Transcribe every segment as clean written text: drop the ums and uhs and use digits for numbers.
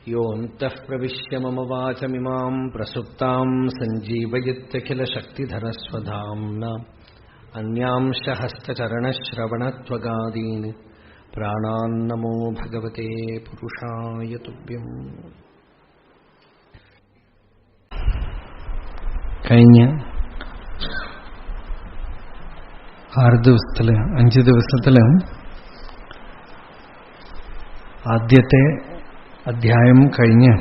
യോऽന്തഃ പ്രവിശ്യ മമ വാചമിമാം പ്രസുപ്താം സഞ്ജീവയത്യഖിലശക്തിധരസ്വധാംന അന്യാംശ ഹസ്തചരണശ്രവണത്വഗാദീൻ പ്രാണാന്നമോ ഭഗവതേ പുരുഷായ തുഭ്യം. കഴിഞ്ഞ 5 ദിവസത്തില് ആദ്യത്തെ അധ്യായം കഴിഞ്ഞ്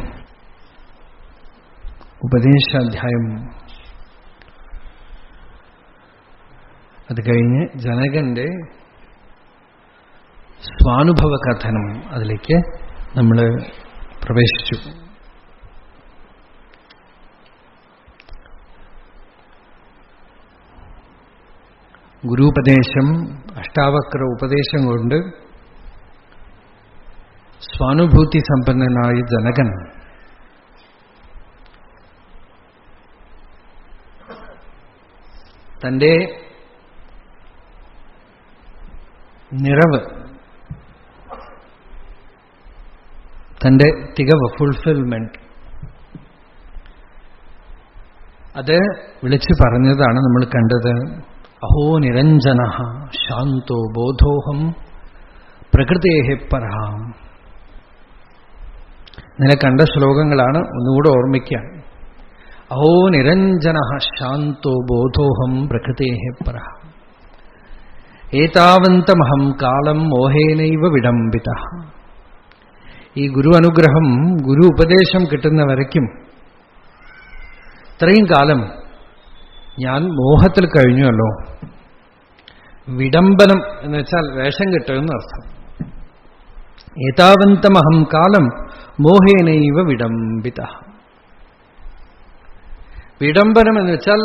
ഉപദേശാധ്യായം, അത് കഴിഞ്ഞ് ജനകന്റെ സ്വാനുഭവ കഥനം, അതിലേക്ക് നമ്മൾ പ്രവേശിച്ചു. ഗുരുപദേശം, അഷ്ടാവക്ര ഉപദേശം കൊണ്ട് സ്വാനുഭൂതി സമ്പന്നനായ ജനകൻ തന്റെ നിറവ്, തന്റെ തികവ്, ഫുൾഫിൽമെന്റ്, അത് വിളിച്ചു പറഞ്ഞതാണ് നമ്മൾ കണ്ടത്. അഹോ നിരഞ്ജന ശാന്തോ ബോധോഹം പ്രകൃതേഹ പരഹാം. ഇന്നലെ കണ്ട ശ്ലോകങ്ങളാണ്, ഒന്നുകൂടെ ഓർമ്മിക്കാം. അഹോ നിരഞ്ജന ശാന്തോ ബോധോഹം പ്രകൃതേഹ പരഹാം. ഏതാവന്തമഹം കാലം മോഹേനൈവ വിഡംബിത. ഈ ഗുരു അനുഗ്രഹം, ഗുരു ഉപദേശം കിട്ടുന്ന വരയ്ക്കും ഇത്രയും കാലം ഞാൻ മോഹത്തിൽ കഴിഞ്ഞുവല്ലോ. വിഡംബനം എന്ന് വെച്ചാൽ വേഷം കെട്ടുമെന്ന് അർത്ഥം. ഏതാവന്തമഹം കാലം മോഹേനൈവ വിഡംബിത. വിഡംബനം എന്ന് വെച്ചാൽ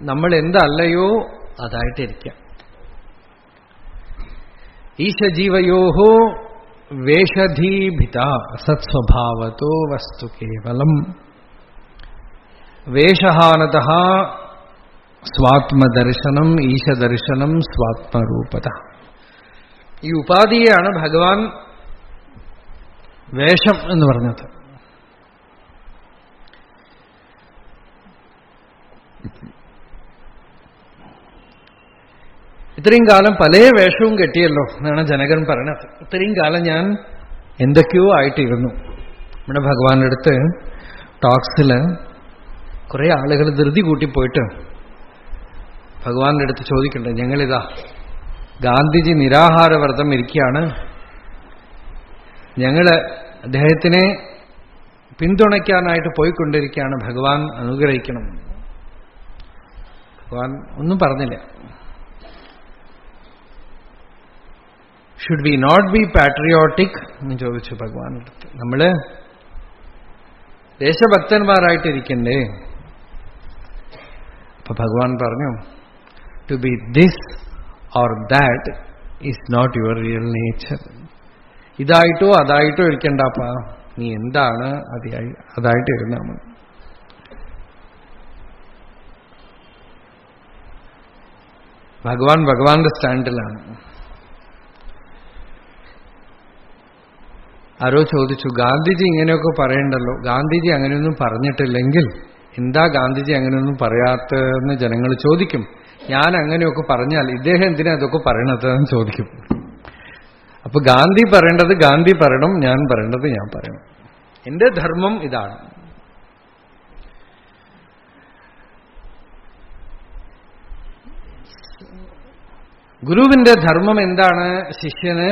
നമ്മൾ എന്തല്ലയോ അതായിട്ടിരിക്കാം. ഈശജീവയോഹോ വേഷധീഭിത സത്സ്വഭാവതോ വസ്തു കേവലം വേഷഹാനതഃ സ്വാത്മദർശനം ഈശദർശനം സ്വാത്മരൂപത. ഈ ഉപാധിയെയാണ് ഭഗവാൻ വേഷം എന്ന് പറഞ്ഞത്. ഇത്രയും കാലം പല വേഷവും കെട്ടിയല്ലോ എന്നാണ് ജനകൻ പറഞ്ഞത്. ഇത്രയും കാലം ഞാൻ എന്തൊക്കെയോ ആയിട്ടിരുന്നു. നമ്മുടെ ഭഗവാന്റെ അടുത്ത് ടോക്സില് കുറെ ആളുകൾ ധൃതി കൂട്ടിപ്പോയിട്ട് ഭഗവാന്റെ അടുത്ത് ചോദിക്കണ്ടേ, ഞങ്ങളിതാ ഗാന്ധിജി നിരാഹാരവ്രതം ഇരിക്കുകയാണ്, ഞങ്ങള് അദ്ദേഹത്തിനെ പിന്തുണയ്ക്കാനായിട്ട് പോയിക്കൊണ്ടിരിക്കുകയാണ്, ഭഗവാൻ അനുഗ്രഹിക്കണം. ഭഗവാൻ ഒന്നും പറഞ്ഞില്ല. Should we not be patriotic എന്ന് ചോദിച്ചു ഭഗവാന്റെ അടുത്ത്. നമ്മള് ദേശഭക്തന്മാരായിട്ടിരിക്കണ്ടേ? അപ്പൊ ഭഗവാൻ പറഞ്ഞു, to be this or that is not your real nature. ഇതായിട്ടോ അതായിട്ടോ ഇരിക്കണ്ടപ്പാ, നീ എന്താണ് അതായിട്ട് ഇരുന്നാ മതി. ഭഗവാൻ ഭഗവാന്റെ സ്റ്റാൻഡിലാണ്. ആരോ ചോദിച്ചു, ഗാന്ധിജി ഇങ്ങനെയൊക്കെ പറയണ്ടല്ലോ, ഗാന്ധിജി അങ്ങനെയൊന്നും പറഞ്ഞിട്ടില്ലെങ്കിൽ എന്താ ഗാന്ധിജി അങ്ങനെയൊന്നും പറയാത്തതെന്ന് ജനങ്ങൾ ചോദിക്കും. ഞാൻ അങ്ങനെയൊക്കെ പറഞ്ഞാൽ ഇദ്ദേഹം എന്തിനാ അതൊക്കെ പറയണതെന്ന് ചോദിക്കും. അപ്പൊ ഗാന്ധി പറയേണ്ടത് ഗാന്ധി പറയണം, ഞാൻ പറയേണ്ടത് ഞാൻ പറയണം. എന്റെ ധർമ്മം ഇതാണ്. ഗുരുവിന്റെ ധർമ്മം എന്താണ്? ശിഷ്യന്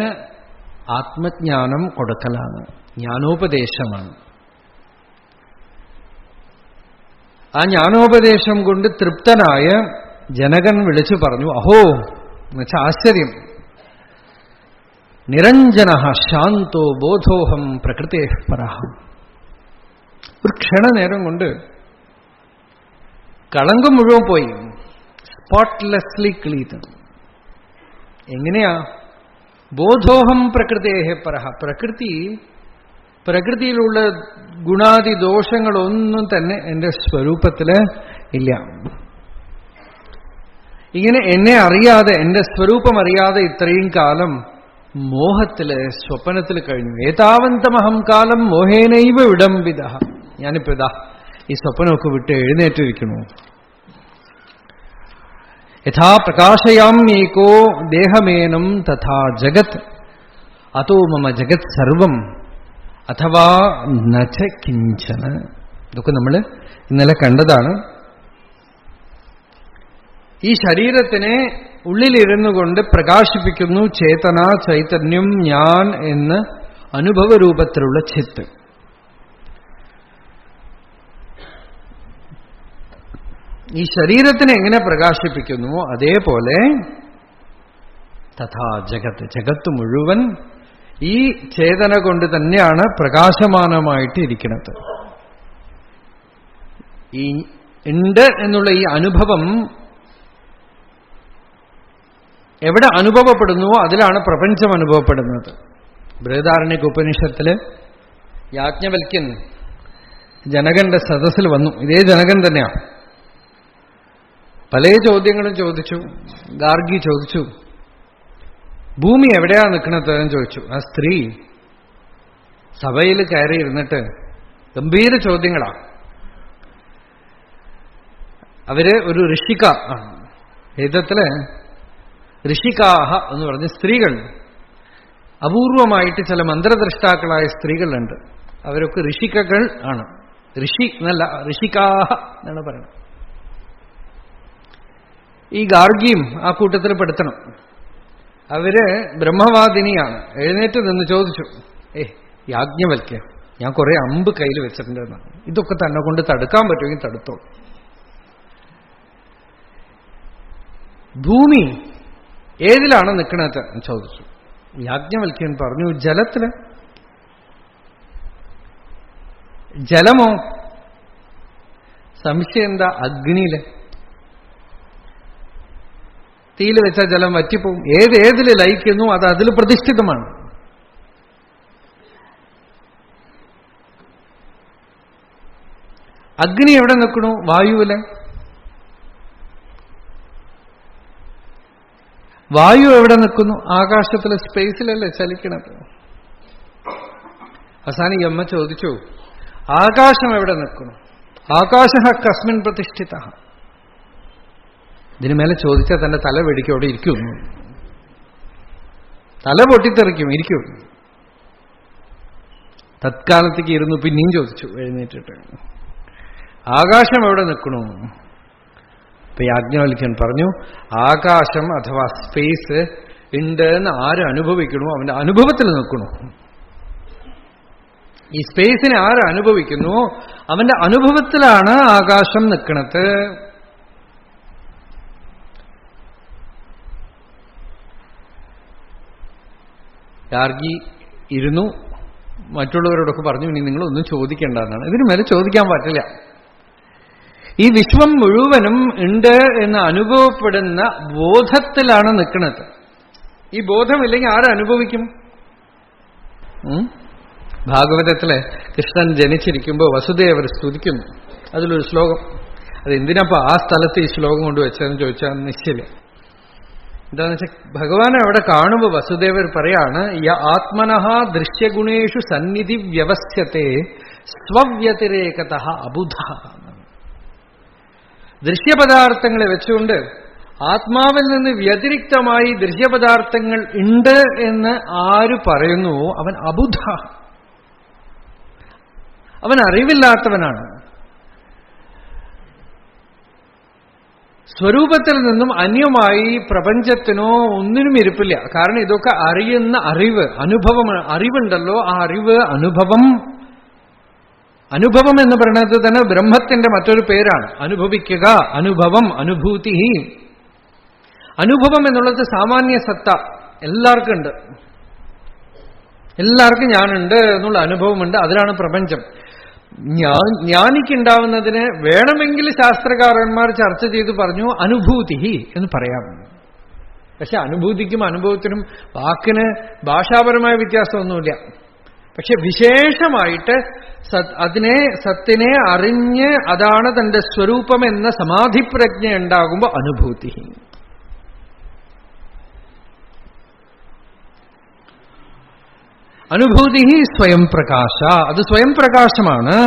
ആത്മജ്ഞാനം കൊടുക്കലാണ്, ജ്ഞാനോപദേശമാണ്. ആ ജ്ഞാനോപദേശം കൊണ്ട് തൃപ്തനായ ജനകൻ വിളിച്ചു പറഞ്ഞു, അഹോ എന്നുവെച്ചാൽ ആശ്ചര്യം, നിരഞ്ജന ശാന്തോ ബോധോഹം പ്രകൃതേഃ പരഃ. ഒരു ക്ഷണനേരം കൊണ്ട് കളങ്കം മുഴുവൻ പോയി, സ്പോട്ട്ലെസ്ലി ക്ലീൻ. എങ്ങനെയാ? ബോധോഹം പ്രകൃതേഃ പരഃ. പ്രകൃതിയിലുള്ള ഗുണാദി ദോഷങ്ങളൊന്നും തന്നെ എന്റെ സ്വരൂപത്തില് ഇല്ല. ഇങ്ങനെ എന്നെ അറിയാതെ, എന്റെ സ്വരൂപം അറിയാതെ ഇത്രയും കാലം മോഹത്തില് സ്വപ്നത്തിൽ കഴിഞ്ഞു. ഏതാവന്തമഹം കാലം മോഹേനൈവ വിടംബിത. ഞാനിപ്പോ ഇതാ ഈ സ്വപ്നമൊക്കെ വിട്ട് എഴുന്നേറ്റിരിക്കണു. യഥാ പ്രകാശയാമ്യേകോ ദേഹമേനം തഥാ ജഗത് അതോ മമ ജഗത് സർവം അഥവാ നച കിഞ്ചന. ഇതൊക്കെ നമ്മൾ ഇന്നലെ കണ്ടതാണ്. ഈ ശരീരത്തിനെ ഉള്ളിലിരുന്നു കൊണ്ട് പ്രകാശിപ്പിക്കുന്നു ചേതന, ചൈതന്യം, ഞാൻ എന്ന് അനുഭവരൂപത്തിലുള്ള ചിത്ത്. ഈ ശരീരത്തിനെ എങ്ങനെ പ്രകാശിപ്പിക്കുന്നുവോ അതേപോലെ തഥാ ജഗത്ത്, ജഗത്ത് മുഴുവൻ ഈ ചേതന കൊണ്ട് തന്നെയാണ് പ്രകാശമാനമായിട്ട് ഇരിക്കുന്നത്. ഈ ഉണ്ട് എന്നുള്ള ഈ അനുഭവം എവിടെ അനുഭവപ്പെടുന്നുവോ അതിലാണ് പ്രപഞ്ചം അനുഭവപ്പെടുന്നത്. ബൃഹദാരണ്യക ഉപനിഷത്തില് യാജ്ഞവൽക്യൻ ജനകന്റെ സദസ്സിൽ വന്നു. ഇതേ ജനകൻ തന്നെയാണ്. പല ചോദ്യങ്ങളും ചോദിച്ചു. ഗാർഗി ചോദിച്ചു, ഭൂമി എവിടെയാ നിൽക്കുന്നത് എന്ന് ചോദിച്ചു. ആ സ്ത്രീ സഭയിൽ കയറിയിരുന്നിട്ട് ഗംഭീര ചോദ്യങ്ങളാ. അവര് ഒരു ഋഷിക ആണ്. വേദത്തില് ഋഷികാഹ എന്ന് പറഞ്ഞ സ്ത്രീകൾ, അപൂർവമായിട്ട് ചില മന്ത്രദ്രഷ്ടാക്കളായ സ്ത്രീകളുണ്ട്. അവരൊക്കെ ഋഷികകൾ ആണ്. ഋഷി എന്നല്ല, ഋഷികാഹ എന്നാണ് പറയുന്നത്. ഈ ഗാർഗിയും ആ കൂട്ടത്തിൽ പെടുത്തണം. അവര് ബ്രഹ്മവാദിനിയാണ്. എഴുന്നേറ്റ് നിന്ന് ചോദിച്ചു, യാജ്ഞവൽക്യ, ഞാൻ കുറെ അമ്പ് കയ്യിൽ വെച്ചിട്ടുണ്ടെന്നാണ്. ഇതൊക്കെ തന്നെ കൊണ്ട് തടുക്കാൻ പറ്റുമെങ്കിൽ തടുത്തോ. ഭൂമി ഏതിലാണ് നിൽക്കണത് ചോദിച്ചു. യാജ്ഞവൽക്യൻ പറഞ്ഞു, ജലത്തില്. ജലമോ? സംശയം എന്താ? അഗ്നിയില്. തീയിൽ വെച്ച ജലം വറ്റിപ്പോവും. ഏതിൽ ലയിക്കുന്നു അത് അതിൽ പ്രതിഷ്ഠിതമാണ്. അഗ്നി എവിടെ നിൽക്കണു? വായുവില്. വായു എവിടെ നിൽക്കുന്നു? ആകാശത്തിലെ സ്പേസിലല്ലേ ചലിക്കണത്. അവസാനം ഈ അമ്മ ചോദിച്ചു, ആകാശം എവിടെ നിൽക്കുന്നു? ആകാശ കസ്മിൻ പ്രതിഷ്ഠിത. ഇതിനു മേലെ ചോദിച്ചാൽ തന്നെ തല വെടിക്കും. അവിടെ ഇരിക്കും, തല പൊട്ടിത്തെറിക്കും, ഇരിക്കും. തത്കാലത്തേക്ക് ഇരുന്നു. പിന്നെയും ചോദിച്ചു എഴുന്നേറ്റിട്ട്, ആകാശം എവിടെ നിൽക്കണു? ഇപ്പൊ യാജ്ഞവൽക്യൻ പറഞ്ഞു, ആകാശം അഥവാ സ്പേസ് ഉണ്ട് എന്ന് ആര് അനുഭവിക്കണോ അവന്റെ അനുഭവത്തിൽ നിൽക്കണു. ഈ സ്പേസിനെ ആര് അനുഭവിക്കുന്നു അവന്റെ അനുഭവത്തിലാണ് ആകാശം നിൽക്കണത്. ഗാർഗി ഇരുന്നു. മറ്റുള്ളവരോടൊക്കെ പറഞ്ഞു, ഇനി നിങ്ങളൊന്നും ചോദിക്കേണ്ടെന്നാണ്. ഇതിനു മേലെ ചോദിക്കാൻ പറ്റില്ല. ഈ വിശ്വം മുഴുവനും ഉണ്ട് എന്ന് അനുഭവപ്പെടുന്ന ബോധത്തിലാണ് നിൽക്കുന്നത്. ഈ ബോധമില്ലെങ്കിൽ ആരനുഭവിക്കും? ഭാഗവതത്തിലെ കൃഷ്ണൻ ജനിച്ചിരിക്കുമ്പോൾ വസുദേവർ സ്തുതിക്കുന്നു. അതിലൊരു ശ്ലോകം. അതെന്തിനപ്പോ ആ സ്ഥലത്ത് ഈ ശ്ലോകം കൊണ്ടുവച്ചതെന്ന് ചോദിച്ചാൽ നിശ്ചയില്ല. എന്താന്ന് വെച്ചാൽ ഭഗവാനെ അവിടെ കാണുമ്പോൾ വസുദേവർ പറയാണ്, യ ആത്മനഃ ദൃശ്യഗുണേഷു സന്നിധി വ്യവസ്ഥത്തെ സ്വവ്യതിരേകതഃ അബുധ. ദൃശ്യപദാർത്ഥങ്ങളെ വെച്ചുകൊണ്ട് ആത്മാവിൽ നിന്ന് വ്യതിരിക്തമായി ദൃശ്യപദാർത്ഥങ്ങൾ ഉണ്ട് എന്ന് ആര് പറയുന്നുവോ അവൻ അബുധ, അവൻ അറിവില്ലാത്തവനാണ്. സ്വരൂപത്തിൽ നിന്നും അന്യമായി പ്രപഞ്ചത്തിനോ ഒന്നിനും ഇരിപ്പില്ല. കാരണം ഇതൊക്കെ അറിയുന്ന അറിവ്, അനുഭവമാണ്. അറിവുണ്ടല്ലോ, ആ അറിവ്, അനുഭവം എന്ന് പറയുന്നത് തന്നെ ബ്രഹ്മത്തിന്റെ മറ്റൊരു പേരാണ്. അനുഭവിക്കുക, അനുഭവം, അനുഭൂതി. അനുഭവം എന്നുള്ളത് സാമാന്യ സത്ത എല്ലാവർക്കും ഉണ്ട്. എല്ലാവർക്കും ഞാനുണ്ട് എന്നുള്ള അനുഭവമുണ്ട്. അതിലാണ് പ്രപഞ്ചം. ജ്ഞാനിക്കുണ്ടാവുന്നതിന് വേണമെങ്കിൽ ശാസ്ത്രകാരന്മാർ ചർച്ച ചെയ്ത് പറഞ്ഞു അനുഭൂതി എന്ന് പറയാം. പക്ഷെ അനുഭൂതിക്കും അനുഭവത്തിനും വാക്കിന് ഭാഷാപരമായ വ്യത്യാസമൊന്നുമില്ല. പക്ഷെ വിശേഷമായിട്ട് സത്തിനെ അറിഞ്ഞ് അതാണ് തന്റെ സ്വരൂപം എന്ന സമാധിപ്രജ്ഞ ഉണ്ടാകുമ്പോൾ അനുഭൂതി. അനുഭൂതി സ്വയം പ്രകാശ, അത് സ്വയം പ്രകാശമാണ്.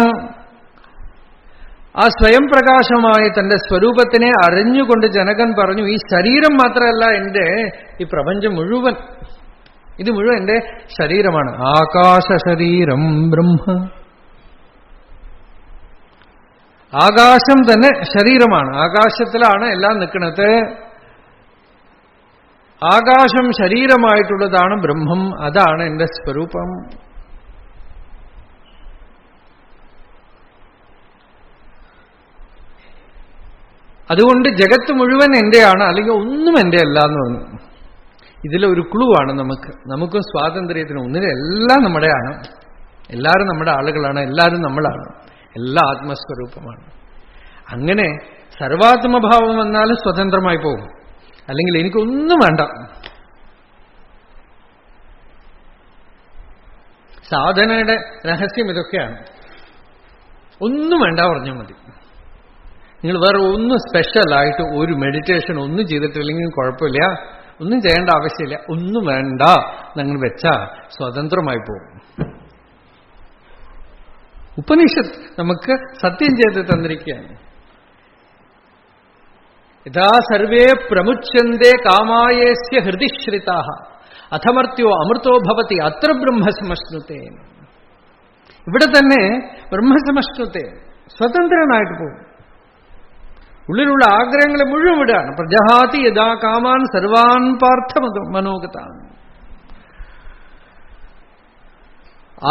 ആ സ്വയം പ്രകാശമായ തന്റെ സ്വരൂപത്തിനെ അറിഞ്ഞുകൊണ്ട് ജനകൻ പറഞ്ഞു, ഈ ശരീരം മാത്രമല്ല എന്റെ, ഈ പ്രപഞ്ചം മുഴുവൻ, ഇത് മുഴുവൻ എന്റെ ശരീരമാണ്. ആകാശ ശരീരം ബ്രഹ്മ, ആകാശം തന്നെ ശരീരമാണ്. ആകാശത്തിലാണ് എല്ലാം നിൽക്കുന്നത്. ആകാശം ശരീരമായിട്ടുള്ളതാണ് ബ്രഹ്മം, അതാണ് എന്റെ സ്വരൂപം. അതുകൊണ്ട് ജഗത്ത് മുഴുവൻ എന്റെയാണ്, അല്ലെങ്കിൽ ഒന്നും എന്റെ അല്ല എന്ന് പറഞ്ഞു. ഇതിലൊരു ക്ലൂ ആണ് നമുക്കും സ്വാതന്ത്ര്യത്തിനും. ഒന്നിനെല്ലാം നമ്മുടെയാണ്, എല്ലാവരും നമ്മുടെ ആളുകളാണ്, എല്ലാവരും നമ്മളാണ്, എല്ലാ ആത്മസ്വരൂപമാണ്. അങ്ങനെ സർവാത്മഭാവം വന്നാലും സ്വതന്ത്രമായി പോകും. അല്ലെങ്കിൽ എനിക്കൊന്നും വേണ്ട. സാധനയുടെ രഹസ്യം ഇതൊക്കെയാണ്. ഒന്നും വേണ്ട പറഞ്ഞാൽ മതി. നിങ്ങൾ വേറെ ഒന്നും സ്പെഷ്യലായിട്ട് ഒരു മെഡിറ്റേഷൻ ഒന്നും ചെയ്തിട്ടില്ലെങ്കിൽ കുഴപ്പമില്ല, ഒന്നും ചെയ്യേണ്ട ആവശ്യമില്ല, ഒന്നും വേണ്ട നിങ്ങൾ വെച്ചാൽ സ്വതന്ത്രമായി പോകും. ഉപനിഷത്ത് നമുക്ക് സത്യം ചെയ്ത് തന്നിരിക്കുകയാണ്. യഥാ സർവേ പ്രമുച്യന്തേ കാമായേസ്യ ഹൃദിശ്രിതാഃ അഥമർത്യോ അമൃതോ ഭവതി അത്ര ബ്രഹ്മസമശ്നുതേ. ഇവിടെ തന്നെ ബ്രഹ്മസമശ്നുതേ, സ്വതന്ത്രനായിട്ട് പോകും. ഉള്ളിലുള്ള ആഗ്രഹങ്ങളെ മുഴുവൻ വിടുകയാണ്. പ്രജഹാതി യഥാ കാമാൻ സർവാൻ പാർത്ഥ മനോഗതാൻ.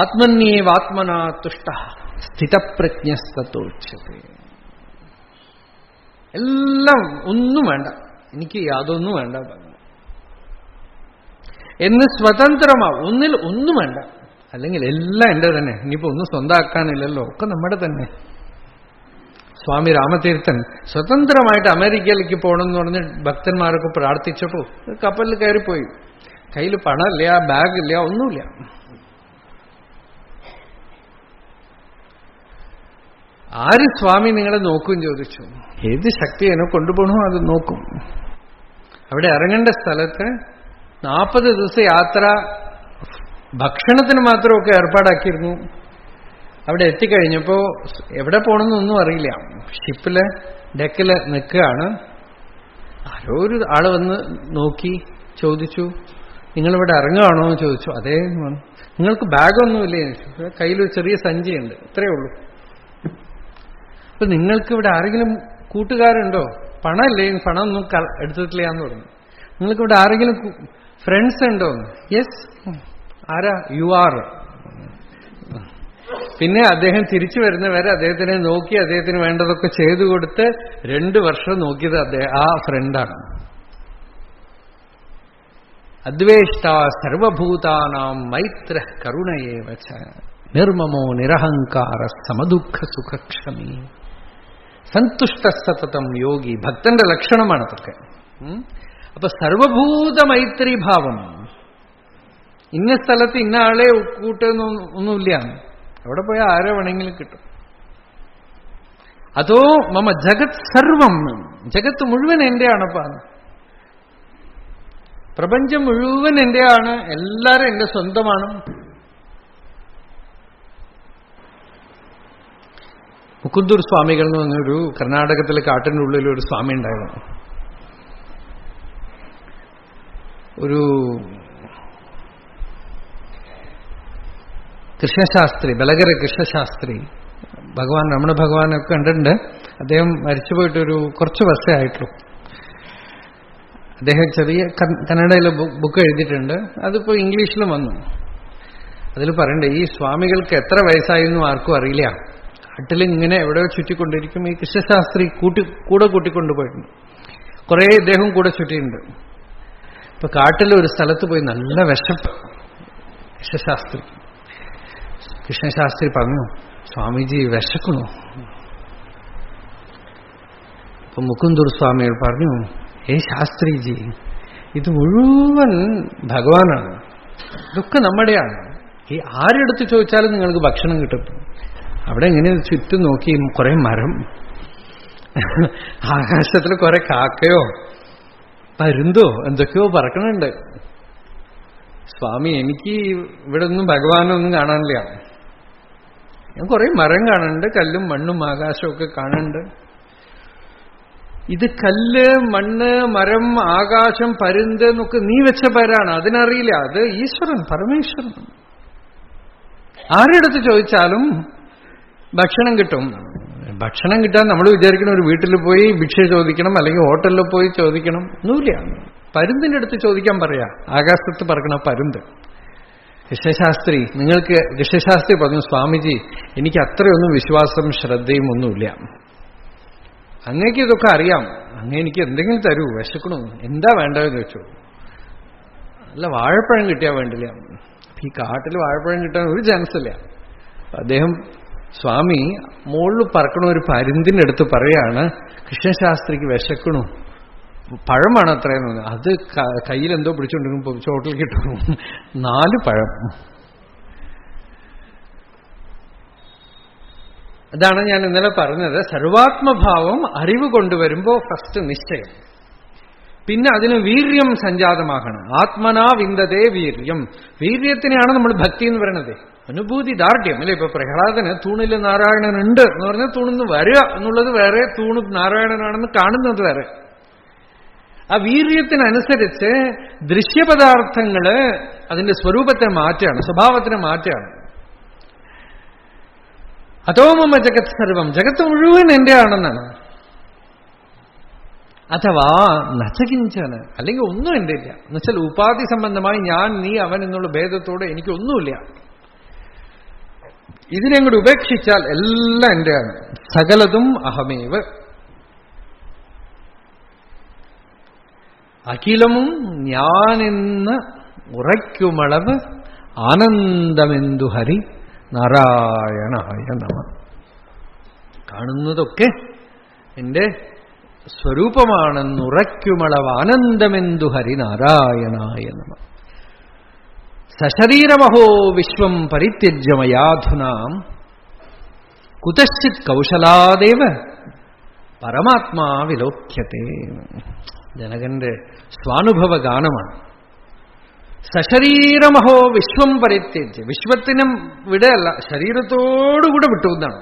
ആത്മന്യേവാത്മനാ തുഷ്ടഃ സ്ഥിതപ്രജ്ഞസ്തതോച്യതേ. എല്ലാം ഒന്നും വേണ്ട, എനിക്ക് യാതൊന്നും വേണ്ട എന്ന് സ്വതന്ത്രമാവും. ഒന്നിൽ ഒന്നും വേണ്ട, അല്ലെങ്കിൽ എല്ലാം എൻ്റെ തന്നെ. ഇനിയിപ്പോ ഒന്നും സ്വന്തമാക്കാനില്ലല്ലോ, ഒക്കെ നമ്മുടെ തന്നെ. സ്വാമി രാമതീർത്ഥൻ സ്വതന്ത്രമായിട്ട് അമേരിക്കയിലേക്ക് പോകണമെന്ന് പറഞ്ഞ് ഭക്തന്മാരൊക്കെ പ്രാർത്ഥിച്ചപ്പോ കപ്പലിൽ കയറിപ്പോയി. കയ്യിൽ പണമില്ല, ബാഗില്ല, ഒന്നുമില്ല. ആര് സ്വാമി നിങ്ങളെ നോക്കും ചോദിച്ചു. ഏത് ശക്തി എന്നെ കൊണ്ടുപോകണോ അത് നോക്കും. അവിടെ ഇറങ്ങേണ്ട സ്ഥലത്ത് 40 ദിവസം യാത്ര, ഭക്ഷണത്തിന് മാത്രമൊക്കെ ഏർപ്പാടാക്കിയിരുന്നു. അവിടെ എത്തിക്കഴിഞ്ഞപ്പോ എവിടെ പോകണമെന്നൊന്നും അറിയില്ല. ഷിപ്പില് ഡെക്കില് നിൽക്കുകയാണ്. ആരോ ഒരു ആള് വന്ന് നോക്കി ചോദിച്ചു, നിങ്ങളിവിടെ ഇറങ്ങുകയാണോ എന്ന് ചോദിച്ചു. അതേ. നിങ്ങൾക്ക് ബാഗൊന്നുമില്ലേ? കയ്യിലൊരു ചെറിയ സഞ്ചിയുണ്ട്, ഇത്രയേ ഉള്ളൂ. അപ്പൊ നിങ്ങൾക്ക് ഇവിടെ ആരെങ്കിലും കൂട്ടുകാരുണ്ടോ? പണമില്ലേ? പണമൊന്നും എടുത്തിട്ടില്ല എന്ന് പറഞ്ഞു. നിങ്ങൾക്ക് ഇവിടെ ആരെങ്കിലും ഫ്രണ്ട്സ് ഉണ്ടോ? യെസ്. ആരാ? You are. പിന്നെ അദ്ദേഹം തിരിച്ചു വരുന്നവരെ അദ്ദേഹത്തിനെ നോക്കി അദ്ദേഹത്തിന് വേണ്ടതൊക്കെ ചെയ്തു കൊടുത്ത് 2 വർഷം നോക്കിയത് ആ ഫ്രണ്ടാണ്. അദ്വേഷ്ട സർവഭൂതാനാം മൈത്ര കരുണയേവച നിർമ്മമോ നിരഹങ്കാര സമദുഃഖ സുഖക്ഷമി സന്തുഷ്ട സതതം യോഗി. ഭക്തന്റെ ലക്ഷണമാണ് അതൊക്കെ. അപ്പൊ സർവഭൂത മൈത്രി ഭാവം. ഇന്ന സ്ഥലത്ത് ഇന്ന ആളെ കൂട്ടുന്നൊന്നുമില്ല. അവിടെ പോയാൽ ആരെ വേണമെങ്കിലും കിട്ടും. അതോ മമ ജഗത് സർവം, ജഗത്ത് മുഴുവൻ എന്റെയാണപ്പാ, പ്രപഞ്ചം മുഴുവൻ എന്റെയാണ്, എല്ലാരും എന്റെ സ്വന്തമാണ്. മുകുന്ദൂർ സ്വാമികൾ എന്ന് പറഞ്ഞൊരു കർണാടകത്തിലെ കാട്ടിൻ്റെ ഉള്ളിൽ ഒരു സ്വാമി ഉണ്ടായിരുന്നു. ഒരു കൃഷ്ണശാസ്ത്രി, ബലഗര കൃഷ്ണശാസ്ത്രി, ഭഗവാൻ രമണ ഭഗവാനൊക്കെ കണ്ടിട്ടുണ്ട്. അദ്ദേഹം മരിച്ചുപോയിട്ടൊരു കുറച്ച് വർഷമേ ആയിട്ടുള്ളൂ. അദ്ദേഹം ചെറിയ കന്നഡയിലെ ബുക്ക് എഴുതിയിട്ടുണ്ട്. അതിപ്പോ ഇംഗ്ലീഷിലും വന്നു. അതിൽ പറയണ്ടേ, ഈ സ്വാമികൾക്ക് എത്ര വയസ്സായെന്നും ആർക്കും അറിയില്ല. കാട്ടിലിങ്ങനെ എവിടെയോ ചുറ്റിക്കൊണ്ടിരിക്കും. ഈ കൃഷ്ണശാസ്ത്രി കൂടെ കൂട്ടിക്കൊണ്ടുപോയിട്ടുണ്ട്. കുറേ ഇദ്ദേഹം കൂടെ ചുറ്റിയിട്ടുണ്ട്. ഇപ്പൊ കാട്ടിലൊരു സ്ഥലത്ത് പോയി നല്ല വിശപ്പ് കൃഷ്ണശാസ്ത്രി പറഞ്ഞു, സ്വാമിജി വിശക്കണോ? അപ്പൊ മുകുന്ദൂർ സ്വാമികൾ പറഞ്ഞു, ശാസ്ത്രിജി, ഇത് മുഴുവൻ ഭഗവാനാണ്, ഇതൊക്കെ നമ്മുടെയാണ്. ഈ ആരെടുത്ത് ചോദിച്ചാലും നിങ്ങൾക്ക് ഭക്ഷണം കിട്ടും. അവിടെ എങ്ങനെ ചുറ്റും നോക്കി കുറെ മരം, ആകാശത്തിൽ കുറെ കാക്കയോ പരുന്തോ എന്തൊക്കെയോ പറക്കണുണ്ട്. സ്വാമി എനിക്ക് ഇവിടെ ഒന്നും ഭഗവാനൊന്നും കാണാനില്ല. ഞാൻ കുറെ മരം കാണുന്നുണ്ട്, കല്ലും മണ്ണും ആകാശമൊക്കെ കാണുന്നുണ്ട്. ഇത് കല്ല്, മണ്ണ്, മരം, ആകാശം, പരുന്ത് എന്നൊക്കെ നീ വെച്ച പേരാണ്, അതിനറിയില്ല. അത് ഈശ്വരൻ, പരമേശ്വരൻ. ആരെടുത്ത് ചോദിച്ചാലും ഭക്ഷണം കിട്ടും. ഭക്ഷണം കിട്ടാൻ നമ്മൾ വിചാരിക്കണം ഒരു വീട്ടിൽ പോയി ഭിക്ഷ ചോദിക്കണം, അല്ലെങ്കിൽ ഹോട്ടലിൽ പോയി ചോദിക്കണം, ഒന്നുമില്ല. പരുന്തിന്റെ അടുത്ത് ചോദിക്കാൻ പറയാ, ആകാശത്ത് പറക്കണ പരുന്ത്. ഋഷ്യശാസ്ത്രി, നിങ്ങൾക്ക് ഋഷ്യശാസ്ത്രി പറഞ്ഞു, സ്വാമിജി എനിക്ക് അത്രയൊന്നും വിശ്വാസം ശ്രദ്ധയും ഒന്നുമില്ല, അങ്ങേക്ക് ഇതൊക്കെ അറിയാം, അങ്ങേ എനിക്ക് എന്തെങ്കിലും തരൂ, വിശക്കണു, എന്താ വേണ്ടതെന്ന് ചോദിച്ചു. അല്ല, വാഴപ്പഴം കിട്ടിയാൽ വേണ്ടില്ല. ഈ കാട്ടിൽ വാഴപ്പഴം കിട്ടാൻ ഒരു ചാൻസ് ഇല്ല. അദ്ദേഹം സ്വാമി മുകളിൽ പറക്കണ ഒരു പരുന്തിൻ്റെ അടുത്ത് പറയാണ്, കൃഷ്ണശാസ്ത്രിക്ക് വിശക്കണു, പഴമാണ് അത്രയെന്ന്. അത് കയ്യിലെന്തോ പിടിച്ചുകൊണ്ടിരുന്നു, ചോട്ടിൽ കിട്ടുന്നു 4 പഴം. അതാണ് ഞാൻ ഇന്നലെ പറഞ്ഞത്. സർവാത്മഭാവം അറിവ് കൊണ്ടുവരുമ്പോൾ ഫസ്റ്റ് നിശ്ചയം, പിന്നെ അതിന് വീര്യം സഞ്ജാതമാകണം. ആത്മനാ വിന്ദതേ വീര്യം. വീര്യത്തിനെയാണ് നമ്മൾ ഭക്തി എന്ന് പറയുന്നത്. അനുഭൂതി ദാർഢ്യം അല്ലെ. ഇപ്പൊ പ്രഹ്ലാദന് തൂണിൽ നാരായണനുണ്ട് എന്ന് പറഞ്ഞാൽ തൂണിന്ന് വരിക എന്നുള്ളത് വേറെ, തൂണ് നാരായണനാണെന്ന് കാണുന്നത് വേറെ. ആ വീര്യത്തിനനുസരിച്ച് ദൃശ്യപദാർത്ഥങ്ങള് അതിന്റെ സ്വരൂപത്തെ മാറ്റാണ്, സ്വഭാവത്തിനെ മാറ്റാണ്. അതോമമ ജഗത് സർവം, ജഗത്ത് മുഴുവൻ എന്റെ ആണെന്നാണ്. അഥവാ നച്ചകിഞ്ചന്, അല്ലെങ്കിൽ ഒന്നും എന്റെ ഇല്ല എന്നുവെച്ചാൽ ഉപാധി സംബന്ധമായി ഞാൻ, നീ, അവൻ എന്നുള്ള ഭേദത്തോടെ എനിക്കൊന്നുമില്ല. ഇതിനെങ്ങോട്ട് ഉപേക്ഷിച്ചാൽ എല്ലാം എന്റെയാണ്. സകലതും അഹമേവ്. അഖിലമും ഞാനെന്ന് ഉറയ്ക്കുമളവ് ആനന്ദമെന്തു ഹരി നാരായണായ നമഃ. കാണുന്നതൊക്കെ എന്റെ സ്വരൂപമാണെന്നുറയ്ക്കുമളവ് ആനന്ദമെന്തു ഹരി നാരായണായ നമഃ. സശരീരമഹോ വിശ്വം പരിത്യജ്യമയാധുനാ കുതശ്ചിത് കൗശലാദേവ പരമാത്മാ വിലോക്യത്തെ. ജനകന്റെ സ്വാനുഭവ ഗാനമാണ്. സശരീരമഹോ വിശ്വം പരിത്യജ്യ, വിശ്വത്തിനും വിടയല്ല, ശരീരത്തോടുകൂടെ വിട്ടു എന്നാണ്.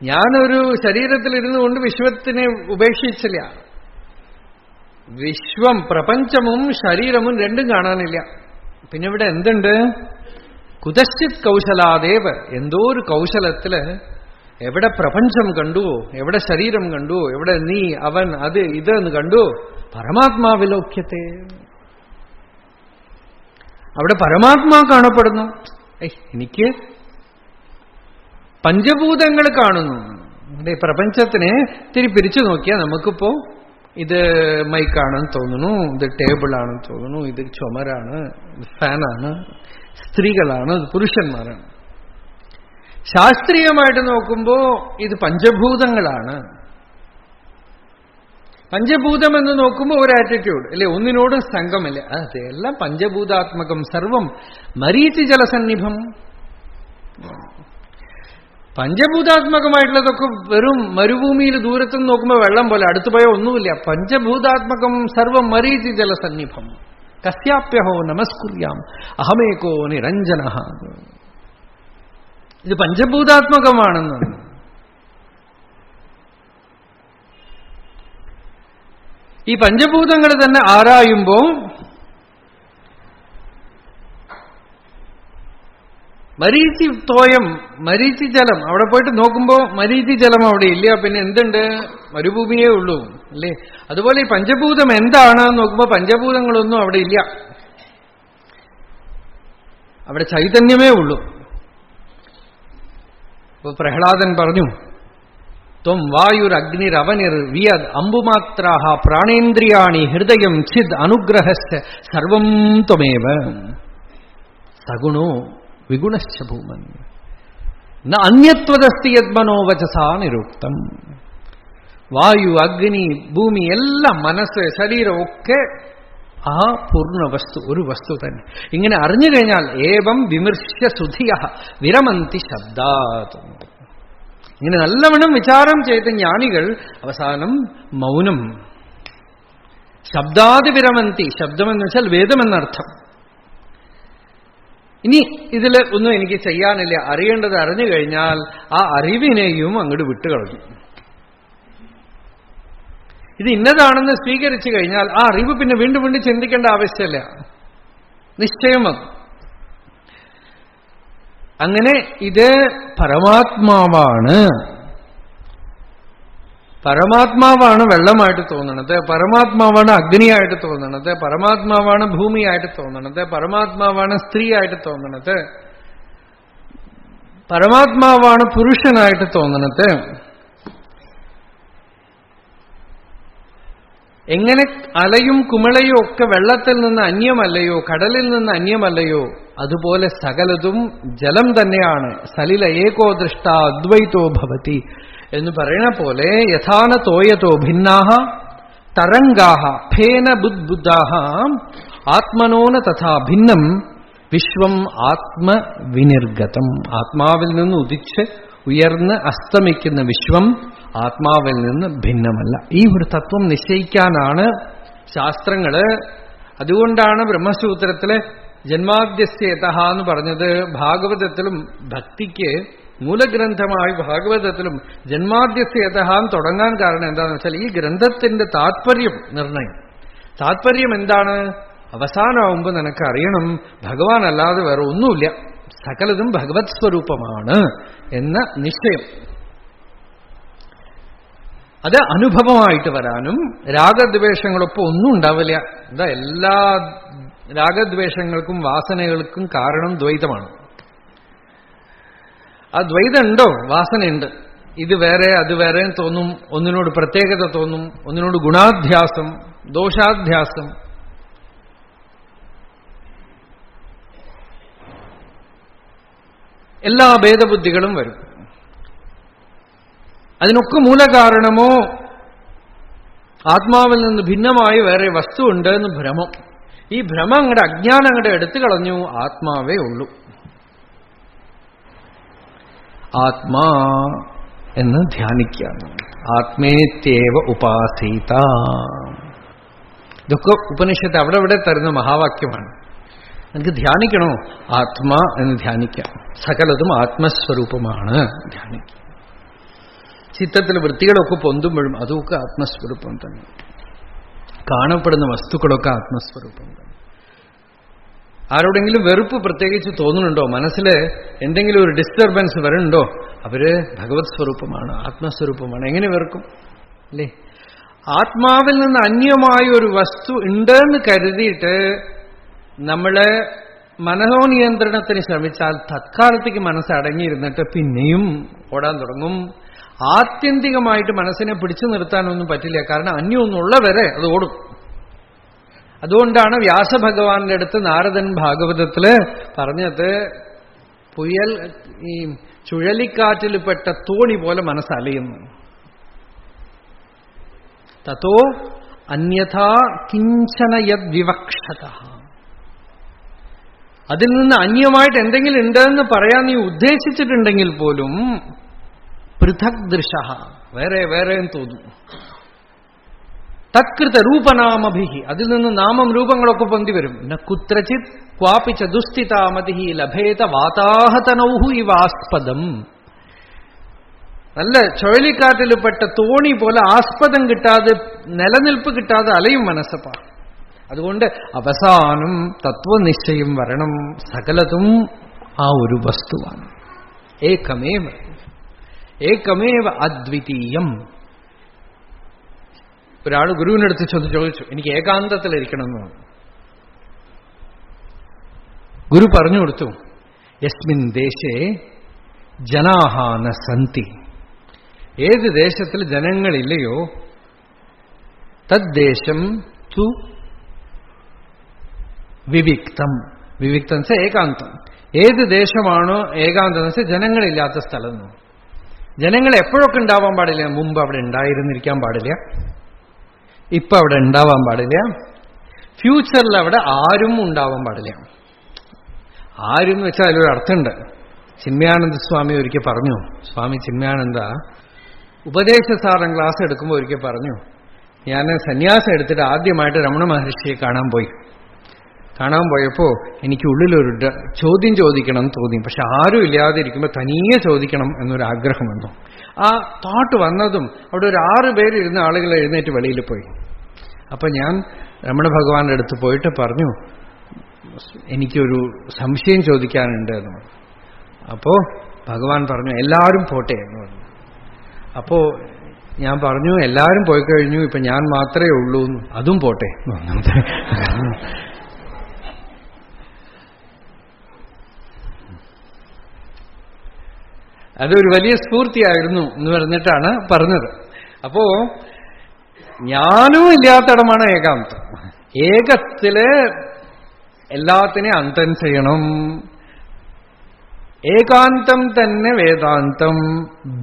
ഞാനൊരു ശരീരത്തിലിരുന്നു കൊണ്ട് വിശ്വത്തിനെ ഉപേക്ഷിച്ചില്ല. വിശ്വം, പ്രപഞ്ചമും ശരീരമും രണ്ടും കാണാനില്ല. പിന്നെ ഇവിടെ എന്തുണ്ട്? കുതശ്ചിത് കൗശലാദേവ്, എന്തോ ഒരു കൗശലത്തില് എവിടെ പ്രപഞ്ചം കണ്ടുവോ, എവിടെ ശരീരം കണ്ടുവോ, എവിടെ നീ, അവൻ, അത്, ഇത് എന്ന് കണ്ടുവോ, പരമാത്മാവിലോക്യത്തെ, അവിടെ പരമാത്മാ കാണപ്പെടുന്നു. എനിക്ക് പഞ്ചഭൂതങ്ങൾ കാണുന്നു. അതെ, പ്രപഞ്ചത്തിനെ തിരി പിരിച്ചു നോക്കിയാൽ നമുക്കിപ്പോ ഇത് മൈക്കാണെന്ന് തോന്നുന്നു, ഇത് ടേബിളാണെന്ന് തോന്നുന്നു, ഇത് ചുമരാണ്, ഫാനാണ്, സ്ത്രീകളാണ്, പുരുഷന്മാരാണ്. ശാസ്ത്രീയമായിട്ട് നോക്കുമ്പോ ഇത് പഞ്ചഭൂതങ്ങളാണ്. പഞ്ചഭൂതം എന്ന് നോക്കുമ്പോൾ ഒരു ആറ്റിറ്റ്യൂഡ് അല്ലെ, ഒന്നിനോടും സംഘമില്ല. അതെല്ലാം പഞ്ചഭൂതാത്മകം സർവം മരീചി ജലസന്നിഭം. പഞ്ചഭൂതാത്മകമായിട്ടുള്ളതൊക്കെ വെറും മരുഭൂമിയിൽ ദൂരത്തുനിന്ന് നോക്കുമ്പോൾ വെള്ളം പോലെ, അടുത്തു പോയാൽ ഒന്നുമില്ല. പഞ്ചഭൂതാത്മകം സർവം മരീചി ജലസന്നിഭം. കസ്യാപ്യഹോ നമസ്കുര്യാം അഹമേകോ നിരഞ്ജന. ഇത് പഞ്ചഭൂതാത്മകമാണെന്നാണ്. ഈ പഞ്ചഭൂതങ്ങൾ തന്നെ ആരായുമ്പോ മരീചി തോയം, മരീചി ജലം, അവിടെ പോയിട്ട് നോക്കുമ്പോ മരീചി ജലം അവിടെ ഇല്ല. പിന്നെ എന്തുണ്ട്? മരുഭൂമിയേ ഉള്ളൂ അല്ലേ? അതുപോലെ ഈ പഞ്ചഭൂതം എന്താണെന്ന് നോക്കുമ്പോ പഞ്ചഭൂതങ്ങളൊന്നും അവിടെ ഇല്ല. അവിടെ ചൈതന്യമേ ഉള്ളൂ. ഇപ്പൊ പ്രഹ്ലാദൻ പറഞ്ഞു, ത്വം വായുരഗ്നിരവനിർ വിയദ് അമ്പുമാത്രാഹ പ്രാണേന്ദ്രിയാണി ഹൃദയം ഛിദ് അനുഗ്രഹസ്യ സർവം ത്വമേവ സഗുണോ വിഗുണശ്ച ഭൂമൻ ന അന്യത്വദസ്തി യദ്മനോ വചസാ നിരുക്തം. വായു, അഗ്നി, ഭൂമി എല്ലാം, മനസ്സ്, ശരീരം ഒക്കെ ആ പൂർണ്ണ വസ്തു, ഒരു വസ്തു തന്നെ. ഇങ്ങനെ അറിഞ്ഞു കഴിഞ്ഞാൽ ഏവം വിമർശ്യ സുധിയ വിരമന്തി ശബ്ദാത്. ഇങ്ങനെ നല്ലവണ്ണം വിചാരം ചെയ്ത ജ്ഞാനികൾ അവസാനം മൗനം. ശബ്ദാതി വിരമന്തി, ശബ്ദമെന്ന് വെച്ചാൽ വേദമെന്നർത്ഥം. ഇനി ഇതിൽ ഒന്നും എനിക്ക് ചെയ്യാനില്ല, അറിയേണ്ടത് അറിഞ്ഞു കഴിഞ്ഞാൽ ആ അറിവിനെയും അങ്ങോട്ട് വിട്ടുകളഞ്ഞു. ഇത് ഇന്നതാണെന്ന് സ്വീകരിച്ചു കഴിഞ്ഞാൽ ആ അറിവ് പിന്നെ വീണ്ടും വീണ്ടും ചിന്തിക്കേണ്ട ആവശ്യമില്ല, നിശ്ചയം വന്നു. അങ്ങനെ ഇത് പരമാത്മാവാണ്, പരമാത്മാവാണ് വെള്ളമായിട്ട് തോന്നണത്, പരമാത്മാവാണ് അഗ്നിയായിട്ട് തോന്നണത്, പരമാത്മാവാണ് ഭൂമിയായിട്ട് തോന്നണത്, പരമാത്മാവാണ് സ്ത്രീയായിട്ട് തോന്നണത്, പരമാത്മാവാണ് പുരുഷനായിട്ട് തോന്നണത്. എങ്ങനെ അലയും കുമിളയും ഒക്കെ വെള്ളത്തിൽ നിന്ന് അന്യമല്ലയോ, കടലിൽ നിന്ന് അന്യമല്ലയോ, അതുപോലെ സകലതും ജലം തന്നെയാണ്. സലില ഏകോ ദൃഷ്ട അദ്വൈതോ ഭവതി എന്ന് പറയുന്ന പോലെ യഥാന തോയതോ ഭിന്നാഹ തരംഗാഹ ഫേന ബുദ്ബുദ്ധാഹ ആത്മനോന തഥാ ഭിന്നം വിശ്വം ആത്മവിനിർഗതം. ആത്മാവിൽ നിന്ന് ഉദിച്ച് ഉയർന്ന് അസ്തമിക്കുന്ന വിശ്വം ആത്മാവിൽ നിന്ന് ഭിന്നമല്ല. ഈ ഒരു തത്വം നിശ്ചയിക്കാനാണ് ശാസ്ത്രങ്ങള്. അതുകൊണ്ടാണ് ബ്രഹ്മസൂത്രത്തില് ജന്മാദ്യസ്യതഃ എന്ന് പറഞ്ഞത്. ഭാഗവതത്തിലും ഭക്തിക്ക് മൂലഗ്രന്ഥമായി ഭാഗവതത്തിലും ജന്മാദ്യസ്യതഃ തുടങ്ങാൻ കാരണം എന്താണെന്ന് വെച്ചാൽ ഈ ഗ്രന്ഥത്തിന്റെ താത്പര്യം നിർണയം. താത്പര്യം എന്താണ്? അവസാനമാകുമ്പോൾ നിനക്ക് അറിയണം ഭഗവാൻ അല്ലാതെ വേറെ ഒന്നുമില്ല, സകലതും ഭഗവത് സ്വരൂപമാണ് എന്ന നിശ്ചയം. അത് അനുഭവമായിട്ട് വരാനും രാഗദ്വേഷങ്ങളൊപ്പം ഒന്നും ഉണ്ടാവില്ല. എന്താ എല്ലാ രാഗദ്വേഷങ്ങൾക്കും വാസനകൾക്കും കാരണം ദ്വൈതമാണ്. ആ ദ്വൈതം ഉണ്ടോ? വാസനയുണ്ട്. ഇത് വേറെ അത് വേറെ തോന്നും, ഒന്നിനോട് പ്രത്യേകത തോന്നും, ഒന്നിനോട് ഗുണാധ്യാസം ദോഷാധ്യാസം. എല്ലാ ഭേദബുദ്ധികളും വരും. അതിനൊക്കെ മൂലകാരണമോ ആത്മാവിൽ നിന്ന് ഭിന്നമായി വേറെ വസ്തു ഉണ്ട് എന്ന് ഭ്രമം. ഈ ഭ്രമം അങ്ങടെ അജ്ഞാനം അങ്ങടെ എടുത്തു കളഞ്ഞു. ആത്മാവേ ഉള്ളൂ. ആത്മാ എന്ന് ധ്യാനിക്കുകയാണ്. ആത്മേത്യേവ ഉപാസീത. ഇതൊക്കെ ഉപനിഷത്ത് അവിടെ ഇവിടെ തരുന്ന മഹാവാക്യമാണ്. നമുക്ക് ധ്യാനിക്കണോ? ആത്മാ എന്ന് ധ്യാനിക്കാം. സകലതും ആത്മസ്വരൂപമാണ് ധ്യാനിക്കുക. ചിത്തത്തിൽ വൃത്തികളൊക്കെ പൊന്തുമ്പോഴും അതൊക്കെ ആത്മസ്വരൂപം തന്നെ. കാണപ്പെടുന്ന വസ്തുക്കളൊക്കെ ആത്മസ്വരൂപം തന്നെ. ആരോടെങ്കിലും വെറുപ്പ് പ്രത്യേകിച്ച് തോന്നുന്നുണ്ടോ? മനസ്സിൽ എന്തെങ്കിലും ഒരു ഡിസ്റ്റർബൻസ് വരുന്നുണ്ടോ? അവര് ഭഗവത് സ്വരൂപമാണ്, ആത്മസ്വരൂപമാണ്. എങ്ങനെ വെറുക്കും? അല്ലേ? ആത്മാവിൽ നിന്ന് അന്യമായ ഒരു വസ്തു ഉണ്ടെന്ന് കരുതിയിട്ട് നമ്മള് മനോനിയന്ത്രണത്തിന് ശ്രമിച്ചാൽ തത്കാലത്തേക്ക് മനസ്സടങ്ങിയിരുന്നിട്ട് പിന്നെയും ഓടാൻ തുടങ്ങും. ആത്യന്തികമായിട്ട് മനസ്സിനെ പിടിച്ചു നിർത്താനൊന്നും പറ്റില്ല. കാരണം അന്യമൊന്നുള്ളവരെ അത് ഓടും. അതുകൊണ്ടാണ് വ്യാസഭഗവാന്റെ അടുത്ത് നാരദൻ ഭാഗവതത്തില് പറഞ്ഞത്, പുയൽ ഈ ചുഴലിക്കാറ്റിൽപ്പെട്ട തോണി പോലെ മനസ്സലയുന്നു. തതോ അന്യഥാ കിഞ്ചന യദ്വിവക്ഷത. അതിൽ നിന്ന് അന്യമായിട്ട് എന്തെങ്കിലും ഉണ്ടെന്ന് പറയാൻ നീ ഉദ്ദേശിച്ചിട്ടുണ്ടെങ്കിൽ പോലും പൃഥക് ദൃശ, വേറെ വേറെ തോന്നും. തത്കൃത രൂപനാമഭിഹി, അതിൽ നിന്ന് നാമം രൂപങ്ങളൊക്കെ പൊന്തി വരും. ന കുത്രചിത് ക്വാപിച്ച ദുസ്ഥിതാമതിഹി ലഭേത വാതാഹതനൗഹു ഇവാസ്പദം. നല്ല ചുഴലിക്കാറ്റിൽപ്പെട്ട തോണി പോലെ ആസ്പദം കിട്ടാതെ, നിലനിൽപ്പ് കിട്ടാതെ അലയും മനസ്സപ്പ. അതുകൊണ്ട് അവസാനം തത്വനിശ്ചയം വരണം. സകലതും ആ ഒരു വസ്തുവാണ്. ഏകമേവ ഏകമേവ അദ്വിതീയം. ഒരാൾ ഗുരുവിനടുത്ത് ചോദിച്ചു, എനിക്ക് ഏകാന്തത്തിലിരിക്കണമെന്ന്. ഗുരു പറഞ്ഞു കൊടുത്തു, യസ്മിൻ ദേശേ ജനാഹ ന സന്തി. ഏത് ദേശത്തിൽ ജനങ്ങളില്ലയോ തദ്ദേശം തു വിവിക്തം. വിവിക്തം വെച്ചാൽ ഏകാന്തം. ഏത് ദേശമാണോ ഏകാന്തം എന്ന് വെച്ചാൽ ജനങ്ങളില്ലാത്ത സ്ഥലം. ജനങ്ങൾ എപ്പോഴൊക്കെ ഉണ്ടാവാൻ പാടില്ല? മുമ്പ് അവിടെ ഉണ്ടായിരുന്നിരിക്കാൻ പാടില്ല, ഇപ്പൊ അവിടെ ഉണ്ടാവാൻ പാടില്ല, ഫ്യൂച്ചറിൽ അവിടെ ആരും ഉണ്ടാവാൻ പാടില്ല. ആരും എന്ന് വെച്ചാൽ അതിലൊരു അർത്ഥമുണ്ട്. ചിന്മയാനന്ദ സ്വാമി ഒരിക്കൽ പറഞ്ഞു, സ്വാമി ചിന്മയാനന്ദ ഉപദേശസാരം ക്ലാസ് എടുക്കുമ്പോൾ ഒരിക്കൽ പറഞ്ഞു, ഞാൻ സന്യാസം എടുത്തിട്ട് ആദ്യമായിട്ട് രമണ മഹർഷിയെ കാണാൻ പോയി. കാണാൻ പോയപ്പോ എനിക്ക് ഉള്ളിലൊരു ചോദ്യം ചോദിക്കണം എന്ന് തോന്നി. പക്ഷെ ആരും ഇല്ലാതെ ഇരിക്കുമ്പോൾ തനിയെ ചോദിക്കണം എന്നൊരാഗ്രഹം വന്നു. ആ തോട്ട് വന്നതും അവിടെ ഒരു 6 പേരിരുന്ന ആളുകൾ എഴുന്നേറ്റ് വെളിയിൽ പോയി. അപ്പൊ ഞാൻ രമണ ഭഗവാന്റെ അടുത്ത് പോയിട്ട് പറഞ്ഞു, എനിക്കൊരു സംശയം ചോദിക്കാനുണ്ട് എന്ന് പറഞ്ഞു. അപ്പോ ഭഗവാൻ പറഞ്ഞു, എല്ലാവരും പോട്ടെ എന്ന് പറഞ്ഞു. അപ്പോ ഞാൻ പറഞ്ഞു, എല്ലാവരും പോയി കഴിഞ്ഞു, ഇപ്പൊ ഞാൻ മാത്രമേ ഉള്ളൂ. അതും പോട്ടെ. അതൊരു വലിയ സ്ഫൂർത്തിയായിരുന്നു എന്ന് പറഞ്ഞിട്ടാണ് പറഞ്ഞത്. അപ്പോ ഞാനും ഇല്ലാത്തടമാണ് ഏകാന്തം. ഏകത്തില് എല്ലാത്തിനെയും അന്തം ചെയ്യണം. ഏകാന്തം തന്നെ വേദാന്തം,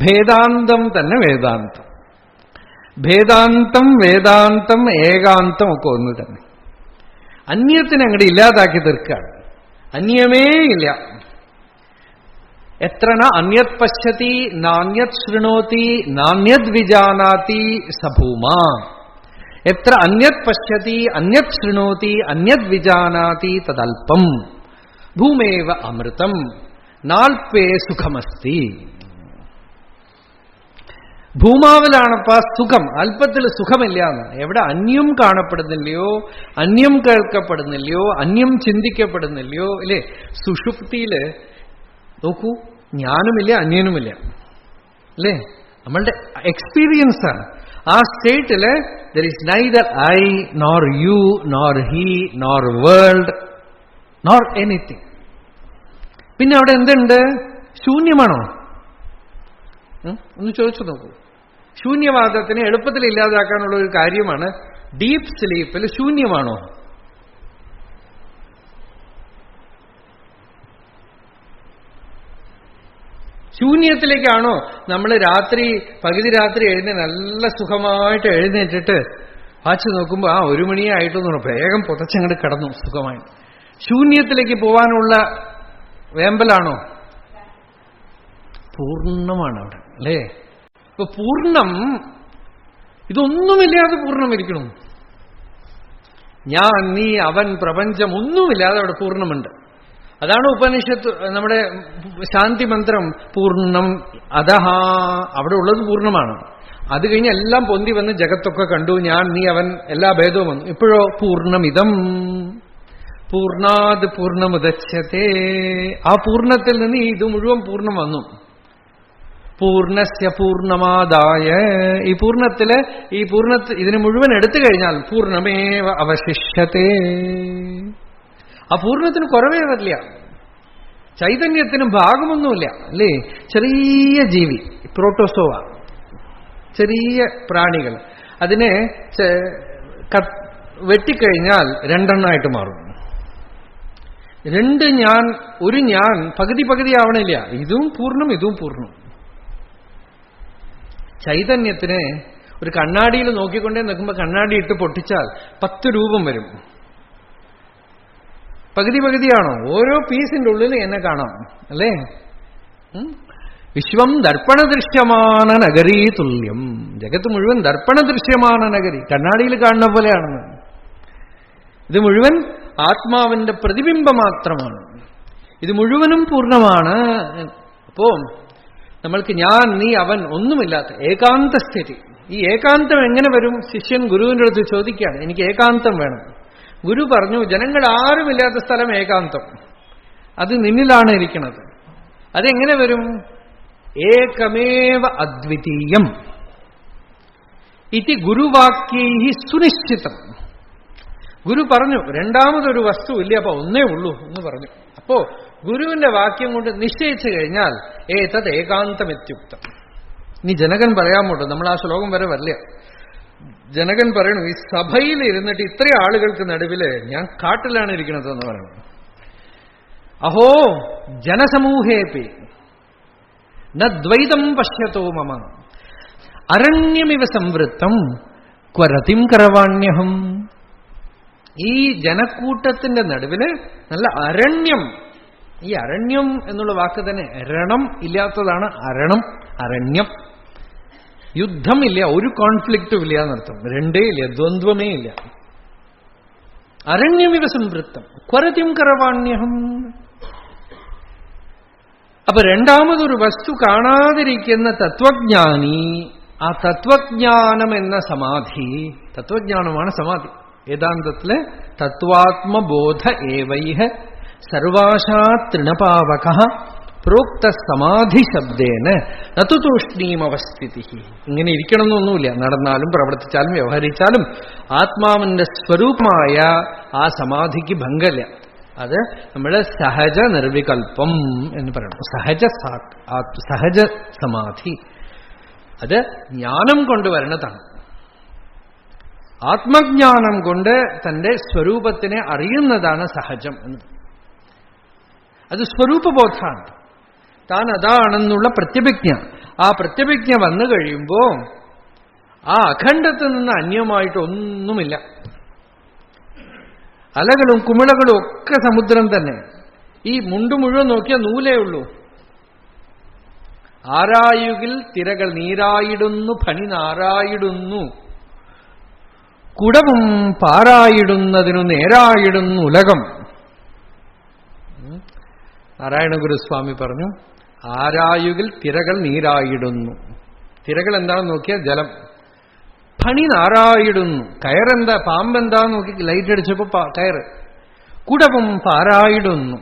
ഭേദാന്തം തന്നെ വേദാന്തം. ഭേദാന്തം, വേദാന്തം, ഏകാന്തം ഒക്കെ ഒന്ന് തന്നെ. അന്യത്തിനെ അങ്ങോട്ട് ഇല്ലാതാക്കി തീർക്കുകയാണ്. അന്യമേ ഇല്ല. എത്ര അന്യത് പശ്യതി നാന്യത് ശൃണോതി നാന്യത് വിജാനാതി സഭൂമ. എത്ര അന്യത് പശ്യതി അന്യത് ശൃണോതി അന്യത് വിജാനാതി തദൽപം ഭൂമേവ അമൃതം നാൽപ്പേ സുഖമസ്തി. ഭൂമാവിലാണപ്പ സുഖം, അല്പത്തിൽ സുഖമില്ല എന്ന്. എവിടെ അന്യം കാണപ്പെടുന്നില്ലയോ, അന്യം കേൾക്കപ്പെടുന്നില്ലയോ, അന്യം ചിന്തിക്കപ്പെടുന്നില്ലയോ, അല്ലേ? സുഷുപ്തിയില് നോക്കൂ, ഞാനുമില്ല അന്യനുമില്ല, അല്ലേ? നമ്മളുടെ എക്സ്പീരിയൻസ് ആണ്. ആ സ്റ്റേറ്റില് there is neither I nor you nor he nor world nor anything. പിന്നെ അവിടെ എന്തുണ്ട്? ശൂന്യമാണോ? ഒന്ന് ചോദിച്ചു നോക്കൂ. ശൂന്യവാദത്തിനെ എളുപ്പത്തിൽ ഇല്ലാതാക്കാനുള്ള ഒരു കാര്യമാണ് ഡീപ്പ് സ്ലീപ്പിൽ ശൂന്യമാണോ? ശൂന്യത്തിലേക്കാണോ നമ്മൾ പകുതി രാത്രി നല്ല സുഖമായിട്ട് എഴുന്നേറ്റിട്ട് വാച്ച് നോക്കുമ്പോൾ 1 മണിയേ ആയിട്ടൊന്നും വേഗം പുതച്ചങ്ങോട്ട് കിടന്നു സുഖമായി. ശൂന്യത്തിലേക്ക് പോവാനുള്ള വേമ്പലാണോ? പൂർണ്ണമാണ് അവിടെ, അല്ലേ? ഇപ്പൊ പൂർണ്ണം, ഇതൊന്നുമില്ലാതെ പൂർണ്ണമിരിക്കണം. ഞാൻ, നീ, അവൻ, പ്രപഞ്ചം ഒന്നുമില്ലാതെ അവിടെ പൂർണ്ണമുണ്ട്. അതാണ് ഉപനിഷത്ത്, നമ്മുടെ ശാന്തി മന്ത്രം. പൂർണ്ണം അധഹ, അവിടെ ഉള്ളത് പൂർണ്ണമാണ്. അത് കഴിഞ്ഞ് എല്ലാം പൊന്തി വന്ന് ജഗത്തൊക്കെ കണ്ടു, ഞാൻ, നീ, അവൻ, എല്ലാ ഭേദവും വന്നു. ഇപ്പോഴോ പൂർണ്ണമിതം പൂർണ്ണാത് പൂർണ്ണമുദച്യത്തെ. ആ പൂർണ്ണത്തിൽ നിന്ന് ഇത് മുഴുവൻ പൂർണ്ണം വന്നു. പൂർണ്ണസ്യ പൂർണ്ണമാദായ, ഈ ഇതിന് മുഴുവൻ എടുത്തു കഴിഞ്ഞാൽ പൂർണ്ണമേവ അവശിഷ്യത്തെ. ആ പൂർണ്ണത്തിന് കുറവേ വരില്ല. ചൈതന്യത്തിനും ഭാഗമൊന്നുമില്ല, അല്ലേ? ചെറിയ ജീവി, പ്രോട്ടോസോവ, ചെറിയ പ്രാണികൾ, അതിനെ വെട്ടിക്കഴിഞ്ഞാൽ 2 എണ്ണമായിട്ട് മാറും. 2 ഞാൻ, ഒരു ഞാൻ പകുതി ആവണില്ല. ഇതും പൂർണ്ണം, ഇതും പൂർണ്ണം. ചൈതന്യത്തിന് ഒരു കണ്ണാടിയിൽ നോക്കിക്കൊണ്ടേ നിൽക്കുമ്പോൾ കണ്ണാടി ഇട്ട് പൊട്ടിച്ചാൽ 10 രൂപം വരും. പകുതിയാണോ? ഓരോ പീസിന്റെ ഉള്ളിൽ എന്നെ കാണാം, അല്ലേ? വിശ്വം ദർപ്പണ ദൃശ്യമാന നഗരീ തുല്യം. ജഗത്ത് മുഴുവൻ ദർപ്പണ ദൃശ്യമാന നഗരി, കണ്ണാടിയിൽ കാണുന്ന പോലെയാണെന്ന്. ഇത് മുഴുവൻ ആത്മാവിന്റെ പ്രതിബിംബം മാത്രമാണ്. ഇത് മുഴുവനും പൂർണ്ണമാണ്. അപ്പോ നമ്മൾക്ക് ഞാൻ, നീ, അവൻ ഒന്നുമില്ലാത്ത ഏകാന്ത സ്ഥിതി. ഈ ഏകാന്തം എങ്ങനെ വരും? ശിഷ്യൻ ഗുരുവിന്റെ അടുത്ത് ചോദിക്കുകയാണ്, എനിക്ക് ഏകാന്തം വേണം. ഗുരു പറഞ്ഞു, ജനങ്ങൾ ആരുമില്ലാത്ത സ്ഥലം ഏകാന്തം, അത് നിന്നിലാണ് ഇരിക്കുന്നത്. അതെങ്ങനെ വരും? ഏകമേവ അദ്വിതീയം ഇതി ഗുരുവാക്യൈ സുനിശ്ചിതം. ഗുരു പറഞ്ഞു, രണ്ടാമതൊരു വസ്തു ഇല്ല, അപ്പൊ ഒന്നേ ഉള്ളൂ എന്ന് പറഞ്ഞു. അപ്പോ ഗുരുവിന്റെ വാക്യം കൊണ്ട് നിശ്ചയിച്ചു കഴിഞ്ഞാൽ ഏതത് ഏകാന്തമെത്യുക്തം. ഇനി ജനകൻ പറയാമോട്ടോ, നമ്മൾ ആ ശ്ലോകം വരെ വരില്ല. ജനകൻ പറയണു, ഈ സഭയിൽ ഇരുന്നിട്ട് ഇത്രയും ആളുകൾക്ക് നടുവില് ഞാൻ കാട്ടിലാണ് ഇരിക്കുന്നത് എന്ന് പറയണം. അഹോ ജനസമൂഹേപി നദ്വൈതം പശ്യത്തോ മമ അരണ്യമിവ സംവൃത്തം ക്വരതിം കരവാണ്യഹം. ഈ ജനക്കൂട്ടത്തിന്റെ നടുവില് നല്ല അരണ്യം. ഈ അരണ്യം എന്നുള്ള വാക്ക് തന്നെ രണം ഇല്ലാത്തതാണ് അരണം, അരണ്യം. യുദ്ധമില്ല, ഒരു കോൺഫ്ലിക്റ്റും ഇല്ല എന്നർത്ഥം. രണ്ടേ ഇല്ല, ദ്വന്ദ്വമേ ഇല്ല. അരണ്യമിവ സംവൃത്തം ക്വരതിം കരവാണ്യഹം. അപ്പൊ രണ്ടാമതൊരു വസ്തു കാണാതിരിക്കുന്ന തത്വജ്ഞാനി, ആ തത്വജ്ഞാനം എന്ന സമാധി, തത്വജ്ഞാനമാണ് സമാധി. വേദാന്തത്തില് തത്വാത്മബോധ ഏവൈഹ സർവാശാത് തൃണപാവക പ്രോക്ത സമാധി ശബ്ദേന നതു തൂഷ്ണീമവസ്ഥിതി. ഇങ്ങനെ ഇരിക്കണമെന്നൊന്നുമില്ല. നടന്നാലും പ്രവർത്തിച്ചാലും വ്യവഹരിച്ചാലും ആത്മാവിന്റെ സ്വരൂപമായ ആ സമാധിക്ക് ഭംഗമില്ല. അത് നമ്മുടെ സഹജ നിർവികൽപ്പം എന്ന് പറയുന്നു. സഹജ സമാധി അത് ജ്ഞാനം കൊണ്ടുവരണതാണ്. ആത്മജ്ഞാനം കൊണ്ട് തന്റെ സ്വരൂപത്തിനെ അറിയുന്നതാണ് സഹജം എന്ന്. അത് സ്വരൂപബോധമാണ്. താൻ അതാണെന്നുള്ള പ്രത്യഭിജ്ഞ. ആ പ്രത്യഭിജ്ഞ വന്നു കഴിയുമ്പോ ആ അഖണ്ഡത്തിൽ നിന്ന് അന്യമായിട്ടൊന്നുമില്ല. അലകളും കുമിളകളും ഒക്കെ സമുദ്രം തന്നെ. ഈ മുണ്ടു മുഴുവൻ നോക്കിയാൽ നൂലേ ഉള്ളൂ. ആരായുകിൽ തിരകൾ നീരായിടുന്നു ഫണി നാരായിടുന്നു, കുടവും പാറായിടുന്നതിനു നേരായിടുന്നു ഉലകം. നാരായണ ഗുരുസ്വാമി പറഞ്ഞു, ആരായുകിൽ തിരകൾ നീരായിടുന്നു. തിരകൾ എന്താണെന്ന് നോക്കിയാൽ ജലം. ഫണി നാരായിടുന്നു. കയറെന്താ, പാമ്പെന്താന്ന് നോക്കി ലൈറ്റ് അടിച്ചപ്പോ കയറ്. കുടവും പാറായിടുന്നു.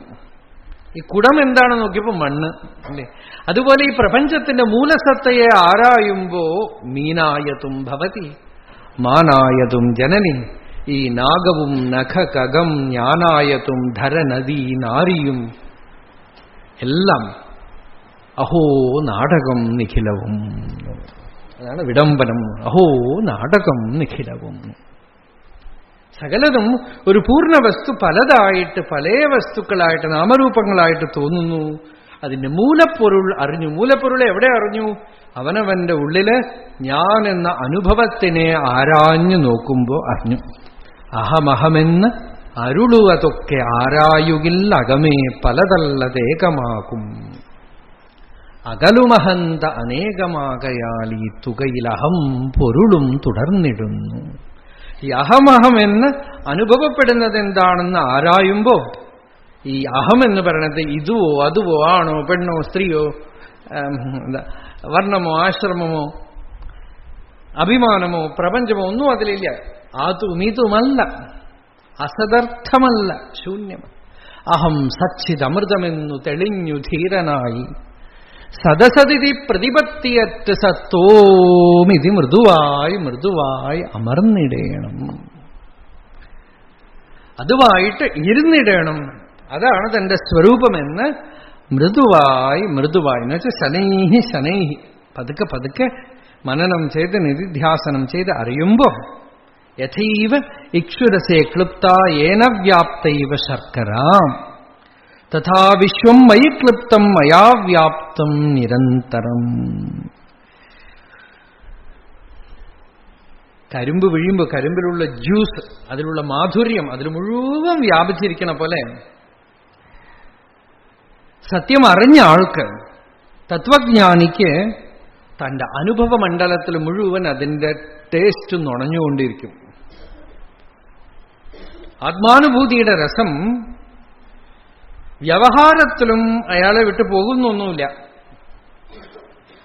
ഈ കുടം എന്താണെന്ന് നോക്കിയപ്പോ മണ്ണ് അല്ലേ. അതുപോലെ ഈ പ്രപഞ്ചത്തിന്റെ മൂലസത്തയെ ആരായുമ്പോ മീനായതും ഭവതി മാനായതും ജനനി. ഈ നാഗവും നഖകം ജ്ഞാനായതും ധരനദീ നാരിയും എല്ലാം അഹോ നാടകം നിഖിലവും. അതാണ് വിഡംബനം. അഹോ നാടകം നിഖിലവും. സകലതും ഒരു പൂർണ്ണ വസ്തു പലതായിട്ട് പല വസ്തുക്കളായിട്ട് നാമരൂപങ്ങളായിട്ട് തോന്നുന്നു. അതിന്റെ മൂലപ്പൊരുൾ അറിഞ്ഞു. മൂലപ്പൊരുളെ എവിടെ അറിഞ്ഞു? അവനവന്റെ ഉള്ളില് ഞാൻ എന്ന അനുഭവത്തിനെ ആരാഞ്ഞു നോക്കുമ്പോ അറിഞ്ഞു. അഹമഹമെന്ന് അരുളുവതൊക്കെ ആരായുകിൽ അകമേ പലതല്ലതേകമാകും. അകലുമഹന്ത അനേകമാകയാൽ ഈ തുകയിൽ അഹം പൊരുളും തുടർന്നിടുന്നു. ഈ അഹമഹം എന്ന് അനുഭവപ്പെടുന്നത് എന്താണെന്ന് ആരായുമ്പോ ഈ അഹം എന്ന് പറയുന്നത് ഇതുവോ അതുവോ ആണോ പെണ്ണോ സ്ത്രീയോ വർണ്ണമോ ആശ്രമമോ അഭിമാനമോ പ്രപഞ്ചമോ ഒന്നും അതിലില്ല. ആതും ഇതുമല്ല, അസദർത്ഥമല്ല, ശൂന്യമല്ല. അഹം സച്ചിദമൃതമെന്നു തെളിഞ്ഞു ധീരനായി സദസതിഥി പ്രതിപത്തിയറ്റ് സത്തോമിതി മൃദുവായി മൃദുവായി അമർന്നിടേണം. അതുവായിട്ട് ഇരുന്നിടേണം. അതാണ് തന്റെ സ്വരൂപമെന്ന് മൃദുവായി മൃദുവായി എന്ന് വെച്ചാൽ ശനൈഹി ശനൈഹി പതുക്കെ പതുക്കെ മനനം ചെയ്ത് നിധിധ്യാസനം ചെയ്ത് അറിയുമ്പോ യഥൈവ ഇക്ഷുരസേ ക്ലുപ്ത ഏന വ്യാപ്തൈവ ശർക്കര തഥാ വിശ്വം മയി ക്ലിപ്തം മയാ വ്യാപ്തം നിരന്തരം. കരിമ്പ് വീഴുമ്പോ കരിമ്പിലുള്ള ജ്യൂസ്, അതിലുള്ള മാധുര്യം അതിൽ മുഴുവൻ വ്യാപിച്ചിരിക്കണ പോലെ സത്യം അറിഞ്ഞ ആൾക്ക്, തത്വജ്ഞാനിക്ക് തന്റെ അനുഭവ മണ്ഡലത്തിൽ മുഴുവൻ അതിന്റെ ടേസ്റ്റ് നുണഞ്ഞുകൊണ്ടിരിക്കും. ആത്മാനുഭൂതിയുടെ രസം വ്യവഹാരത്തിലും അയാളെ വിട്ടു പോകുന്നൊന്നുമില്ല.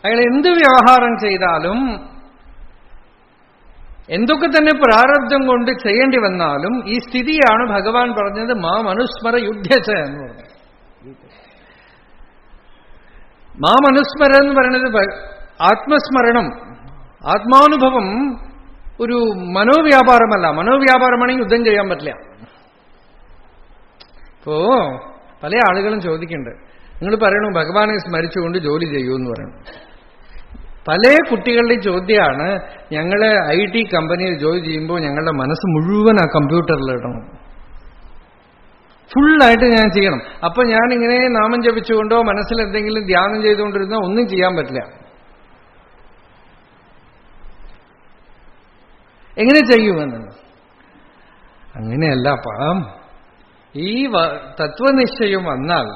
അയാൾ എന്ത് വ്യവഹാരം ചെയ്താലും എന്തൊക്കെ തന്നെ പ്രാരബ്ധം കൊണ്ട് ചെയ്യേണ്ടി വന്നാലും ഈ സ്ഥിതിയാണ് ഭഗവാൻ പറഞ്ഞത് മാം അനുസ്മര യുദ്ധച്ച എന്ന് പറഞ്ഞു. മാം അനുസ്മര എന്ന് പറയുന്നത് ആത്മസ്മരണം, ആത്മാനുഭവം ഒരു മനോവ്യാപാരമല്ല. മനോവ്യാപാരമാണെങ്കിൽ യുദ്ധം ചെയ്യാൻ പറ്റില്ല. ഇപ്പോ പല ആളുകളും ചോദിക്കുന്നുണ്ട്, നിങ്ങൾ പറയണു ഭഗവാനെ സ്മരിച്ചുകൊണ്ട് ജോലി ചെയ്യൂ എന്ന് പറയണു. പല കുട്ടികളുടെയും ചോദ്യമാണ്, ഞങ്ങള് IT കമ്പനിയിൽ ജോലി ചെയ്യുമ്പോൾ ഞങ്ങളുടെ മനസ്സ് മുഴുവൻ ആ കമ്പ്യൂട്ടറിലിടണം, ഫുള്ളായിട്ട് ഞാൻ ചെയ്യണം. അപ്പൊ ഞാനിങ്ങനെ നാമം ജപിച്ചുകൊണ്ടോ മനസ്സിൽ എന്തെങ്കിലും ധ്യാനം ചെയ്തുകൊണ്ടിരുന്നോ ഒന്നും ചെയ്യാൻ പറ്റില്ല. എങ്ങനെ ചെയ്യുമെന്ന്? അങ്ങനെയല്ല. അപ്പം ഈ തത്വനിശ്ചയം വന്നാൽ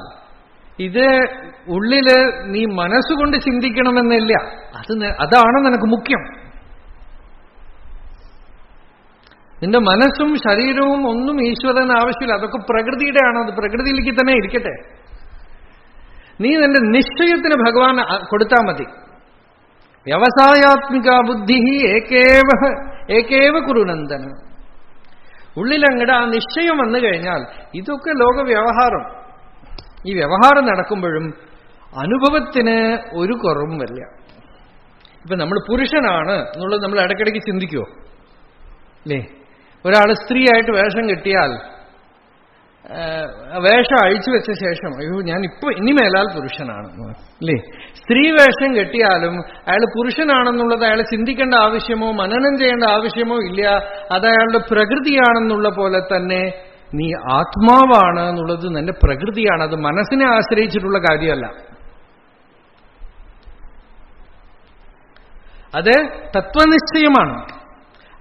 ഇത് ഉള്ളില് നീ മനസ്സുകൊണ്ട് ചിന്തിക്കണമെന്നില്ല. അതാണ് നിനക്ക് മുഖ്യം. നിന്റെ മനസ്സും ശരീരവും ഒന്നും ഈശ്വരൻ ആവശ്യമില്ല. അതൊക്കെ പ്രകൃതിയുടെയാണ്. അത് പ്രകൃതിയിലേക്ക് തന്നെ ഇരിക്കട്ടെ. നീ നിന്റെ നിശ്ചയത്തിന് ഭഗവാൻ കൊടുത്താൽ മതി. വ്യവസായാത്മിക ബുദ്ധി ഏകേവ കുരുനന്ദന. ഉള്ളിലങ്ങടെ ആ നിശ്ചയം വന്നു കഴിഞ്ഞാൽ ഇതൊക്കെ ലോക വ്യവഹാരം. ഈ വ്യവഹാരം നടക്കുമ്പോഴും അനുഭവത്തിന് ഒരു കുറവും വരില്ല. ഇപ്പൊ നമ്മൾ പുരുഷനാണ് എന്നുള്ളത് നമ്മൾ ഇടയ്ക്കിടയ്ക്ക് ചിന്തിക്കുമോ? അല്ലേ? ഒരാൾ സ്ത്രീയായിട്ട് വേഷം കെട്ടിയാൽ വേഷം അഴിച്ചു വെച്ച ശേഷം അയ്യോ ഞാൻ ഇനി മേലാൽ പുരുഷനാണ് അല്ലേ? സ്ത്രീ വേഷം കെട്ടിയാലും അയാൾ പുരുഷനാണെന്നുള്ളത് അയാൾ ചിന്തിക്കേണ്ട ആവശ്യമോ മനനം ചെയ്യേണ്ട ആവശ്യമോ ഇല്ല. അത് അയാളുടെ പ്രകൃതിയാണെന്നുള്ള പോലെ തന്നെ നീ ആത്മാവാണ് എന്നുള്ളത് നിന്റെ പ്രകൃതിയാണ്. അത് മനസ്സിനെ ആശ്രയിച്ചിട്ടുള്ള കാര്യമല്ല. അത് തത്വനിശ്ചയമാണ്.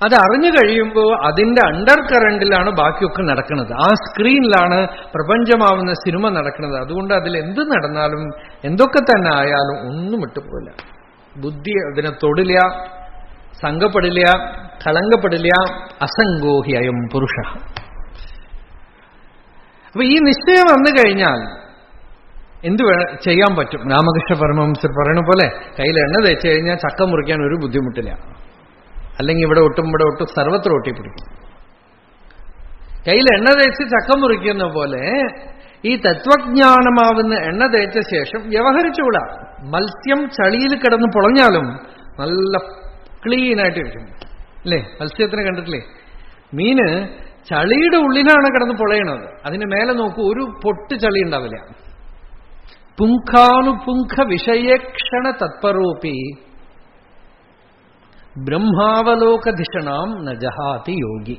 അത് അറിഞ്ഞു കഴിയുമ്പോൾ അതിന്റെ അണ്ടർ കറണ്ടിലാണ് ബാക്കിയൊക്കെ നടക്കുന്നത്. ആ സ്ക്രീനിലാണ് പ്രപഞ്ചമാവുന്ന സിനിമ നടക്കുന്നത്. അതുകൊണ്ട് അതിൽ എന്ത് നടന്നാലും എന്തൊക്കെ തന്നെ ആയാലും ഒന്നും വിട്ടുപോയില്ല. ബുദ്ധി അതിനെ തൊടില്ല, സംഘപ്പെടില്ല, കളങ്കപ്പെടില്ല. അസംഗോഹി അയം പുരുഷ. അപ്പൊ ഈ നിശ്ചയം വന്നു കഴിഞ്ഞാൽ എന്ത് ചെയ്യാൻ പറ്റും? രാമകൃഷ്ണ പരമഹംസർ പറയുന്ന പോലെ കയ്യിൽ എണ്ണ തേച്ച് കഴിഞ്ഞാൽ ചക്ക മുറിക്കാൻ ഒരു ബുദ്ധിമുട്ടില്ല. അല്ലെങ്കിൽ ഇവിടെ ഒട്ടും സർവത്ര ഒട്ടി പിടിക്കും. കയ്യിൽ എണ്ണ തേച്ച് ചക്ക മുറിക്കുന്ന പോലെ ഈ തത്വജ്ഞാനമാവുന്ന എണ്ണ തേച്ച ശേഷം വ്യവഹരിച്ചുകൂടാ. മത്സ്യം ചളിയിൽ കിടന്ന് പൊളഞ്ഞാലും നല്ല ക്ലീനായിട്ടിരിക്കും അല്ലേ? മത്സ്യത്തിനെ കണ്ടിട്ടില്ലേ? മീന് ചളിയുടെ ഉള്ളിലാണ് കിടന്ന് പൊളയണത്. അതിന് മേലെ നോക്കൂ, ഒരു പൊട്ട് ചളി ഉണ്ടാവില്ല. പുങ്കാനുപുങ്ക വിഷയേക്ഷണ തത്പരോപി ബ്രഹ്മാവലോകധിഷണാം ന ജഹാതി യോഗി.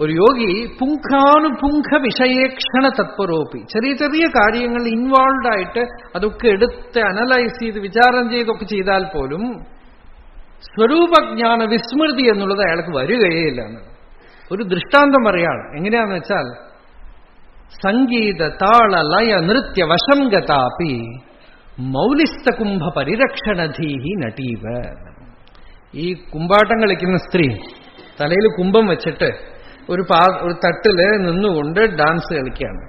ഒരു യോഗി പുങ്കാനുപുങ്ക വിഷയേക്ഷണ തത്പരോപി, ചെറിയ ചെറിയ കാര്യങ്ങൾ ഇൻവോൾവ് ആയിട്ട് അതൊക്കെ എടുത്ത് അനലൈസ് ചെയ്ത് വിചാരം ചെയ്തൊക്കെ ചെയ്താൽ പോലും സ്വരൂപജ്ഞാന വിസ്മൃതി എന്നുള്ളത് അയാൾക്ക് വരികയില്ല. ഒരു ദൃഷ്ടാന്തം പറയാണ്. എങ്ങനെയാന്ന് വെച്ചാൽ സംഗീത താള ലയ നൃത്യ വശം ഗതാപി മൗലിസ്ത കുംഭ പരിരക്ഷണധീഹി നടീവ. ഈ കുമ്പാട്ടം കളിക്കുന്ന സ്ത്രീ തലയിൽ കുംഭം വെച്ചിട്ട് ഒരു തട്ടില് നിന്നുകൊണ്ട് ഡാൻസ് കളിക്കുകയാണ്.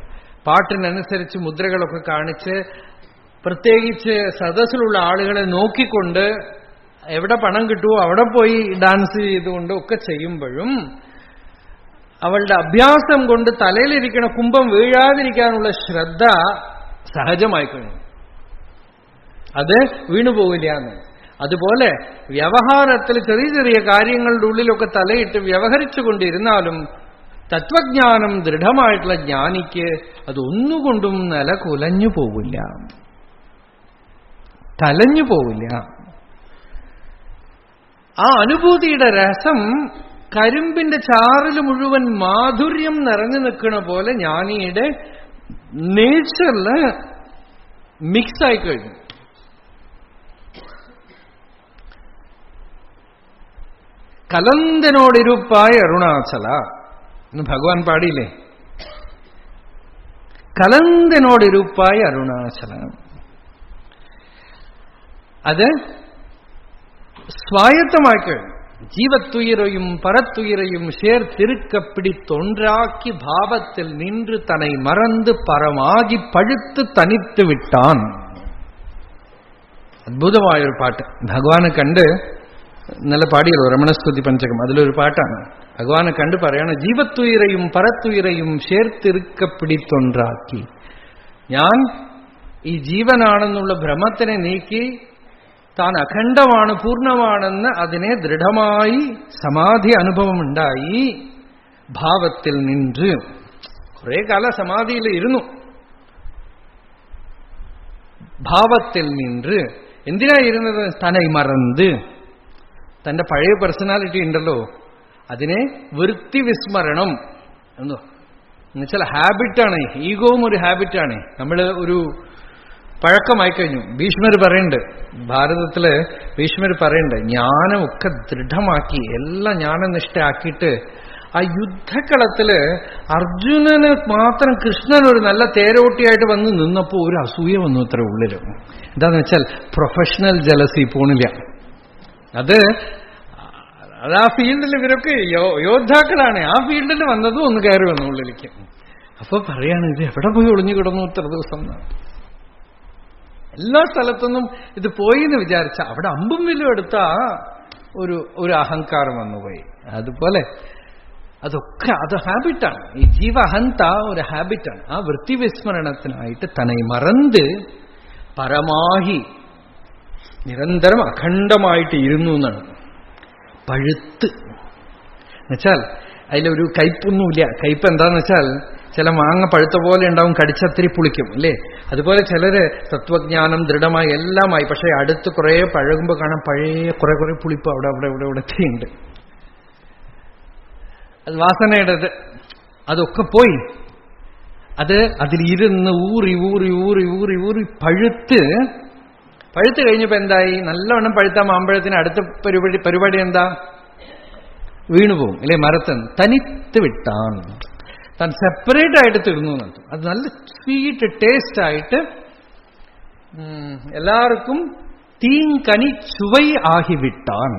പാട്ടിനനുസരിച്ച് മുദ്രകളൊക്കെ കാണിച്ച് പ്രത്യേകിച്ച് സദസ്സിലുള്ള ആളുകളെ നോക്കിക്കൊണ്ട് എവിടെ പണം കിട്ടുമോ അവിടെ പോയി ഡാൻസ് ചെയ്തുകൊണ്ട് ഒക്കെ ചെയ്യുമ്പോഴും അവളുടെ അഭ്യാസം കൊണ്ട് തലയിലിരിക്കണ കുംഭം വീഴാതിരിക്കാനുള്ള ശ്രദ്ധ സഹജമായി കഴിഞ്ഞു. അത് വീണുപോകില്ല എന്ന്. അതുപോലെ വ്യവഹാരത്തിൽ ചെറിയ ചെറിയ കാര്യങ്ങളുടെ ഉള്ളിലൊക്കെ തലയിട്ട് വ്യവഹരിച്ചുകൊണ്ടിരുന്നാലും തത്വജ്ഞാനം ദൃഢമായിട്ടുള്ള ജ്ഞാനിക്ക് അതൊന്നുകൊണ്ടും നില കുലഞ്ഞു പോവില്ല, കലഞ്ഞു പോവില്ല. ആ അനുഭൂതിയുടെ രസം കരിമ്പിന്റെ ചാറിൽ മുഴുവൻ മാധുര്യം നിറഞ്ഞു നിൽക്കുന്ന പോലെ ജ്ഞാനിയുടെ നേച്ചറില് മിക്സ് ആയി കഴിഞ്ഞു. കലന്തനോടിരുപ്പായ അരുണാചല എന്ന് ഭഗവാൻ പാടിയില്ലേ? കലന്തനോടിരുപ്പായ അരുണാചല. അത് സ്വായത്തമായി കഴിഞ്ഞു. ஜீவத்துயிரையும் பரத்துயிரையும் சேர்த்திருக்கப்பிடித்தொன்றாக்கி பாவத்தில் நின்று தன்னை மறந்து பரமாகி பழுத்து தனித்து விட்டான். അത്ഭുതമായൊരു പാട്ട്. ഭഗവാനെ കണ്ട് നല്ല പാടിയല്ലോ രമണസ്തുതി പഞ്ചകം, അതിലൊരു പാട്ടാണ്. ഭഗവാനെ കണ്ട് പറയാണ്, ജീവത്തുയിരയും പരത്തുയിരയും ചേർത്തിരുക്കപ്പിടിത്തൊன்றாക്കി. ഞാൻ ഈ ജീവനാണെന്നുള്ള ഭ്രമത്തിനെ നീക്കി താൻ അഖണ്ഡമാണ്, പൂർണ്ണമാണെന്ന് അതിനെ ദൃഢമായി സമാധി അനുഭവമുണ്ടായി ഭാവത്തിൽ നിன்று. കുറെ കാലം സമാധിയിൽ ഇരുന്നു. ഭാവത്തിൽ നിன்று എന്തിനായിരുന്നത്? തനെ മറന്ന്. തന്റെ പഴയ പേഴ്സണാലിറ്റി ഉണ്ടല്ലോ, അതിനെ വൃത്തി വിസ്മരണം എന്നുവെച്ചാൽ ഹാബിറ്റാണ്. ഈഗോവും ഒരു ഹാബിറ്റാണ്. നമ്മൾ ഒരു പഴക്കമായി കഴിഞ്ഞു. ഭീഷ്മർ പറയുന്നുണ്ട്, ഭാരതത്തില് ഭീഷ്മർ പറയുന്നുണ്ട്, ജ്ഞാനമൊക്കെ ദൃഢമാക്കി എല്ലാം ജ്ഞാനനിഷ്ഠയാക്കിയിട്ട് ആ യുദ്ധക്കളത്തില് അർജുനന് മാത്രം കൃഷ്ണൻ ഒരു നല്ല തേരോട്ടിയായിട്ട് വന്ന് നിന്നപ്പോ ഒരു അസൂയ വന്നു ഇത്ര ഉള്ളില്. എന്താന്ന് വെച്ചാൽ പ്രൊഫഷണൽ ജലസി പോണില്ല. അത് ആ ഫീൽഡിൽ ഇവരൊക്കെ യോദ്ധാക്കളാണ്. ആ ഫീൽഡിൽ വന്നതും ഒന്ന് കയറി വന്നു ഉള്ളിലേക്ക്. അപ്പൊ പറയാണ്, ഇത് എവിടെ പോയി ഒളിഞ്ഞു കിടന്നു ഇത്ര ദിവസം? എല്ലാ സ്ഥലത്തുനിന്നും ഇത് പോയി എന്ന് വിചാരിച്ച അവിടെ അമ്പും വില്ലും എടുത്ത ഒരു അഹങ്കാരം വന്നുപോയി. അതുപോലെ അതൊക്കെ അത് ഹാബിറ്റാണ്. ഈ ജീവഹന്ത ഒരു ഹാബിറ്റാണ്. ആ വൃത്തിവിസ്മരണത്തിനായിട്ട് തന്നെ മറന്ന് പരമാഹി നിരന്തരം അഖണ്ഡമായിട്ട് ഇരുന്നു എന്നാണ്. പഴുത്ത് എന്നുവെച്ചാൽ അതിലൊരു കയ്പൊന്നുമില്ല. കയ്പ് എന്താന്ന് വെച്ചാൽ ചില മാങ്ങ പഴുത്ത പോലെ ഉണ്ടാവും, കടിച്ചത്തിരി പുളിക്കും അല്ലേ? അതുപോലെ ചിലര് തത്വജ്ഞാനം ദൃഢമായി എല്ലാമായി, പക്ഷെ അടുത്ത് കുറെ പഴകുമ്പോൾ കാണാൻ പഴയ കുറെ പുളിപ്പ് അവിടെ അവിടെ ഇവിടെ ഇവിടെ ഉണ്ട്. അത് വാസനയുടേത്. അതൊക്കെ പോയി. അതിലിരുന്ന് ഊറി ഊറി ഊറി ഊറി ഊറി പഴുത്ത് കഴിഞ്ഞപ്പോ എന്തായി? നല്ലവണ്ണം പഴുത്ത മാമ്പഴത്തിന് അടുത്ത പരിപാടി എന്താ? വീണുപോകും അല്ലെ? മരത്തിന് തനിത്ത് വിട്ടാൻ, താൻ സെപ്പറേറ്റ് ആയിട്ട് തീർന്നു എന്നു. അത് നല്ല സ്വീറ്റ് ടേസ്റ്റ് ആയിട്ട് എല്ലാവർക്കും തീങ്കനി ചുവൈ ആഹി വിട്ടാൻ.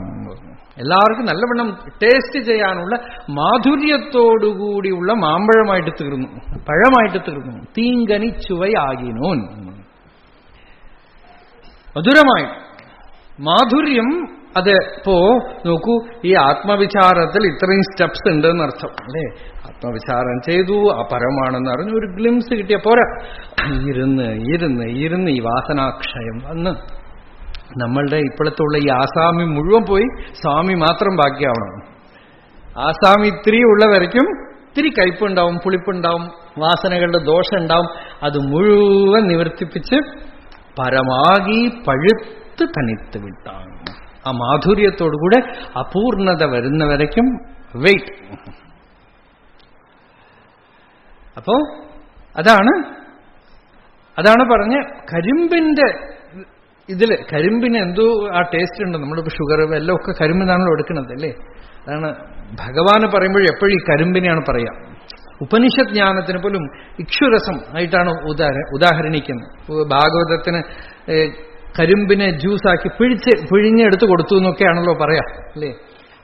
എല്ലാവർക്കും നല്ലവണ്ണം ടേസ്റ്റ് ചെയ്യാനുള്ള മാധുര്യത്തോടുകൂടിയുള്ള മാമ്പഴമായിട്ട് തീർന്നു, പഴമായിട്ട് തീർന്നു. തീങ്കനി ചുവൈ ആകിനോൻ, മധുരമായി. മാധുര്യം അത് ഇപ്പോ നോക്കൂ, ഈ ആത്മവിചാരത്തിൽ ഇത്രയും സ്റ്റെപ്സ് ഉണ്ടെന്ന് അർത്ഥം അല്ലേ? ആത്മവിചാരം ചെയ്തു, ആ പരമാണെന്ന് അറിഞ്ഞു, ഒരു ഗ്ലിംസ് കിട്ടിയ പോരാ. ഇരുന്ന് ഇരുന്ന് ഇരുന്ന് ഈ വാസനാക്ഷയം വന്ന് നമ്മളുടെ ഇപ്പോഴത്തുള്ള ഈ ആസാമി മുഴുവൻ പോയി സ്വാമി മാത്രം ബാക്കിയാവണം. ആസാമി ഇത്തിരി ഉള്ള വരയ്ക്കും ഇത്തിരി കയ്പുണ്ടാവും, പുളിപ്പുണ്ടാവും, വാസനകളുടെ ദോഷം ഉണ്ടാവും. അത് മുഴുവൻ നിവർത്തിപ്പിച്ച് പരമാകി പഴുത്ത് തനിത്ത് വിട്ടാണ്. ആ മാധുര്യത്തോടുകൂടെ അപൂർണത വരുന്നവരയ്ക്കും വെയിറ്റ്. അപ്പോ അതാണ് പറഞ്ഞ കരിമ്പിന്റെ ഇതില്. കരിമ്പിന് എന്തോ ആ ടേസ്റ്റ് ഉണ്ട്. നമ്മളിപ്പോ ഷുഗർ എല്ലാം ഒക്കെ കരിമ്പിനാണല്ലോ എടുക്കുന്നത് അല്ലേ? അതാണ് ഭഗവാന് പറയുമ്പോഴും എപ്പോഴും ഈ കരിമ്പിനെയാണ് പറയാം. ഉപനിഷത് ജ്ഞാനത്തിന് പോലും ഇക്ഷുരസം ആയിട്ടാണ് ഉദാഹരണിക്കുന്നത്. ഭാഗവതത്തിന് കരിമ്പിനെ ജ്യൂസാക്കി പിഴിഞ്ഞെടുത്ത് കൊടുത്തു എന്നൊക്കെയാണല്ലോ പറയാം അല്ലേ?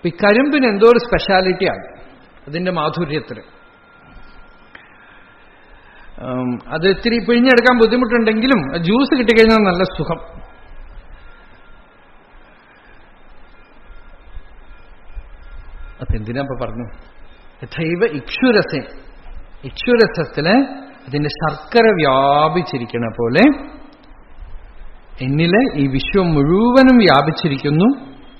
ഈ കരിമ്പിന് എന്തോ ഒരു സ്പെഷ്യാലിറ്റിയാണ് അതിന്റെ മാധുര്യത്തിന്. അത് ഇത്തിരി പിഴിഞ്ഞെടുക്കാൻ ബുദ്ധിമുട്ടുണ്ടെങ്കിലും ജ്യൂസ് കിട്ടിക്കഴിഞ്ഞാൽ നല്ല സുഖം. അതെന്തിനാ പറഞ്ഞു? യഥൈവ ഇക്ഷുരസേ, ഇക്ഷുരസത്തില് അതിന്റെ ശർക്കര വ്യാപിച്ചിരിക്കണ പോലെ എന്നില് ഈ വിശ്വം മുഴുവനും വ്യാപിച്ചിരിക്കുന്നു.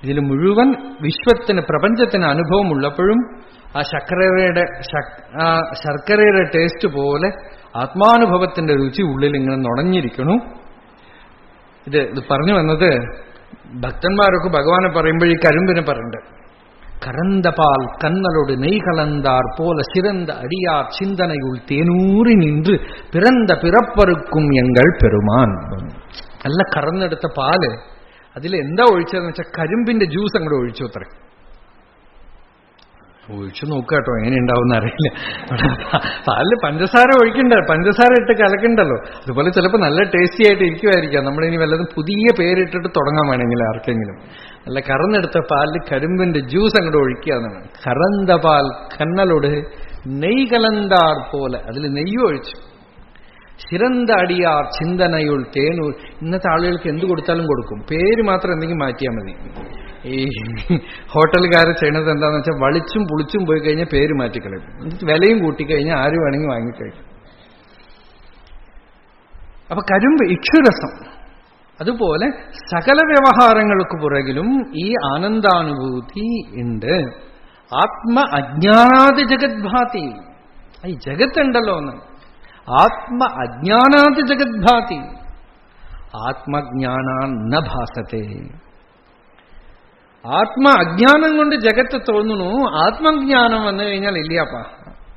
ഇതിൽ മുഴുവൻ വിശ്വത്തിന് പ്രപഞ്ചത്തിന് അനുഭവമുള്ളപ്പോഴും ആ ശർക്കരയുടെ ടേസ്റ്റ് പോലെ ആത്മാനുഭവത്തിന്റെ രുചി ഉള്ളിൽ ഇങ്ങനെ നുണഞ്ഞിരിക്കണു. ഇത് പറഞ്ഞു വന്നത് ഭക്തന്മാരൊക്കെ ഭഗവാനെ പറയുമ്പോൾ ഈ കരിമ്പിനെ പറയണ്ട്. കരന്തപാൽ കന്നലോട് നെയ് കലന്താർ പോല சிறந்த அடியார் சிந்தனையுள் தேனூറി நின்று பிறந்த பிறப்பറുക്കും എങ്കൾ പെരുമാൻ. നല്ല കറന്നെടുത്ത പാല് അതിൽ എന്താ ഒഴിച്ചതെന്ന് വെച്ചാൽ കരിമ്പിന്റെ ജ്യൂസ് അങ്ങോട്ട് ഒഴിച്ചു. അത്ര ഒഴിച്ചു നോക്കാട്ടോ, എങ്ങനെ ഉണ്ടാവും അറിയില്ല. പാലില് പഞ്ചസാര ഒഴിക്കണ്ട, പഞ്ചസാര ഇട്ട് കലക്കണ്ടല്ലോ. അതുപോലെ ചിലപ്പോൾ നല്ല ടേസ്റ്റി ആയിട്ട് ഇരിക്കുമായിരിക്കാം. നമ്മളിനി വല്ലതും പുതിയ പേരിട്ടിട്ട് തുടങ്ങാൻ വേണമെങ്കിൽ ആർക്കെങ്കിലും. നല്ല കറന്നെടുത്ത പാലിൽ കരിമ്പിന്റെ ജ്യൂസ് അങ്ങോട്ട് ഒഴിക്കുക എന്നാണ്. കറന്ത പാൽ കന്നലോട് നെയ് കലന്താർ പോലെ അതിൽ നെയ്യ് ഒഴിച്ചു. ചിറന്ത അടിയാർ ചിന്തനയുൾ തേനൂർ. ഇന്നത്തെ ആളുകൾക്ക് എന്ത് കൊടുത്താലും കൊടുക്കും, പേര് മാത്രം എന്തെങ്കിലും മാറ്റിയാൽ മതി. ഈ ഹോട്ടലുകാരെ ചെയ്യണത് എന്താണെന്ന് വെച്ചാൽ വളിച്ചും പുളിച്ചും പോയി കഴിഞ്ഞാൽ പേര് മാറ്റിക്കളയും, വിലയും കൂട്ടിക്കഴിഞ്ഞാൽ ആര് വേണമെങ്കിൽ വാങ്ങിക്കഴിയും. അപ്പൊ കരിമ്പ് ഇക്ഷുരസം. അതുപോലെ സകല വ്യവഹാരങ്ങൾക്ക് പുറകിലും ഈ ആനന്ദാനുഭൂതി ഉണ്ട്. ആത്മ അജ്ഞാനാദി ജഗദ്ഭാതി. ഈ ജഗത്തുണ്ടല്ലോ എന്ന് ആത്മ അജ്ഞാനാദി ജഗദ്ഭാതി. ആത്മജ്ഞാനാൻ ന ഭാസത്തെ. ആത്മ അജ്ഞാനം കൊണ്ട് ജഗത്ത് തോന്നുന്നു, ആത്മജ്ഞാനം വന്നു കഴിഞ്ഞാൽ ഇല്ലപ്പാ.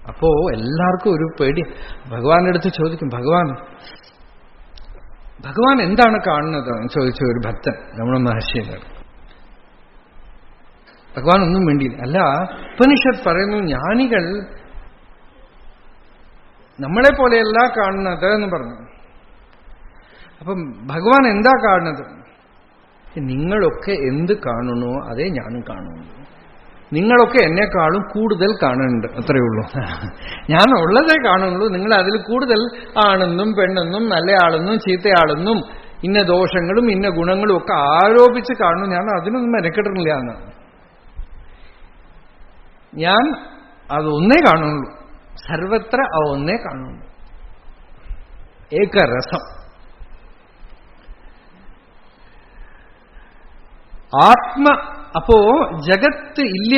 അപ്പോ എല്ലാവർക്കും ഒരു പേടി. ഭഗവാന്റെ അടുത്ത് ചോദിക്കും, ഭഗവാൻ എന്താണ് കാണുന്നത് ചോദിച്ച ഒരു ഭക്തൻ രമണ മഹർഷിയുടെ. ഭഗവാൻ ഒന്നും വേണ്ടിയില്ല. അല്ല, ഉപനിഷത്ത് പറയുന്നു ജ്ഞാനികൾ നമ്മളെ പോലെയല്ല കാണുന്നത് എന്ന് പറഞ്ഞു. അപ്പം ഭഗവാൻ എന്താ കാണുന്നത്? നിങ്ങളൊക്കെ എന്ത് കാണുന്നു അതേ ഞാനും കാണുന്നു. നിങ്ങളൊക്കെ എന്നെക്കാളും കൂടുതൽ കാണുന്നുണ്ട്, അത്രയേ ഉള്ളൂ. ഞാൻ ഉള്ളതേ കാണുന്നുള്ളൂ. നിങ്ങൾ അതിൽ കൂടുതൽ ആണെന്നും പെണ്ണെന്നും നല്ലയാളെന്നും ചീത്തയാളെന്നും ഇന്ന ദോഷങ്ങളും ഇന്ന ഗുണങ്ങളും ഒക്കെ ആരോപിച്ച് കാണുന്നു. ഞാൻ അതിനൊന്നും മെനക്കെടുന്നില്ല എന്നാണ്. ഞാൻ അതൊന്നേ കാണുള്ളൂ. സർവത്ര ഒന്നേ കാണുള്ളൂ. ഏകരസം. അപ്പോ ജഗത്ത് ഇല്ല,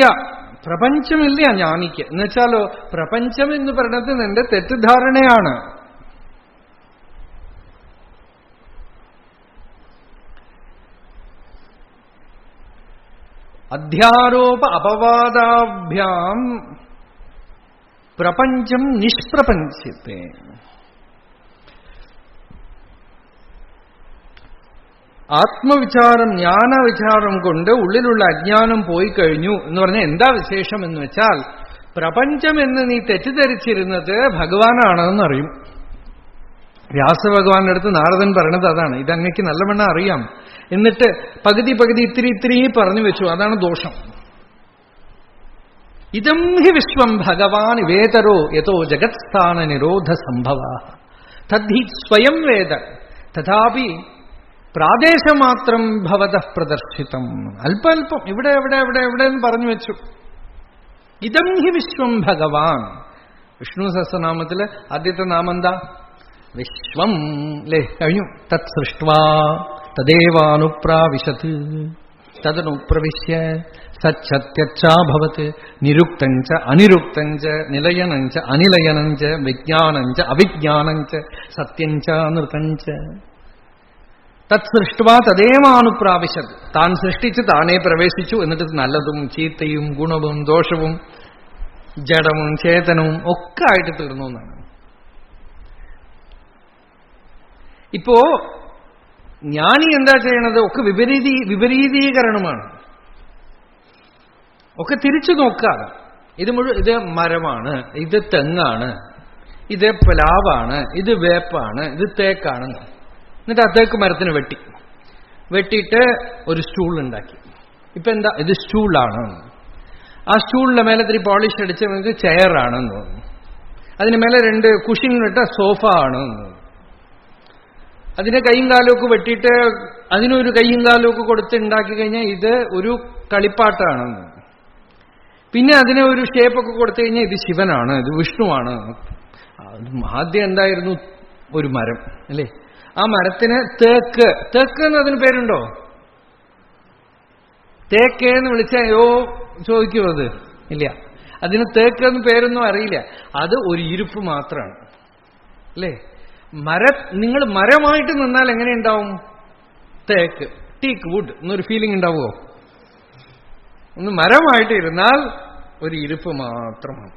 പ്രപഞ്ചമില്ല ജ്ഞാനിക്ക്. എന്നുവെച്ചാലോ പ്രപഞ്ചം എന്ന് പറയുന്നത് നിന്റെ തെറ്റിദ്ധാരണയാണ്. അധ്യാരോപ അപവാദാഭ്യാം പ്രപഞ്ചം നിഷ്പ്രപഞ്ചത്തെ. ആത്മവിചാരം ജ്ഞാനവിചാരം കൊണ്ട് ഉള്ളിലുള്ള അജ്ഞാനം പോയി കഴിഞ്ഞു എന്ന് പറഞ്ഞാൽ എന്താ വിശേഷം എന്ന് വെച്ചാൽ, പ്രപഞ്ചം എന്ന് നീ തെറ്റിദ്ധരിച്ചിരുന്നത് ഭഗവാനാണെന്നറിയും. വ്യാസഭഗവാന്റെ അടുത്ത് നാരദൻ പറയണത് അതാണ്. ഇതങ്ങയ്ക്ക് നല്ലവണ്ണം അറിയാം. എന്നിട്ട് പകുതി പകുതി ഇത്തിരി പറഞ്ഞു വെച്ചു. അതാണ് ദോഷം. ഇതം ഹി വിശ്വം ഭഗവാൻ വേദരോ യതോ ജഗത്സ്ഥാന നിരോധ സംഭവ തദ്ധി സ്വയം വേദ തഥാപി പ്രാദേശമാത്രം ഭവതഃ പ്രദർശിതം. അല്പം ഇവിടെ എവിടെ എവിടെ എവിടെ എന്ന് പറഞ്ഞു വെച്ചു. ഇതം ഹി വിശ്വം ഭഗവാൻ. വിഷ്ണു സഹസ്രനാമത്തില് ആദ്യത്തെ നാമം എന്താ? വിശ്വം അല്ലേ? കഴിഞ്ഞു. തത് സൃഷ്ട്വാ തദേവാനുപ്രാവിശത് തദനുപ്രവിശ്യ സത്യച്ചാഭവത് നിരുക്തഞ്ച അനിരുക്തഞ്ച നിലയനഞ്ച അനിലയനഞ്ച വിജ്ഞാനഞ്ച അവിജ്ഞാനഞ്ച സത്യഞ്ച നൃതഞ്ച. തത് സൃഷ്ട്വാ തദേവാനുപ്രാവിശത്. താൻ സൃഷ്ടിച്ച് താനേ പ്രവേശിച്ചു. എന്നിട്ട് നല്ലതും ചീത്തയും ഗുണവും ദോഷവും ജഡവും ചേതനവും ഒക്കെ ആയിട്ട് തീർന്നു എന്നാണ്. ഇപ്പോ ജ്ഞാനി എന്താ ചെയ്യണത്? ഒക്കെ വിപരീതീകരണമാണ്. ഒക്കെ തിരിച്ചു നോക്കാതെ ഇത് മരമാണ്, ഇത് തെങ്ങാണ്, ഇത് പ്ലാവാണ്, ഇത് വേപ്പാണ്, ഇത് തേക്കാണ്. എന്നിട്ട് ആ തേക്ക് മരത്തിന് വെട്ടിയിട്ട് ഒരു സ്റ്റൂൾ ഉണ്ടാക്കി. ഇപ്പൊ എന്താ? ഇത് സ്റ്റൂളാണ്. ആ സ്റ്റൂളിന്റെ മേലെ ഇത്തിരി പോളിഷ് അടിച്ച് ചെയറാണെന്ന് തോന്നുന്നു. അതിന് മേലെ 2 കുഷൻ ഇട്ട സോഫ ആണെന്ന് തോന്നുന്നു. അതിനെ കൈയും കാലുമൊക്കെ വെട്ടിയിട്ട് അതിനൊരു കൈയും കാലുമൊക്കെ കൊടുത്ത് ഉണ്ടാക്കി കഴിഞ്ഞാൽ ഇത് ഒരു കളിപ്പാട്ടാണെന്ന്. പിന്നെ അതിനെ ഒരു ഷേപ്പൊക്കെ കൊടുത്തു കഴിഞ്ഞാൽ ഇത് ശിവനാണ്, ഇത് വിഷ്ണുവാണ്. ആദ്യം എന്തായിരുന്നു? ഒരു മരം അല്ലേ? ആ മരത്തിന് തേക്ക് എന്ന് അതിന് പേരുണ്ടോ? തേക്ക് എന്ന് വിളിച്ചോ ചോദിക്കുമോ? അത് ഇല്ല. അതിന് തേക്ക് എന്ന് പേരൊന്നും അറിയില്ല. അത് ഒരു ഇരുപ്പ് മാത്രമാണ് അല്ലേ? നിങ്ങൾ മരമായിട്ട് നിന്നാൽ എങ്ങനെയുണ്ടാവും? തേക്ക്, ടീക്ക് വുഡ് എന്നൊരു ഫീലിംഗ് ഉണ്ടാവുമോ? ഒന്ന് മരമായിട്ട് ഇരുന്നാൽ ഒരു ഇരുപ്പ് മാത്രമാണ്.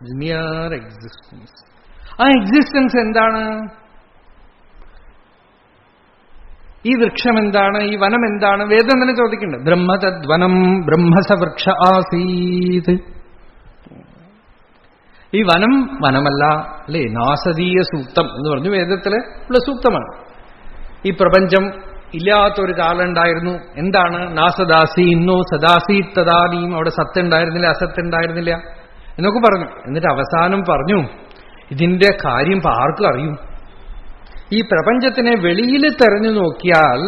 Linear existence. ആ എക്സിസ്റ്റൻസ് എന്താണ്? ഈ വൃക്ഷം എന്താണ്? ഈ വനം എന്താണ്? വേദം തന്നെ ചോദിക്കുന്നുണ്ട്. ബ്രഹ്മതദ്വനം ബ്രഹ്മസവൃക്ഷ ആസീത്. ഈ വനമല്ല അല്ലേ? നാസദീയ സൂക്തം എന്ന് പറഞ്ഞു വേദത്തില് ഉള്ള സൂക്തമാണ്. ഈ പ്രപഞ്ചം ഇല്ലാത്തൊരു കാലം ഉണ്ടായിരുന്നു. എന്താണ്? നാസദാസി ഇന്നോ സദാസി തദാനീം. അവിടെ സത്തുണ്ടായിരുന്നില്ല, അസത്തുണ്ടായിരുന്നില്ല എന്നൊക്കെ പറഞ്ഞു. എന്നിട്ട് അവസാനം പറഞ്ഞു, ഇതിന്റെ കാര്യം ആർക്കും അറിയും? ഈ പ്രപഞ്ചത്തിനെ വെളിയിൽ തെരഞ്ഞു നോക്കിയാൽ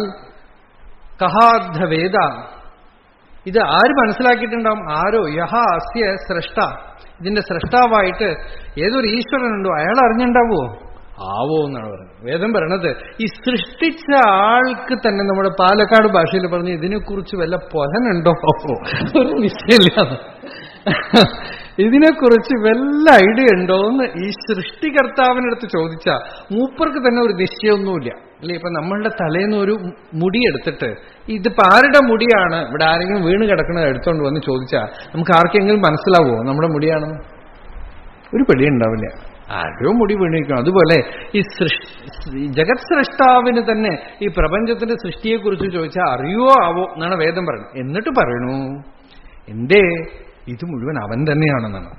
കഹാദ്ധ വേദ, ഇത് ആര് മനസ്സിലാക്കിയിട്ടുണ്ടാവും? ആരോ യഹ അസ്യ സ്രഷ്ട, ഇതിന്റെ സ്രഷ്ടാവായിട്ട് ഏതൊരു ഈശ്വരനുണ്ടോ അയാൾ അറിഞ്ഞുണ്ടാവോ? ആവോ എന്നാണ് പറയുന്നത്. വേദം പറയണത് ഈ സൃഷ്ടിച്ച ആൾക്ക് തന്നെ നമ്മുടെ പാലക്കാട് ഭാഷയിൽ പറഞ്ഞ് ഇതിനെക്കുറിച്ച് വല്ല പൊലനുണ്ടോ? ഒരു നിശ്ചയമില്ല. ഇതിനെക്കുറിച്ച് വല്ല ഐഡിയ ഉണ്ടോ എന്ന് ഈ സൃഷ്ടികർത്താവിനടുത്ത് ചോദിച്ചാൽ മൂപ്പർക്ക് തന്നെ ഒരു നിശ്ചയമൊന്നുമില്ല അല്ലേ? ഇപ്പൊ നമ്മളുടെ തലേന്ന് ഒരു മുടി എടുത്തിട്ട് ഇതിപ്പോ ആരുടെ മുടിയാണ്, ഇവിടെ ആരെങ്കിലും വീണ് കിടക്കുന്നത് എടുത്തോണ്ട് വന്ന് ചോദിച്ചാൽ നമുക്ക് ആർക്കെങ്കിലും മനസ്സിലാവുമോ നമ്മുടെ മുടിയാണെന്ന്? ഒരു പിടി ഉണ്ടാവില്ല. ആരോ മുടി വീണിരിക്കണം. അതുപോലെ ഈ ജഗത് സൃഷ്ടാവിന് തന്നെ ഈ പ്രപഞ്ചത്തിന്റെ സൃഷ്ടിയെക്കുറിച്ച് ചോദിച്ചാൽ അറിയോ ആവോ എന്നാണ് വേദം പറയുന്നത്. എന്നിട്ട് പറയണു എന്തേ ഇത് മുഴുവൻ അവൻ തന്നെയാണെന്നാണ്.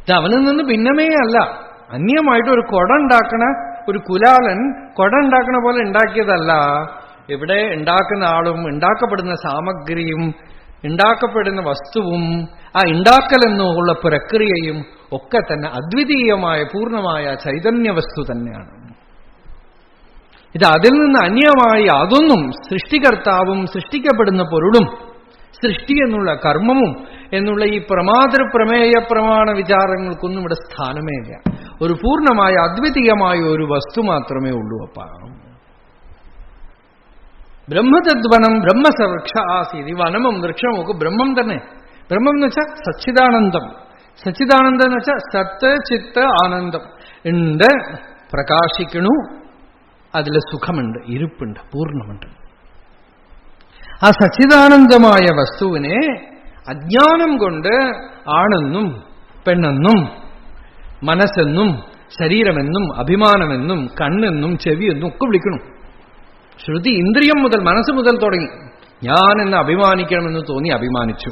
ഇത് അവനിൽ നിന്ന് ഭിന്നമേ അല്ല. അന്യമായിട്ട് ഒരു കുട ഉണ്ടാക്കണ ഒരു കുലാലൻ കൊട ഉണ്ടാക്കണ പോലെ ഉണ്ടാക്കിയതല്ല. ഇവിടെ ഉണ്ടാക്കുന്ന ആളും ഉണ്ടാക്കപ്പെടുന്ന സാമഗ്രിയും ഉണ്ടാക്കപ്പെടുന്ന വസ്തുവും ആ ഉണ്ടാക്കലെന്നുള്ള പ്രക്രിയയും ഒക്കെ തന്നെ അദ്വിതീയമായ പൂർണ്ണമായ ചൈതന്യ വസ്തു തന്നെയാണ്. ഇത് അതിൽ നിന്ന് അന്യമായി യാതൊന്നും സൃഷ്ടികർത്താവും സൃഷ്ടിക്കപ്പെടുന്ന പൊരുളും സൃഷ്ടി എന്നുള്ള കർമ്മവും എന്നുള്ള ഈ പ്രമാതൃ പ്രമേയ പ്രമാണ വിചാരങ്ങൾക്കൊന്നും ഇവിടെ സ്ഥാനമേ ഇല്ല. ഒരു പൂർണ്ണമായ അദ്വിതീയമായ ഒരു വസ്തു മാത്രമേ ഉള്ളൂ. അപ്പാണ് ബ്രഹ്മതദ്വനം ബ്രഹ്മസവൃക്ഷ ആസീത്. ഈ വനമും വൃക്ഷവും ഒക്കെ ബ്രഹ്മം തന്നെ. ബ്രഹ്മം എന്ന് വെച്ചാൽ സച്ചിദാനന്ദം. സച്ചിദാനന്ദം എന്ന് വെച്ചാൽ സത്ത് ചിത്ത് ആനന്ദം ഉണ്ട്, പ്രകാശിക്കണു, അതിൽ സുഖമുണ്ട്, ഇരുപ്പുണ്ട്, പൂർണ്ണമുണ്ട്. ആ സച്ചിദാനന്ദമായ വസ്തുവിനെ അജ്ഞാനം കൊണ്ട് ആണെന്നും പെണ്ണെന്നും മനസ്സെന്നും ശരീരമെന്നും അഭിമാനമെന്നും കണ്ണെന്നും ചെവിയെന്നും ഒക്കെ വിളിക്കണം. ശ്രുതി ഇന്ദ്രിയം മുതൽ മനസ്സ് മുതൽ തുടങ്ങി ഞാനെന്ന് അഭിമാനിക്കണമെന്ന് തോന്നി അഭിമാനിച്ചു,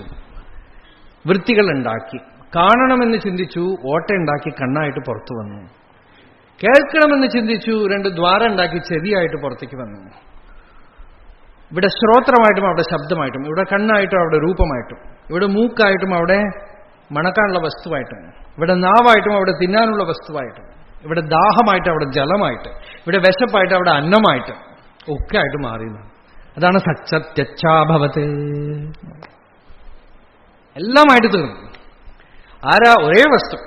വൃത്തികൾ ഉണ്ടാക്കി, കാണണമെന്ന് ചിന്തിച്ചു, ഓട്ടയുണ്ടാക്കി കണ്ണായിട്ട് പുറത്തു വന്നു, കേൾക്കണമെന്ന് ചിന്തിച്ചു, 2 ദ്വാരം ഉണ്ടാക്കി ചെവിയായിട്ട് പുറത്തേക്ക് വന്നു. ഇവിടെ ശ്രോത്രമായിട്ടും അവിടെ ശബ്ദമായിട്ടും, ഇവിടെ കണ്ണായിട്ടും അവിടെ രൂപമായിട്ടും, ഇവിടെ മൂക്കായിട്ടും അവിടെ മണക്കാനുള്ള വസ്തുവായിട്ടും, ഇവിടെ നാവായിട്ടും അവിടെ തിന്നാനുള്ള വസ്തുവായിട്ടും, ഇവിടെ ദാഹമായിട്ട് അവിടെ ജലമായിട്ട്, ഇവിടെ വിശപ്പായിട്ട് അവിടെ അന്നമായിട്ട് ഒക്കെ ആയിട്ട് മാറിയതാണ്. അതാണ് സച്ചത്യച്ഛാഭവത്. എല്ലാമായിട്ട് തീർന്നു. ആരാ? ഒരേ വസ്തു.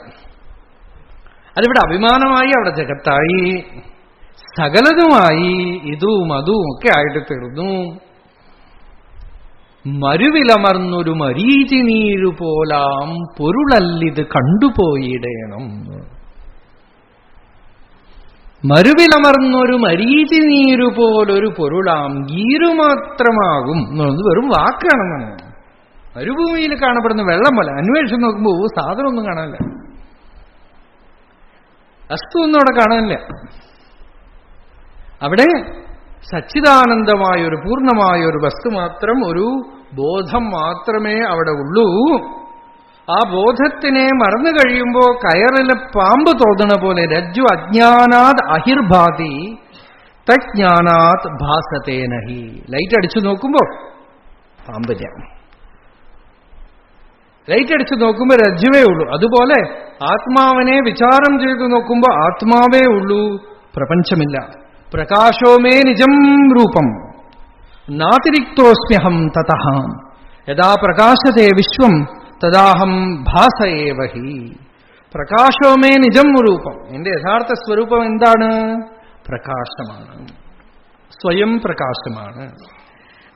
അതിവിടെ അഭിമാനമായി, അവിടെ ജഗത്തായി, സകലതുമായി, ഇതും അതും ഒക്കെ ആയിട്ട് തീർന്നു. മരുവിലമർന്നൊരു മരീചി നീരു പോലാം പൊരുളല്ലിത് കണ്ടുപോയിടേണം. മരുവിലമർന്നൊരു മരീചി നീരു പോലൊരു പൊരുളാം ഗീരുമാത്രമാകും എന്നുള്ളത് വെറും വാക്കാണെന്നാണ്. മരുഭൂമിയിൽ കാണപ്പെടുന്ന വെള്ളം പോലെ. അന്വേഷിച്ച് നോക്കുമ്പോൾ സാധനമൊന്നും കാണാനില്ല, വസ്തു ഒന്നും അവിടെ കാണാനില്ല. അവിടെ സച്ചിദാനന്ദമായൊരു പൂർണ്ണമായൊരു വസ്തു മാത്രം, ഒരു ബോധം മാത്രമേ അവിടെ ഉള്ളൂ. ആ ബോധത്തിനെ മറന്നു കഴിയുമ്പോൾ കയറിലെ പാമ്പ് തോന്നണ പോലെ രജ്ജു അജ്ഞാനാത് അഹിർഭാതി തജ്ഞാനാത് ഭാസതേ നഹി. ലൈറ്റ് അടിച്ചു നോക്കുമ്പോൾ പാമ്പില്ല, ലൈറ്റ് അടിച്ചു നോക്കുമ്പോൾ രജ്ജുവേ ഉള്ളൂ. അതുപോലെ ആത്മാവിനെ വിചാരം ചെയ്തു നോക്കുമ്പോൾ ആത്മാവേ ഉള്ളൂ, പ്രപഞ്ചമില്ല. പ്രകാശോമേ നിജം രൂപം നാതിരിക്തോസ്മ്യഹം തതഃ യഥാ പ്രകാശത്തെ വിശ്വം തദാഹം ഭാസയേവ ഹി. പ്രകാശോമേ നിജം രൂപം. എന്റെ യഥാർത്ഥ സ്വരൂപം എന്താണ്? പ്രകാശമാണ്, സ്വയം പ്രകാശമാണ്.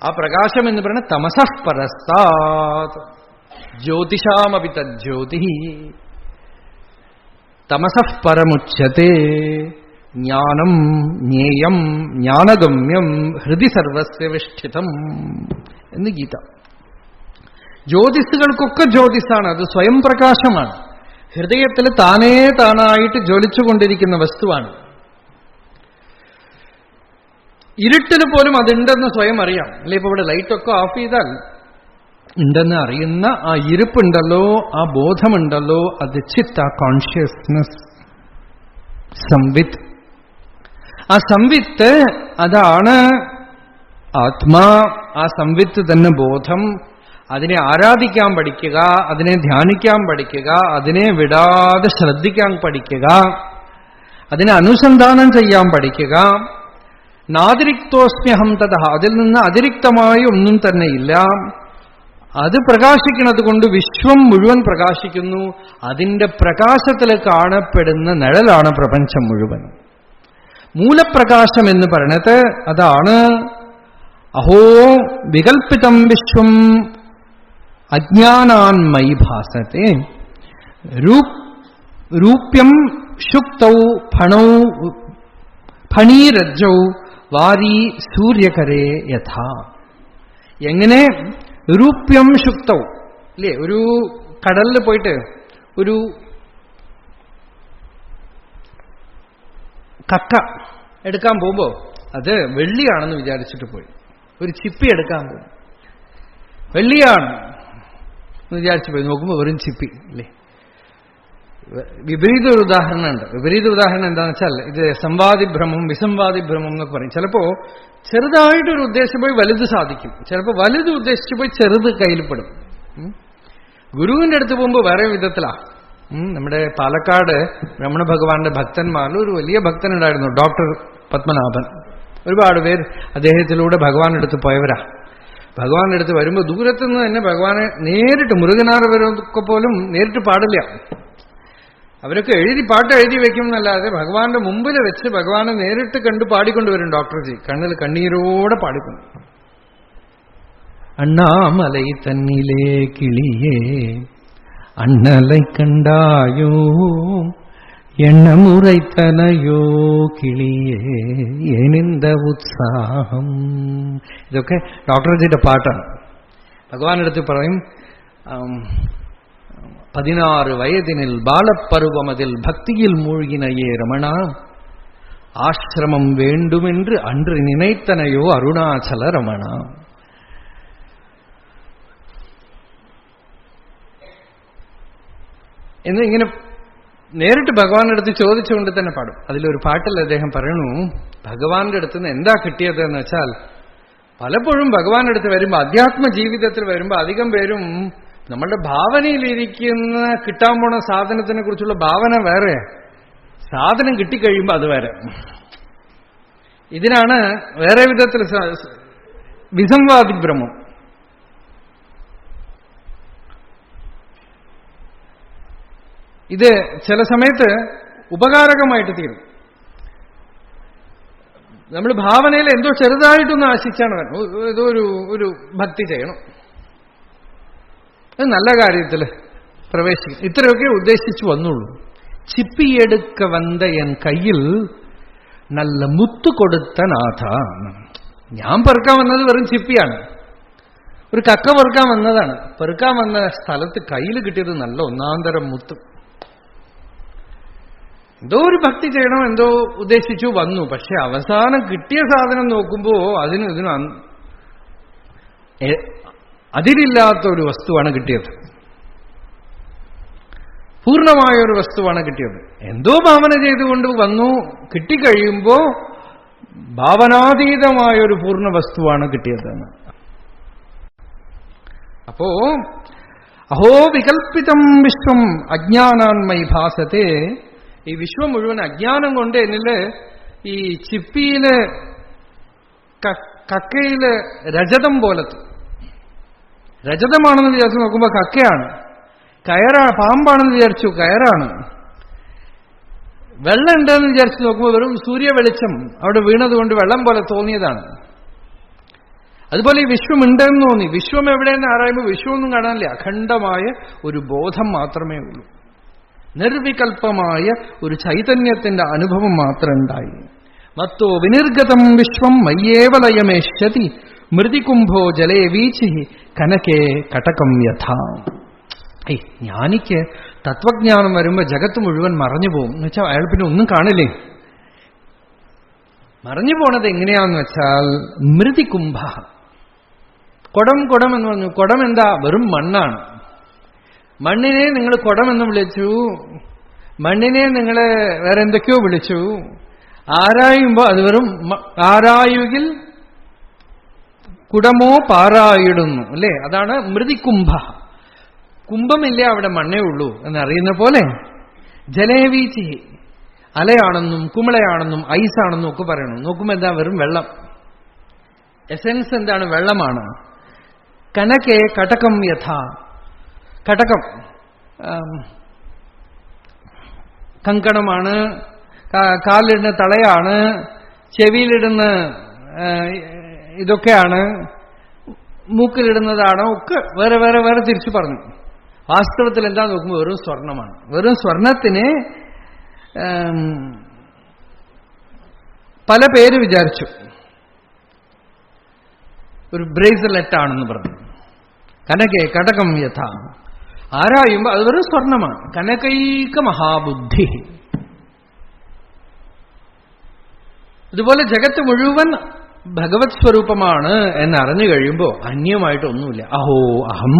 ആ പ്രകാശം എന്ന് പറയുന്നത് തമസഃ പരസ്താത് ജ്യോതിഷാമപി തജ്ജ്യോതി. തമസഃ പരമുച്യത്തെ ജ്ഞാനം ജ്ഞേയം ജ്ഞാനഗമ്യം ഹൃദി സർവസ്യ വിഷ്ഠിതം എന്ന് ഗീത. ജ്യോതിസുകൾക്കൊക്കെ ജ്യോതിസാണ്, അത് സ്വയം പ്രകാശമാണ്. ഹൃദയത്തിൽ താനേ താനായിട്ട് ജ്വലിച്ചുകൊണ്ടിരിക്കുന്ന വസ്തുവാണ്. ഇരുട്ടിൽ പോലും അതുണ്ടെന്ന് സ്വയം അറിയാം അല്ലെ? ഇപ്പൊ ഇവിടെ ലൈറ്റൊക്കെ ഓഫ് ചെയ്താൽ ഉണ്ടെന്ന് അറിയുന്ന ആ ഇരുപ്പുണ്ടല്ലോ, ആ ബോധമുണ്ടല്ലോ, അത് ചിത്ത, കോൺഷ്യസ്നസ്, സംവിത്ത്. ആ സംവിത്ത് അതാണ് ആത്മാ. ആ സംവിത്ത് തന്നെ ബോധം. അതിനെ ആരാധിക്കാൻ പഠിക്കുക, അതിനെ ധ്യാനിക്കാൻ പഠിക്കുക, അതിനെ വിടാതെ ശ്രദ്ധിക്കാൻ പഠിക്കുക, അതിനെ അനുസന്ധാനം ചെയ്യാൻ പഠിക്കുക. നാതിരിക്തോസ്മ്യഹം തതഃ. അതിൽ നിന്ന് അതിരിക്തമായി ഒന്നും തന്നെ ഇല്ല. അത് പ്രകാശിക്കുന്നത് കൊണ്ട് വിശ്വം മുഴുവൻ പ്രകാശിക്കുന്നു. അതിന്റെ പ്രകാശത്തിൽ കാണപ്പെടുന്ന നിഴലാണ് പ്രപഞ്ചം മുഴുവൻ. മൂലപ്രകാശം എന്ന് പറയണത് അതാണ്. അഹോ വികൽപ്പിതം വിശ്വം അജ്ഞാനാന്മയി ഭാസത്തെ രൂപ്യം ശുക്തൗ ഫണൗ ഫണീരജ്ജൗ വാരി സൂര്യകരേ യഥാ. എങ്ങനെ? രൂപ്യം ശുക്തൗ അല്ലേ? ഒരു കടലിൽ പോയിട്ട് ഒരു കക്ക എടുക്കാൻ പോകുമ്പോ അത് വെള്ളിയാണെന്ന് വിചാരിച്ചിട്ട് പോയി ഒരു ചിപ്പി എടുക്കാൻ പോകും. വെള്ളിയാണ് എന്ന് വിചാരിച്ചു പോയി, നോക്കുമ്പോൾ വെറും ചിപ്പി അല്ലേ? വിപരീത ഒരു ഉദാഹരണമുണ്ട്. വിപരീത ഉദാഹരണം എന്താണെന്ന് വെച്ചാൽ ഇത് സംവാദിഭ്രമം വിസംവാദിഭ്രമം എന്നൊക്കെ പറയും. ചിലപ്പോ ചെറുതായിട്ടൊരു ഉദ്ദേശം പോയി വലുത് സാധിക്കും, ചിലപ്പോൾ വലുത് ഉദ്ദേശിച്ചു പോയി ചെറുത് കയ്യിൽപ്പെടും. ഗുരുവിന്റെ അടുത്ത് പോകുമ്പോൾ വേറെ വിധത്തിലാ. നമ്മുടെ പാലക്കാട് രമണ ഭഗവാന്റെ ഭക്തന്മാരിൽ ഒരു വലിയ ഭക്തനുണ്ടായിരുന്നു, ഡോക്ടർ പത്മനാഭൻ. ഒരുപാട് പേര് അദ്ദേഹത്തിലൂടെ ഭഗവാന്റെ അടുത്ത് പോയവരാ. ഭഗവാന്റെ അടുത്ത് വരുമ്പോൾ ദൂരത്തുനിന്ന് തന്നെ ഭഗവാനെ നേരിട്ട് മുരുകനാറവരൊക്കെ പോലും നേരിട്ട് പാടില്ല. അവരൊക്കെ പാട്ട് എഴുതി വെക്കും എന്നല്ലാതെ ഭഗവാന്റെ മുമ്പിൽ വെച്ച് ഭഗവാനെ നേരിട്ട് കണ്ട് പാടിക്കൊണ്ടുവരും ഡോക്ടർജി. കണ്ണിൽ കണ്ണീരോടെ പാടിക്കൊണ്ടു. അണ്ണാമലൈ തന്നിലേ കിളിയേ അണ്ണലൈ കണ്ടായോ എണ്ണമുറൈത്തനയോ കിളിയേ ഏനിന്ത ഉത്സാഹം. ഇതൊക്കെ ഡോക്ടർജിയുടെ പാട്ടാണ്. ഭഗവാന്റെ അടുത്ത് പറയും, 16 വയതിനിൽ ബാലപ്പരുവമതിൽ ഭക്തിയിൽ മൂழ்கினையே ரமணா ആശ്രമം വേണ്ടുമെன்று അன்று நினைத்தனையோ അരുണാചല രമണ. എന്ന് ഇങ്ങനെ നേരിട്ട് ഭഗവാന്റെ അടുത്ത് ചോദിച്ചുകൊണ്ട് തന്നെ പാടും. അതിലൊരു പാട്ടിൽ അദ്ദേഹം പറയണു, ഭഗവാന്റെ അടുത്ത് നിന്ന് എന്താ കിട്ടിയത് എന്ന് വെച്ചാൽ, പലപ്പോഴും ഭഗവാന്റെ അടുത്ത് വരുമ്പോൾ അധ്യാത്മ ജീവിതത്തിൽ വരുമ്പോൾ അധികം പേരും നമ്മളുടെ ഭാവനയിലിരിക്കുന്ന കിട്ടാൻ പോണ സാധനത്തിനെ കുറിച്ചുള്ള ഭാവന വേറെ, സാധനം കിട്ടിക്കഴിയുമ്പോൾ അത് വേറെ. ഇതിനാണ് വേറെ വിധത്തിൽ വിസംവാദിഭ്രമം. ഇത് ചില സമയത്ത് ഉപകാരകമായിട്ട് തീരും. നമ്മൾ ഭാവനയിൽ എന്തോ ചെറുതായിട്ടൊന്ന് ആശിച്ചാണ് ഏതോ ഒരു ഭക്തി ചെയ്യണം, അത് നല്ല കാര്യത്തിൽ പ്രവേശിക്കും, ഇത്രയൊക്കെ ഉദ്ദേശിച്ചു വന്നുള്ളൂ. ചിപ്പിയെടുക്ക വന്ന എൻ കയ്യിൽ നല്ല മുത്തു കൊടുത്ത നാഥ. ഞാൻ പെറുക്കാൻ വന്നത് വെറും ചിപ്പിയാണ്, ഒരു കക്ക പെറുക്കാൻ വന്നതാണ്. പെറുക്കാൻ വന്ന സ്ഥലത്ത് കയ്യിൽ കിട്ടിയത് നല്ല ഒന്നാന്തരം മുത്ത്. എന്തോ ഒരു ഭക്തി ചെയ്യണം എന്തോ ഉദ്ദേശിച്ചു വന്നു, പക്ഷെ അവസാനം കിട്ടിയ സാധനം നോക്കുമ്പോ ഇതിനും അതിരില്ലാത്ത ഒരു വസ്തുവാണ് കിട്ടിയത്, പൂർണ്ണമായൊരു വസ്തുവാണ് കിട്ടിയത്. എന്തോ ഭാവന ചെയ്തുകൊണ്ട് വന്നു, കിട്ടിക്കഴിയുമ്പോ ഭാവനാതീതമായൊരു പൂർണ്ണ വസ്തുവാണ് കിട്ടിയതെന്ന്. അപ്പോ അഹോ വികൽപ്പിതം വിശ്വം അജ്ഞാനാന്മയി ഭാസത്തെ. ഈ വിശ്വം മുഴുവൻ അജ്ഞാനം കൊണ്ട് എന്നില് ഈ ചിപ്പിയില് കക്കയില് രജതം പോലത്തെ, രജതമാണെന്ന് വിചാരിച്ചു നോക്കുമ്പോ കക്കയാണ്, കയറാണ്, പാമ്പാണെന്ന് വിചാരിച്ചു കയറാണ്, വെള്ളം ഉണ്ടെന്ന് വിചാരിച്ചു നോക്കുമ്പോൾ വെറും സൂര്യ വെളിച്ചം അവിടെ വീണതുകൊണ്ട് വെള്ളം പോലെ തോന്നിയതാണ്. അതുപോലെ ഈ വിശ്വം ഉണ്ടെന്ന് തോന്നി. വിശ്വം എവിടെയെന്ന് ആരായുമ്പോൾ വിശ്വമൊന്നും കാണാനില്ല, അഖണ്ഡമായ ഒരു ബോധം മാത്രമേ ഉള്ളൂ. നിർവികൽപ്പമായ ഒരു ചൈതന്യത്തിന്റെ അനുഭവം മാത്രം ഉണ്ടായി. മത്തോ വിനിർഗതം വിശ്വം മയ്യേവ ലയമേഷ്യതി മൃതികുംഭോ ജലേ വീചി കനകേ കടകം യഥാ. ജ്ഞാനിക്ക് തത്വജ്ഞാനം വരുമ്പോ ജഗത്ത് മുഴുവൻ മറഞ്ഞു പോകും എന്ന് വെച്ചാൽ അയാൾ പിന്നെ ഒന്നും കാണില്ലേ. മറഞ്ഞു പോണത് എങ്ങനെയാന്ന് വെച്ചാൽ മൃതികുംഭ, കുടം എന്ന് പറഞ്ഞു. കുടം എന്താ? വെറും മണ്ണാണ്. മണ്ണിനെ നിങ്ങൾ കുടമെന്ന് വിളിച്ചു, മണ്ണിനെ നിങ്ങൾ വേറെ എന്തൊക്കെയോ വിളിച്ചു. ആരായുമ്പോ അത് വെറും ആരായുകിൽ കുടമോ പാറായിടുന്നു അല്ലേ? അതാണ് മൃതികുംഭ. കുംഭമില്ല, അവിടെ മണ്ണേ ഉള്ളൂ എന്നറിയുന്ന പോലെ ജലേവീച്ചി, അലയാണെന്നും കുമിളയാണെന്നും ഐസാണെന്നും ഒക്കെ പറയണം. നോക്കുമ്പോൾ എന്താ? വെറും വെള്ളം. എസെൻസ് എന്താണ്? വെള്ളമാണ്. കനകേ കടകം യഥാ. കടകം കങ്കണമാണ്, കാലിടുന്ന തളയാണ്, ചെവിയിലിടുന്ന ഇതൊക്കെയാണ്, മൂക്കിലിടുന്നതാണ്, ഒക്കെ വേറെ വേറെ വേറെ തിരിച്ചു പറഞ്ഞു. വാസ്തവത്തിൽ എന്താ നോക്കുമ്പോൾ വെറും സ്വർണമാണ്. വെറും സ്വർണത്തിന് പല പേര് വിചാരിച്ചു. ഒരു ബ്രേസ്ലെറ്റ് ആണെന്ന് പറഞ്ഞു. കനകേ കടകം യഥ. ആരായുമ്പോ അത് വെറും സ്വർണമാണ്. കനകൈക മഹാബുദ്ധി. ഇതുപോലെ ജഗത്ത് മുഴുവൻ ഭഗവത് സ്വരൂപമാണ് എന്നറിഞ്ഞു കഴിയുമ്പോൾ അന്യമായിട്ടൊന്നുമില്ല. അഹോ അഹം,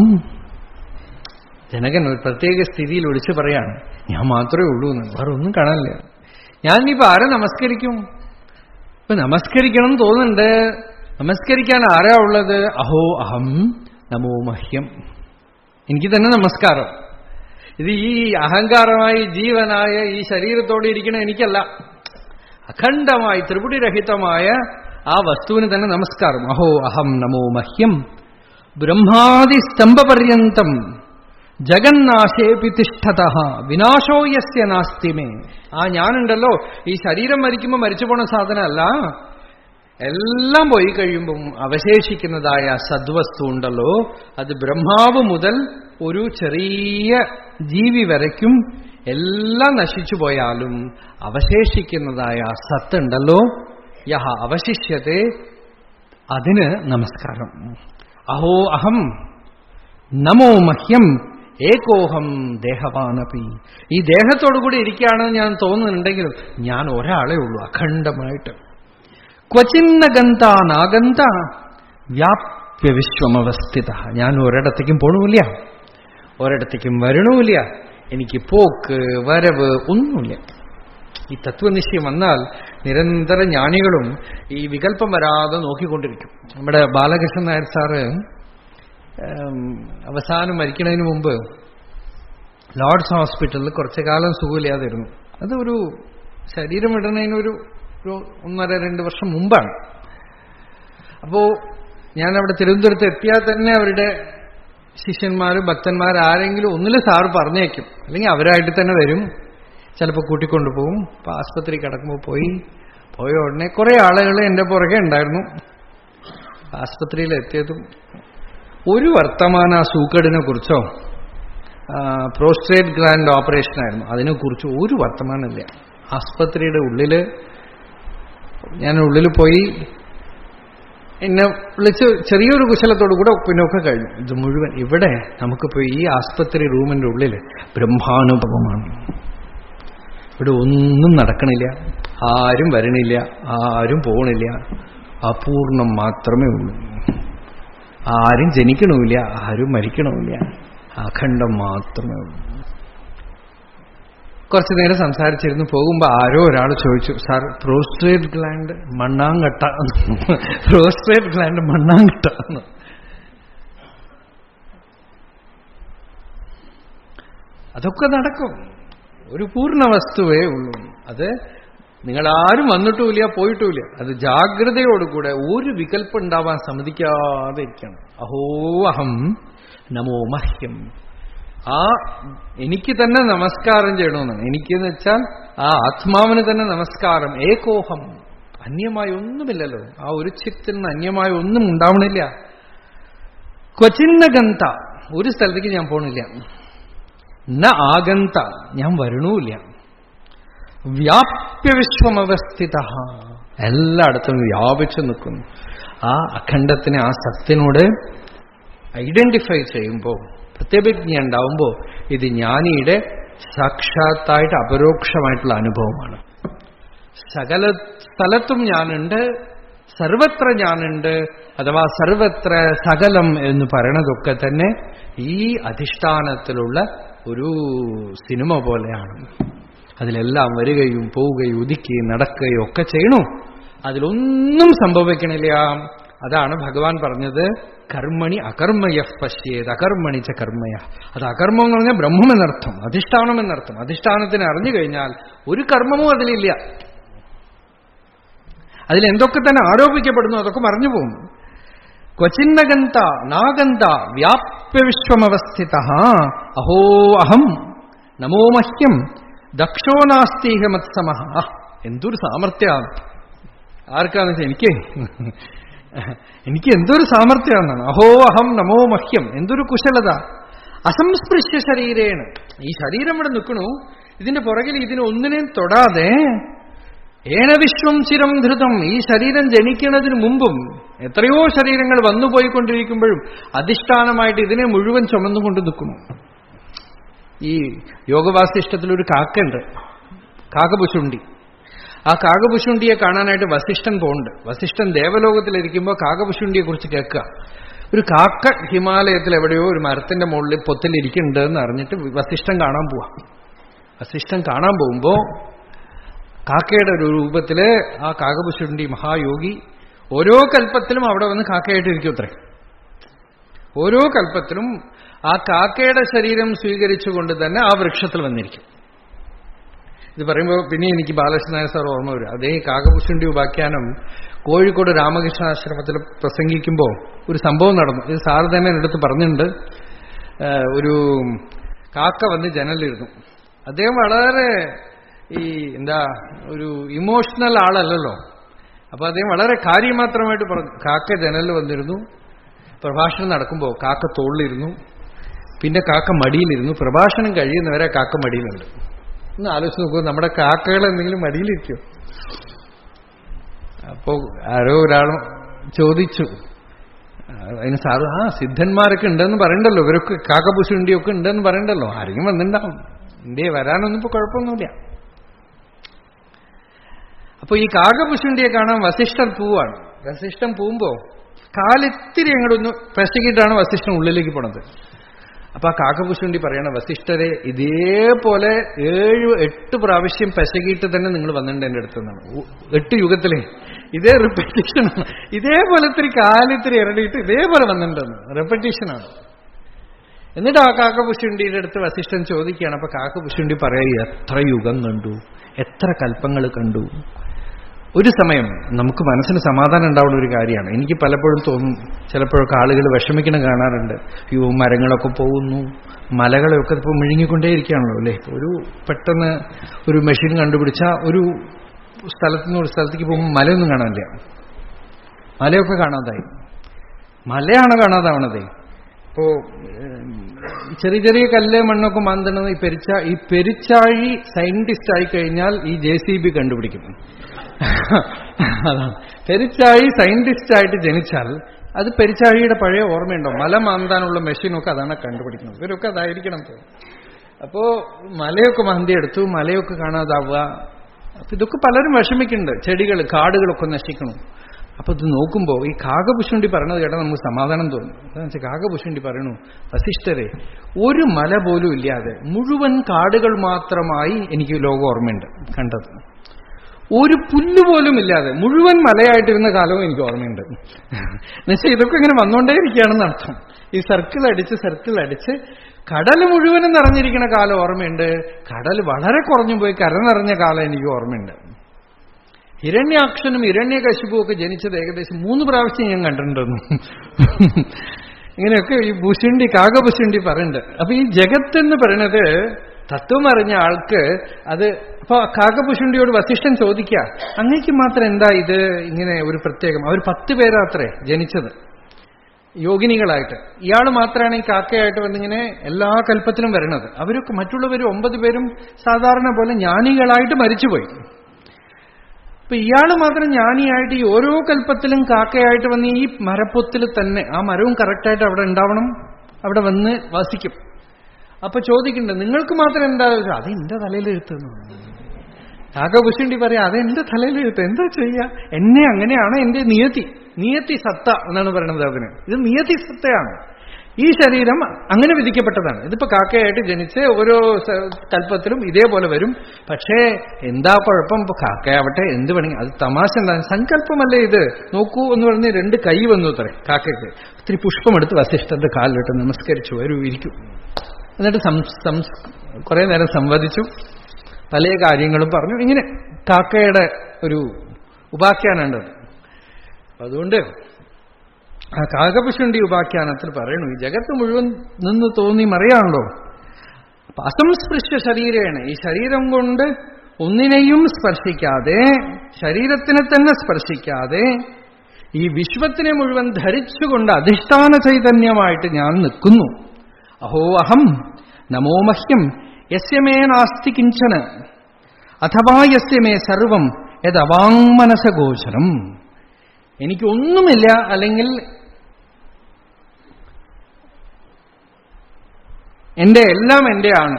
ജനകൻ ഒരു പ്രത്യേക സ്ഥിതിയിൽ വിളിച്ചു പറയാണ്, ഞാൻ മാത്രമേ ഉള്ളൂ എന്ന്. വേറെ ഒന്നും കാണാനില്ല. ഞാനിപ്പോ ആരെ നമസ്കരിക്കും? ഇപ്പൊ നമസ്കരിക്കണം തോന്നുന്നുണ്ട്. നമസ്കരിക്കാൻ ആരാ ഉള്ളത്? അഹോ അഹം നമോ മഹ്യം. എനിക്ക് തന്നെ നമസ്കാരം. ഇത് ഈ അഹങ്കാരമായി ജീവനായ ഈ ശരീരത്തോടെ ഇരിക്കണ എനിക്കല്ല. അഖണ്ഡമായി ത്രിപുടിരഹിതമായ ആ വസ്തുവിന് തന്നെ നമസ്കാരം. അഹോ അഹം നമോ മഹ്യം ബ്രഹ്മാദി സ്തംഭപര്യന്തം ജഗന്നാശേപി തിഷ്ഠതഃ വിനാശോ യസ്യ നാസ്തി മേ. ആ ഞാനുണ്ടല്ലോ, ഈ ശരീരം മരിക്കുമ്പോൾ മരിച്ചു പോണ സാധനമല്ല. എല്ലാം പോയി കഴിയുമ്പം അവശേഷിക്കുന്നതായ സദ്വസ്തു ഉണ്ടല്ലോ, അത് ബ്രഹ്മാവ് മുതൽ ഒരു ചെറിയ ജീവി വരയ്ക്കും എല്ലാം നശിച്ചു പോയാലും അവശേഷിക്കുന്നതായ സത്തുണ്ടല്ലോ, യഹ അവശിഷ്യത്തെ, അതിന് നമസ്കാരം. അഹോ അഹം നമോ മഹ്യം ഏകോഹം ദേഹവാനപി. ഈ ദേഹത്തോടുകൂടി ഇരിക്കുകയാണെന്ന് ഞാൻ തോന്നുന്നുണ്ടെങ്കിലും ഞാൻ ഒരാളേ ഉള്ളൂ അഖണ്ഡമായിട്ട്. ക്വചിന്ന ഗന്ത നാഗന്ത വ്യാപ്യ വിശ്വമവസ്ഥിത. ഞാൻ ഒരിടത്തേക്കും പോണമില്ല, ഒരിടത്തേക്കും വരണമില്ല. എനിക്ക് പോക്ക് വരവ് ഒന്നുമില്ല. ഈ തത്വനിശ്ചയം വന്നാൽ നിരന്തര ജ്ഞാനികളും ഈ വികല്പം വരാതെ നോക്കിക്കൊണ്ടിരിക്കും. നമ്മുടെ ബാലകൃഷ്ണൻ നായർ സാറ് അവസാനം മരിക്കുന്നതിന് മുമ്പ് ലോർഡ്സ് ഹോസ്പിറ്റലിൽ കുറച്ചു കാലം സുഖമില്ലാതിരുന്നു. അത് ഒരു ശരീരം ഇടുന്നതിനൊരു 1.5-2 വർഷം മുമ്പാണ്. അപ്പോ ഞാനവിടെ തിരുവനന്തപുരത്ത് എത്തിയാൽ തന്നെ അവരുടെ ശിഷ്യന്മാരും ഭക്തന്മാരാരെങ്കിലും ഒന്നിൽ സാറ് പറഞ്ഞേക്കും, അല്ലെങ്കിൽ അവരായിട്ട് തന്നെ വരും. ചിലപ്പോൾ കൂട്ടിക്കൊണ്ടുപോകും. അപ്പൊ ആസ്പത്രി കിടക്കുമ്പോൾ പോയ ഉടനെ കുറെ ആളുകൾ എൻ്റെ പുറകെ ഉണ്ടായിരുന്നു. ആസ്പത്രിയിൽ എത്തിയതും ഒരു വർത്തമാന സൂക്കേടിനെ കുറിച്ചോ പ്രോസ്ട്രേറ്റ് ഗ്ലാൻഡ് ഓപ്പറേഷൻ ആയിരുന്നു, അതിനെക്കുറിച്ച് ഒരു വർത്തമാനമില്ല. ആസ്പത്രിയുടെ ഞാൻ ഉള്ളിൽ പോയി, എന്നെ വിളിച്ച് ചെറിയൊരു കുശലത്തോടു കൂടെ പിന്നൊക്കെ കഴിഞ്ഞു. ഇത് മുഴുവൻ ഇവിടെ നമുക്കിപ്പോൾ ഈ ആസ്പത്രി റൂമിൻ്റെ ഉള്ളിൽ ബ്രഹ്മാനുഭവമാണ്. ഇവിടെ ഒന്നും നടക്കണില്ല, ആരും വരണില്ല, ആരും പോണില്ല, അപൂർണം മാത്രമേ ഉള്ളൂ. ആരും ജനിക്കണമില്ല, ആരും മരിക്കണമില്ല, അഖണ്ഡം മാത്രമേ ഉള്ളൂ. കുറച്ചു നേരം സംസാരിച്ചിരുന്നു. പോകുമ്പോൾ ആരോ ഒരാൾ ചോദിച്ചു, സാർ പ്രോസ്ട്രേറ്റ് ഗ്ലാൻഡ് മണ്ണാങ്കട്ട, പ്രോസ്ട്രേറ്റ് ഗ്ലാൻഡ് മണ്ണാങ്കട്ട എന്ന്. അതൊക്കെ നടക്കും. ഒരു പൂർണ്ണ വസ്തുവേ ഉള്ളൂ. അത് നിങ്ങളാരും വന്നിട്ടുമില്ല, പോയിട്ടുമില്ല. അത് ജാഗ്രതയോടുകൂടെ ഒരു വികല്പം ഉണ്ടാവാൻ സമ്മതിക്കാതെ ഇരിക്കണം. അഹോ അഹം നമോ മഹ്യം. ആ എനിക്ക് തന്നെ നമസ്കാരം ചെയ്യണമെന്നാണ്. എനിക്കെന്ന് വെച്ചാൽ ആ ആത്മാവിന് തന്നെ നമസ്കാരം. ഏകോഹം, അന്യമായി ഒന്നുമില്ലല്ലോ. ആ ഒരു ചിത്തിൽ നിന്ന് അന്യമായി ഒന്നും ഉണ്ടാവണില്ല. ക്വചിന്ന ഗന്ത, ഒരു സ്ഥലത്തേക്ക് ഞാൻ പോണില്ല. ന ആഗന്ത, ഞാൻ വരണൂല്ല. വ്യാപ്യ വിശ്വമവസ്ഥിത, എല്ലായിടത്തും വ്യാപിച്ചു നിൽക്കുന്നു. ആ അഖണ്ഡത്തിനെ, ആ സത്തിനോട് ഐഡന്റിഫൈ ചെയ്യുമ്പോൾ, പ്രത്യഭിജ്ഞ ഉണ്ടാവുമ്പോൾ ഇത് ജ്ഞാനിയുടെ സാക്ഷാത്തായിട്ട് അപരോക്ഷമായിട്ടുള്ള അനുഭവമാണ്. സകല സ്ഥലത്തും ഞാനുണ്ട്, സർവത്ര ഞാനുണ്ട്, അഥവാ സർവത്ര സകലം എന്ന് പറയണതൊക്കെ തന്നെ ഈ അധിഷ്ഠാനത്തിലുള്ള ഒരു സിനിമ പോലെയാണ്. അതിലെല്ലാം വരികയും പോവുകയും ഉദിക്കുകയും നടക്കുകയും ഒക്കെ ചെയ്യണു. അതിലൊന്നും സംഭവിക്കണില്ല. അതാണ് ഭഗവാൻ പറഞ്ഞത്, കർമ്മണി അകർമ്മയ പശ്യേത് അകർമ്മണി ച കർമ്മയ. അത് അകർമ്മം എന്ന് പറഞ്ഞാൽ ബ്രഹ്മം എന്നർത്ഥം, അധിഷ്ഠാനം എന്നർത്ഥം. അധിഷ്ഠാനത്തിനെ അറിഞ്ഞു കഴിഞ്ഞാൽ ഒരു കർമ്മവും അതിലില്ല. അതിലെന്തൊക്കെ തന്നെ ആരോപിക്കപ്പെടുന്നു അതൊക്കെ മറിഞ്ഞു പോകും. ക്വചിന്നഗന്ത നാഗന്ത വ്യാപ്യ വിശ്വമവസ്ഥിത. അഹോ അഹം നമോ മഹ്യം ദക്ഷോ നാസ്തീഹ മത്സമഃ. എന്തൊരു സാമർത്ഥ്യമാണ്! ആർക്കാന്ന് വെച്ചാൽ എനിക്ക് എന്തൊരു സാമർത്ഥ്യമാണെന്നാണ്. അഹോ അഹം നമോ മഹ്യം, എന്തൊരു കുശലത. അസംസ്പൃശ്യ ശരീരേണ്, ഈ ശരീരം ഇവിടെ നിൽക്കണു, ഇതിന്റെ പുറകിൽ ഇതിനെ ഒന്നിനെയും തൊടാതെ, ഏന വിശ്വം ചിരം ധൃതം, ഈ ശരീരം ജനിക്കുന്നതിന് മുമ്പും എത്രയോ ശരീരങ്ങൾ വന്നുപോയിക്കൊണ്ടിരിക്കുമ്പോഴും അധിഷ്ഠാനമായിട്ട് ഇതിനെ മുഴുവൻ ചുമന്നുകൊണ്ട് നിൽക്കുന്നു. ഈ യോഗവാസിഷ്ടത്തിലൊരു കാക്കുണ്ട്, കാക്കപുശുണ്ടി. ആ കാക്കപുശുണ്ടിയെ കാണാനായിട്ട് വസിഷ്ഠൻ പോകുന്നുണ്ട്. വസിഷ്ഠൻ ദേവലോകത്തിലിരിക്കുമ്പോൾ കാക്കപുശുണ്ടിയെ കുറിച്ച് കേൾക്കുക. ഒരു കാക്ക ഹിമാലയത്തിൽ എവിടെയോ ഒരു മരത്തിന്റെ മുകളിൽ പൊത്തിലിരിക്കുന്നുണ്ട് എന്ന് അറിഞ്ഞിട്ട് വസിഷ്ഠൻ കാണാൻ പോവാം. വസിഷ്ഠൻ കാണാൻ പോകുമ്പോ കാക്കയുടെ ഒരു രൂപത്തില് ആ കാകപുശുണ്ഡി മഹായോഗി ഓരോ കൽപ്പത്തിലും അവിടെ വന്ന് കാക്കയായിട്ടിരിക്കും അത്രേ. ഓരോ കൽപ്പത്തിലും ആ കാക്കയുടെ ശരീരം സ്വീകരിച്ചുകൊണ്ട് തന്നെ ആ വൃക്ഷത്തിൽ വന്നിരിക്കും. ഇത് പറയുമ്പോൾ പിന്നെ എനിക്ക് ബാലകൃഷ്ണ നായർ സാർ ഓർമ്മ വരും. അതേ കാകപുശുണ്ഡി ഉപാഖ്യാനം കോഴിക്കോട് രാമകൃഷ്ണാശ്രമത്തിൽ പ്രസംഗിക്കുമ്പോൾ ഒരു സംഭവം നടന്നു. ഇത് സാറ് തന്നെ എടുത്ത് പറഞ്ഞിട്ടുണ്ട്. ഒരു കാക്ക വന്ന് ജനലിരുന്നു. അദ്ദേഹം വളരെ ഒരു ഇമോഷണൽ ആളല്ലല്ലോ. അപ്പൊ അദ്ദേഹം വളരെ കാര്യമാത്രമായിട്ട് പറഞ്ഞു. കാക്ക ജനലിൽ വന്നിരുന്നു. പ്രഭാഷണം നടക്കുമ്പോൾ കാക്ക തോളിലിരുന്നു. പിന്നെ കാക്ക മടിയിലിരുന്നു. പ്രഭാഷണം കഴിയുന്നവരെ കാക്ക മടിയിലുണ്ട്. ഒന്ന് ആലോചിച്ച് നോക്കൂ, നമ്മുടെ കാക്കകൾ എന്തെങ്കിലും മടിയിലിരിക്കും? അപ്പോ ആരോ ഒരാൾ ചോദിച്ചു, അതിന് സാറ് സിദ്ധന്മാരൊക്കെ ഉണ്ടെന്ന് പറയണ്ടല്ലോ, ഇവരൊക്കെ കാക്കപുശുണ്ടിയൊക്കെ ഉണ്ടെന്ന് പറയണ്ടല്ലോ, ആരെങ്കിലും വന്നിട്ടുണ്ടാവും, ഇന്ത്യയെ വരാനൊന്നും ഇപ്പൊ കുഴപ്പമൊന്നുമില്ല. അപ്പൊ ഈ കാകപുശുണ്ടിയെ കാണാൻ വസിഷ്ഠൻ പോവാണ്. വസിഷ്ഠൻ പോകുമ്പോ കാലിത്തിരി അങ്ങോട്ടൊന്ന് പെശകിയിട്ടാണ് വസിഷ്ഠൻ ഉള്ളിലേക്ക് പോണത്. അപ്പൊ ആ കാക്കപുശുണ്ടി പറയണ, വസിഷ്ഠരെ ഇതേപോലെ 7-8 പ്രാവശ്യം പെശകിയിട്ട് തന്നെ നിങ്ങൾ വന്നിട്ടുണ്ട് എന്റെ അടുത്ത് നിന്നാണ്. 8 യുഗത്തിലെ ഇതേ റിപ്പറ്റീഷനാണ്. ഇതേപോലെ ഇത്തിരി കാലിത്തിരി ഇറങ്ങിയിട്ട് ഇതേപോലെ വന്നിട്ടുണ്ടെന്ന് റെപ്പറ്റീഷനാണ്. എന്നിട്ട് ആ കാക്കപുശുണ്ടിയുടെ അടുത്ത് വസിഷ്ഠൻ ചോദിക്കുകയാണ്. അപ്പൊ കാക്കപുശുണ്ടി പറയുക, എത്ര യുഗം കണ്ടു, എത്ര കൽപ്പങ്ങൾ കണ്ടു. ഒരു സമയം നമുക്ക് മനസ്സിന് സമാധാനം ഉണ്ടാവുന്ന ഒരു കാര്യമാണ്. എനിക്ക് പലപ്പോഴും തോന്നും, ചിലപ്പോഴൊക്കെ ആളുകൾ വിഷമിക്കണം കാണാറുണ്ട്. മരങ്ങളൊക്കെ പോകുന്നു, മലകളെയൊക്കെ ഇപ്പോൾ മുഴുങ്ങിക്കൊണ്ടേയിരിക്കുകയാണല്ലോ അല്ലേ. ഒരു പെട്ടെന്ന് ഒരു മെഷീൻ കണ്ടുപിടിച്ച ഒരു സ്ഥലത്തു നിന്ന് ഒരു സ്ഥലത്തേക്ക് പോകുമ്പോൾ മലയൊന്നും കാണാനില്ല, മലയൊക്കെ കാണാതായി. മലയാണ് കാണാതാവണതേ. ഇപ്പോ ചെറിയ ചെറിയ കല്ല് മണ്ണൊക്കെ മാന്തണത് ഈ പെരിച്ചാഴി സയന്റിസ്റ്റ് ആയി കഴിഞ്ഞാൽ ഈ JCB കണ്ടുപിടിക്കും. അതാണ്, പെരിച്ചാഴി സയന്റിസ്റ്റ് ആയിട്ട് ജനിച്ചാൽ അത് പെരിച്ചാഴിയുടെ പഴയ ഓർമ്മയുണ്ടോ? മല മാന്താനുള്ള മെഷീനൊക്കെ അതാണ് കണ്ടുപിടിക്കുന്നത്. ഇവരൊക്കെ അതായിരിക്കണം. അപ്പോ മലയൊക്കെ മാന്തിയെടുത്തു, മലയൊക്കെ കാണാതാവുക. അപ്പൊ ഇതൊക്കെ പലരും വിഷമിക്കുന്നുണ്ട്. ചെടികൾ, കാടുകളൊക്കെ നശിക്കണം. അപ്പൊ ഇത് നോക്കുമ്പോ ഈ കാകപുശുണ്ടി പറയണത് കേട്ടാൽ നമുക്ക് സമാധാനം തോന്നും. എന്താണെന്ന് വെച്ചാൽ കാകപുശുണ്ടി പറയണു, വസിഷ്ഠരെ, ഒരു മല പോലും ഇല്ലാതെ മുഴുവൻ കാടുകൾ മാത്രമായി എനിക്ക് ലോകം ഓർമ്മയുണ്ട് കണ്ടത്. ഒരു പുല്ലുപോലും ഇല്ലാതെ മുഴുവൻ മലയായിട്ടിരുന്ന കാലവും എനിക്ക് ഓർമ്മയുണ്ട്. എന്നുവെച്ചാൽ ഇതൊക്കെ ഇങ്ങനെ വന്നുകൊണ്ടേയിരിക്കുകയാണെന്ന് അർത്ഥം. ഈ സർക്കിൾ അടിച്ച് കടൽ മുഴുവനും നിറഞ്ഞിരിക്കുന്ന കാലം ഓർമ്മയുണ്ട്. കടൽ വളരെ കുറഞ്ഞു പോയി കര നിറഞ്ഞ കാലം എനിക്ക് ഓർമ്മയുണ്ട്. ഹിരണ്യാക്ഷനും ഹിരണ്യകശിപുവും ഒക്കെ ജനിച്ചത് ഏകദേശം 3 പ്രാവശ്യം ഞാൻ കണ്ടിട്ടുണ്ടെന്നു. ഇങ്ങനെയൊക്കെ ഈ കാകപുശുണ്ടി പറയുന്നുണ്ട്. അപ്പൊ ഈ ജഗത്ത് എന്ന് പറയുന്നത് തത്വം അറിഞ്ഞ ആൾക്ക് അത്. അപ്പൊ കാകപുശുണ്ടിയോട് വസിഷ്ഠൻ ചോദിക്കുക, അങ്ങേക്ക് മാത്രം എന്താ ഇത് ഇങ്ങനെ ഒരു പ്രത്യേകം? അവർ 10 പേരാത്രേ ജനിച്ചത് യോഗിനികളായിട്ട്. ഇയാൾ മാത്രമാണ് ഈ കാക്കയായിട്ട് വന്നിങ്ങനെ എല്ലാ കൽപ്പത്തിലും വരണത്. അവരൊക്കെ മറ്റുള്ളവർ 9 പേരും സാധാരണ പോലെ ജ്ഞാനികളായിട്ട് മരിച്ചുപോയി. അപ്പൊ ഇയാൾ മാത്രം ജ്ഞാനിയായിട്ട് ഈ ഓരോ കൽപ്പത്തിലും കാക്കയായിട്ട് വന്ന് ഈ മരപ്പൊത്തിൽ തന്നെ, ആ മരവും കറക്റ്റായിട്ട് അവിടെ ഉണ്ടാവണം, അവിടെ വന്ന് വസിക്കും. അപ്പൊ ചോദിക്കണ്ടേ, നിങ്ങൾക്ക് മാത്രം എന്താ? അത് എന്റെ തലയിലെഴുത്തുന്നു. കാകപുശുണ്ടി പറയാം, അത് എന്റെ തലയിലെഴുത്ത്, എന്താ ചെയ്യുക? എന്നെ അങ്ങനെയാണ് എന്റെ നിയതി സത്ത എന്നാണ് പറയുന്നത് അതിന്. ഇത് നിയതി സത്തയാണ്. ഈ ശരീരം അങ്ങനെ വിധിക്കപ്പെട്ടതാണ്. ഇതിപ്പോ കാക്കയായിട്ട് ജനിച്ച് ഓരോ കൽപ്പത്തിലും ഇതേപോലെ വരും. പക്ഷേ എന്താ കുഴപ്പം? ഇപ്പൊ കാക്കയാവട്ടെ, എന്ത് വേണമെങ്കിൽ, അത് തമാശ എന്താ, സങ്കല്പമല്ലേ ഇത്? നോക്കൂ എന്ന് പറഞ്ഞ് 2 കൈ വന്നു അത്രേ കാക്കയ്ക്ക്. ഒത്തിരി പുഷ്പമെടുത്ത് വസിഷ്ഠന്റെ കാലിലിട്ട് നമസ്കരിച്ചു, വരൂ ഇരിക്കും. എന്നിട്ട് കുറെ നേരം സംവദിച്ചു, പല കാര്യങ്ങളും പറഞ്ഞു. ഇങ്ങനെ കാക്കയുടെ ഒരു ഉപാഖ്യാനമുണ്ട്. അതുകൊണ്ട് ആ കാകപുശുണ്ടി ഉപാഖ്യാനത്തിൽ പറയണു, ഈ ജഗത്ത് മുഴുവൻ നിന്ന് തോന്നി മറിയാണല്ലോ. അപ്പൊ അസംസ്പൃശ്യ ശരീരേണ, ഈ ശരീരം കൊണ്ട് ഒന്നിനെയും സ്പർശിക്കാതെ, ശരീരത്തിനെ തന്നെ സ്പർശിക്കാതെ ഈ വിശ്വത്തിനെ മുഴുവൻ ധരിച്ചുകൊണ്ട് അധിഷ്ഠാന ചൈതന്യമായിട്ട് ഞാൻ നിൽക്കുന്നു. അഹോ അഹം നമോ മഹ്യം യസ്യമേ നാസ്തി കിഞ്ചന അഥവാ യസ്യമേ സർവം യദവാങ്മനസഗോചരം. എനിക്കൊന്നുമില്ല, അല്ലെങ്കിൽ എന്റെ എല്ലാം എന്റെയാണ്.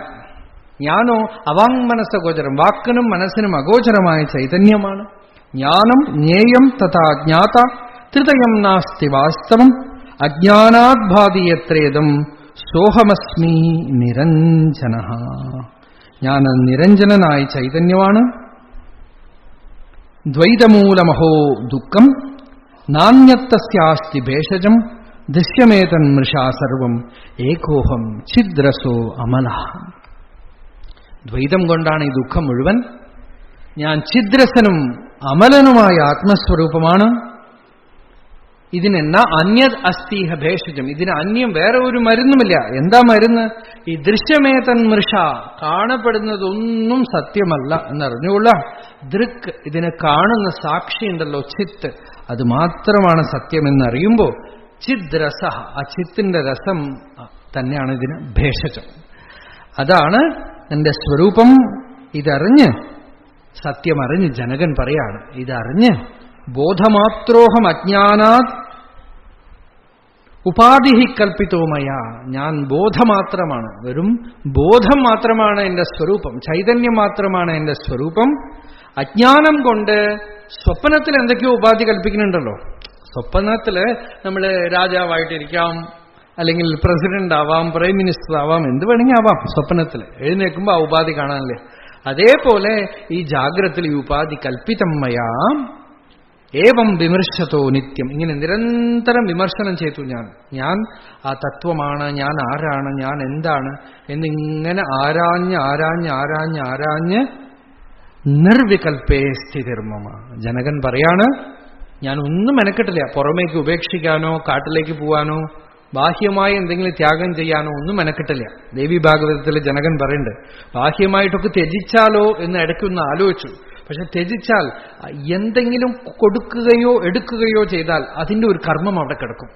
ഞാനോ അവാങ്മനസഗോചരം, വാക്കിനും മനസ്സിനും അഗോചരമായ ചൈതന്യമാണ്. ജ്ഞാനം ജ്ഞേയം തഥാ ജ്ഞാത ത്രിതയം നാസ്തി വാസ്തവം അജ്ഞാനാത് ഭാതിയത്രേദം സോഹമസ്മി നിരഞ്ജന. ഞാൻ നിരഞ്ജനനായ ചൈതന്യമാണ്. ദ്വൈതമൂലമഹോ ദുഃഖം നാന്യത്തസ്യാസ്തി ഭേഷജം ദൃശ്യമേതൻ മൃഷാ സർവം ഏകോഹം ഛിദ്രസോ അമല. ദ്വൈതം കൊണ്ടാണ് ഈ ദുഃഖം മുഴുവൻ. ഞാൻ ഛിദ്രസനും അമലനുമായ ആത്മസ്വരൂപമാണ്. ഇതിനെന്നാ അന്യത് അസ്തീഹ ഭേഷജം. ഇതിന് അന്യം വേറെ ഒരു മരുന്നുമില്ല. എന്താ മരുന്ന്? ഈ ദൃശ്യമേതൻ മൃഷ, കാണപ്പെടുന്നതൊന്നും സത്യമല്ല എന്നറിഞ്ഞുകൊള്ളാം. ദൃക്, ഇതിനെ കാണുന്ന സാക്ഷി ഉണ്ടല്ലോ, ചിത്ത്, അത് മാത്രമാണ് സത്യമെന്നറിയുമ്പോൾ ചിദ്രസ, ആ ചിത്തിന്റെ രസം തന്നെയാണ് ഇതിന് ഭേഷജം. അതാണ് എന്റെ സ്വരൂപം. ഇതറിഞ്ഞ്, സത്യമറിഞ്ഞ് ജനകൻ പറയാണ്, ഇതറിഞ്ഞ് ബോധമാത്രോഹം അജ്ഞാനാത് ഉപാധിഹി കൽപ്പിതോമയ. ഞാൻ ബോധമാത്രമാണ്, വെറും ബോധം മാത്രമാണ് എന്റെ സ്വരൂപം, ചൈതന്യം മാത്രമാണ് എന്റെ സ്വരൂപം. അജ്ഞാനം കൊണ്ട് സ്വപ്നത്തിൽ എന്തൊക്കെയോ ഉപാധി കൽപ്പിക്കുന്നുണ്ടല്ലോ. സ്വപ്നത്തില് നമ്മൾ രാജാവായിട്ടിരിക്കാം, അല്ലെങ്കിൽ പ്രസിഡന്റ് ആവാം, പ്രൈം മിനിസ്റ്റർ ആവാം, എന്ത് വേണമെങ്കിൽ ആവാം. സ്വപ്നത്തിൽ എഴുന്നേൽക്കുമ്പോൾ ആ ഉപാധി കാണാനല്ലേ. അതേപോലെ ഈ ജാഗ്രതത്തിൽ ഈ ഉപാധി കൽപ്പിതമ്മയാ. ഏവം വിമർശത്തോ നിത്യം. ഇങ്ങനെ നിരന്തരം വിമർശനം ചെയ്തു ഞാൻ ആ തത്വമാണ്, ഞാൻ ആരാണ്, ഞാൻ എന്താണ് എന്നിങ്ങനെ ആരാഞ്ഞ് ആരാഞ്ഞ് ആരാഞ്ഞ് ആരാഞ്ഞ് നിർവികൽപ്പേ സ്ഥിതിർമ്മമ. ജനകൻ പറയാണ്, ഞാൻ ഒന്നും മെനക്കെട്ടില്ല. പുറമേക്ക് ഉപേക്ഷിക്കാനോ കാട്ടിലേക്ക് പോവാനോ ബാഹ്യമായി എന്തെങ്കിലും ത്യാഗം ചെയ്യാനോ ഒന്നും മെനക്കെട്ടില്ല. ദേവി ഭാഗവതത്തിൽ ജനകൻ പറയുന്നുണ്ട്, ബാഹ്യമായിട്ടൊക്കെ ത്യജിച്ചാലോ എന്ന് ഇടയ്ക്കൊന്ന് ആലോചിച്ചു. പക്ഷെ ത്യജിച്ചാൽ എന്തെങ്കിലും കൊടുക്കുകയോ എടുക്കുകയോ ചെയ്താൽ അതിന്റെ ഒരു കർമ്മം അവിടെ കിടക്കും.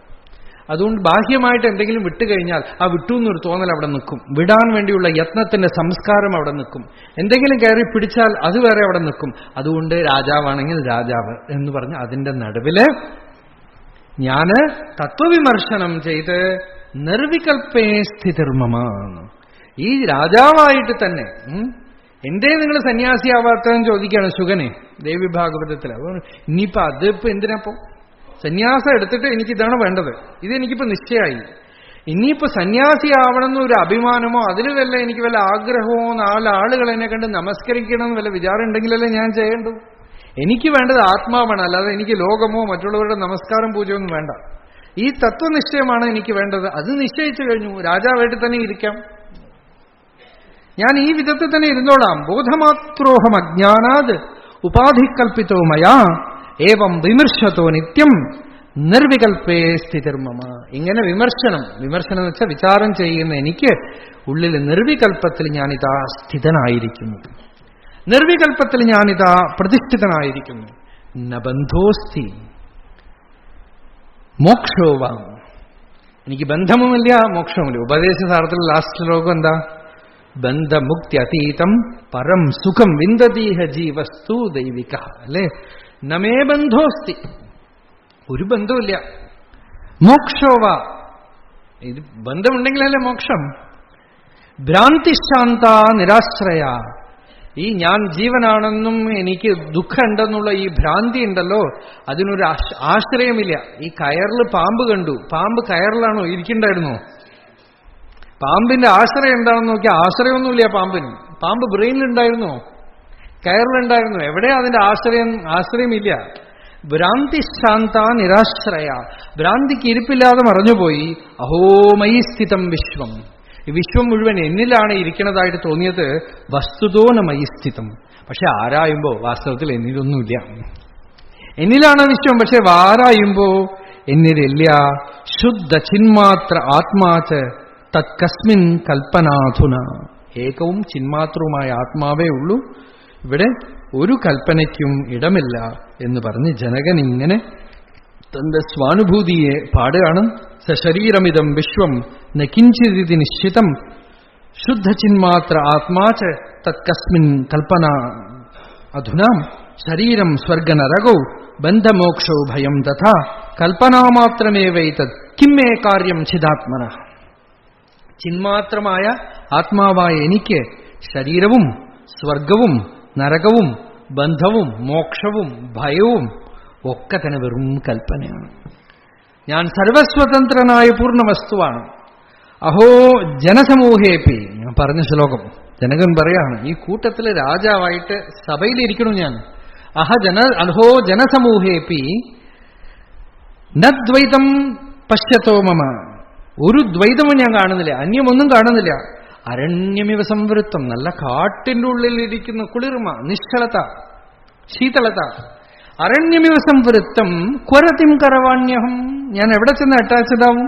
അതുകൊണ്ട് ബാഹ്യമായിട്ട് എന്തെങ്കിലും വിട്ടുകഴിഞ്ഞാൽ ആ വിട്ടു എന്നൊരു തോന്നൽ അവിടെ നിൽക്കും. വിടാൻ വേണ്ടിയുള്ള യത്നത്തിന്റെ സംസ്കാരം അവിടെ നിൽക്കും. എന്തെങ്കിലും കയറി പിടിച്ചാൽ അത് വേറെ അവിടെ നിൽക്കും. അതുകൊണ്ട് രാജാവാണെങ്കിൽ രാജാവ് എന്ന് പറഞ്ഞ് അതിന്റെ നടുവില് ഞാന് തത്വവിമർശനം ചെയ്ത് നിർവികൽപ്പേ സ്ഥിതിർമമ. ഈ രാജാവായിട്ട് തന്നെ എന്തേ നിങ്ങൾ സന്യാസിയാവാത്തതെന്ന് ചോദിക്കുകയാണ് ശുഗനെ ദേവി ഭാഗവതത്തിൽ. ഇനിയിപ്പോ അതിപ്പോ എന്തിനപ്പോ സന്യാസം എടുത്തിട്ട് എനിക്കിതാണ് വേണ്ടത്, ഇതെനിക്കിപ്പോ നിശ്ചയമായി. ഇനിയിപ്പോ സന്യാസിയാവണമെന്നൊരു അഭിമാനമോ അതിന് വല്ല എനിക്ക് വല്ല ആഗ്രഹമോ 4 ആളുകൾ എന്നെ കണ്ട് നമസ്കരിക്കണമെന്ന് വല്ല വിചാരം ഉണ്ടെങ്കിലല്ലേ ഞാൻ ചെയ്യേണ്ടു. എനിക്ക് വേണ്ടത് ആത്മാവാണ്, അല്ലാതെ എനിക്ക് ലോകമോ മറ്റുള്ളവരുടെ നമസ്കാരം പൂജയൊന്നും വേണ്ട. ഈ തത്വനിശ്ചയമാണ് എനിക്ക് വേണ്ടത്. അത് നിശ്ചയിച്ചു കഴിഞ്ഞു, രാജാവായിട്ട് തന്നെ ഇരിക്കാം, ഞാൻ ഈ വിധത്തിൽ തന്നെ ഇരുന്നോളാം. ബോധമാത്രോഹം അജ്ഞാനാത് ഉപാധികൽപ്പിതോ മയാ ഏവം വിമർശത്തോ നിത്യം നിർവികൽപ്പേ സ്ഥിതിർമമ. ഇങ്ങനെ വിമർശനം എന്ന് വെച്ചാൽ വിചാരം ചെയ്യുന്ന എനിക്ക് ഉള്ളിൽ നിർവികൽപ്പത്തിൽ ഞാനിതാ സ്ഥിതനായിരിക്കുന്നു, നിർവികൽപ്പത്തിൽ ഞാനിതാ പ്രതിഷ്ഠിതനായിരിക്കുന്നു. ന ബന്ധോസ്തി മോക്ഷോവാം. എനിക്ക് ബന്ധവുമില്ല മോക്ഷവുമില്ല. ഉപദേശസാരത്തിൽ ലാസ്റ്റ് ശ്ലോകം എന്താ? ബന്ധമുക്തി അതീതം പരം സുഖം വിന്ദതീഹ ജീവസ്തു ദൈവിക. അല്ലേ? നമേ ബന്ധോസ്തി, ഒരു ബന്ധമില്ല. മോക്ഷോവ, ഇത് ബന്ധമുണ്ടെങ്കിലല്ലേ മോക്ഷം. ഭ്രാന്തിശാന്ത നിരാശ്രയ. ഈ ഞാൻ ജീവനാണെന്നും എനിക്ക് ദുഃഖമുണ്ടെന്നുള്ള ഈ ഭ്രാന്തി ഉണ്ടല്ലോ, അതിനൊരു ആശ്രയമില്ല. ഈ കയറിൽ പാമ്പ് കണ്ടു, പാമ്പ് കയറിലാണോ ഇരിക്കണ്ടായിരുന്നോ? പാമ്പിന്റെ ആശ്രയം എന്താണെന്ന് നോക്കിയാൽ ആശ്രയമൊന്നുമില്ല പാമ്പിന്. പാമ്പ് ബ്രെയിനിലുണ്ടായിരുന്നോ? കയറിലുണ്ടായിരുന്നു? എവിടെയാ അതിന്റെ ആശ്രയമില്ല. ഭ്രാന്തി ശാന്ത നിരാശ്രയ. ഭ്രാന്തിക്ക് ഇരിപ്പില്ലാതെ മറഞ്ഞുപോയി. അഹോമയി സ്ഥിതം വിശ്വം. ഈ വിശ്വം മുഴുവൻ എന്നിലാണ് ഇരിക്കുന്നതായിട്ട് തോന്നിയത്. വസ്തുതോനമയി സ്ഥിതം. പക്ഷെ ആരായുമ്പോ വാസ്തവത്തിൽ എന്നിലൊന്നുമില്ല. എന്നിലാണ് വിശ്വം, പക്ഷെ ആരായുമ്പോ എന്നിലില്ല. ശുദ്ധ ചിന്മാത്ര ആത്മാച്ച് തത്കസ്മിൻ കൽപ്പനാധുന. ഏകവും ചിന്മാത്രവുമായ ആത്മാവേ ഉള്ളൂ, ഇവിടെ ഒരു കൽപ്പനയ്ക്കും ഇടമില്ല എന്ന് പറഞ്ഞ് ജനകൻ ഇങ്ങനെ തന്റെ സ്വാനുഭൂതിയെ പാടുകയാണ്. സശരീരമിതം വിശ്വം നകിഞ്ചിതി നിശ്ചിതം ശുദ്ധചിന്മാത്ര ആത്മാച്ച് തത്കസ്മിൻ കൽപ്പന അധുനാം ശരീരം സ്വർഗനരകൗ ബന്ധമോക്ഷോ ഭയം തഥാ കൽപ്പനാമാത്രമേവൈതത് കിമ്മേ കാര്യം ചിദാത്മന. ചിന്മാത്രമായ ആത്മാവായ എനിക്ക് ശരീരവും സ്വർഗവും നരകവും ബന്ധവും മോക്ഷവും ഭയവും ഒക്കെ തന്നെ വെറും കൽപ്പനയാണ്. ഞാൻ സർവസ്വതന്ത്രനായ പൂർണ്ണ വസ്തുവാണ്. അഹോ ജനസമൂഹേപ്പി, ഞാൻ പറഞ്ഞ ശ്ലോകം ജനകൻ പറയാണ്, ഈ കൂട്ടത്തില് രാജാവായിട്ട് സഭയിലിരിക്കണം ഞാൻ. അഹോ ജനസമൂഹേപ്പി നദ്വൈതം പശ്യത്തോ മമ, ഒരു ദ്വൈതവും ഞാൻ കാണുന്നില്ല, അന്യമൊന്നും കാണുന്നില്ല. അരണ്യമിവ സംവൃത്തം, നല്ല കാട്ടിന്റെ ഉള്ളിലിരിക്കുന്ന കുളിർമ, നിശ്ചലത, ശീതളത. അരണ്യമിവ സംവൃത്തം ക്വരതിം കരവാണ്യഹം, ഞാൻ എവിടെ ചെന്ന് അറ്റാച്ച്ഡാവും,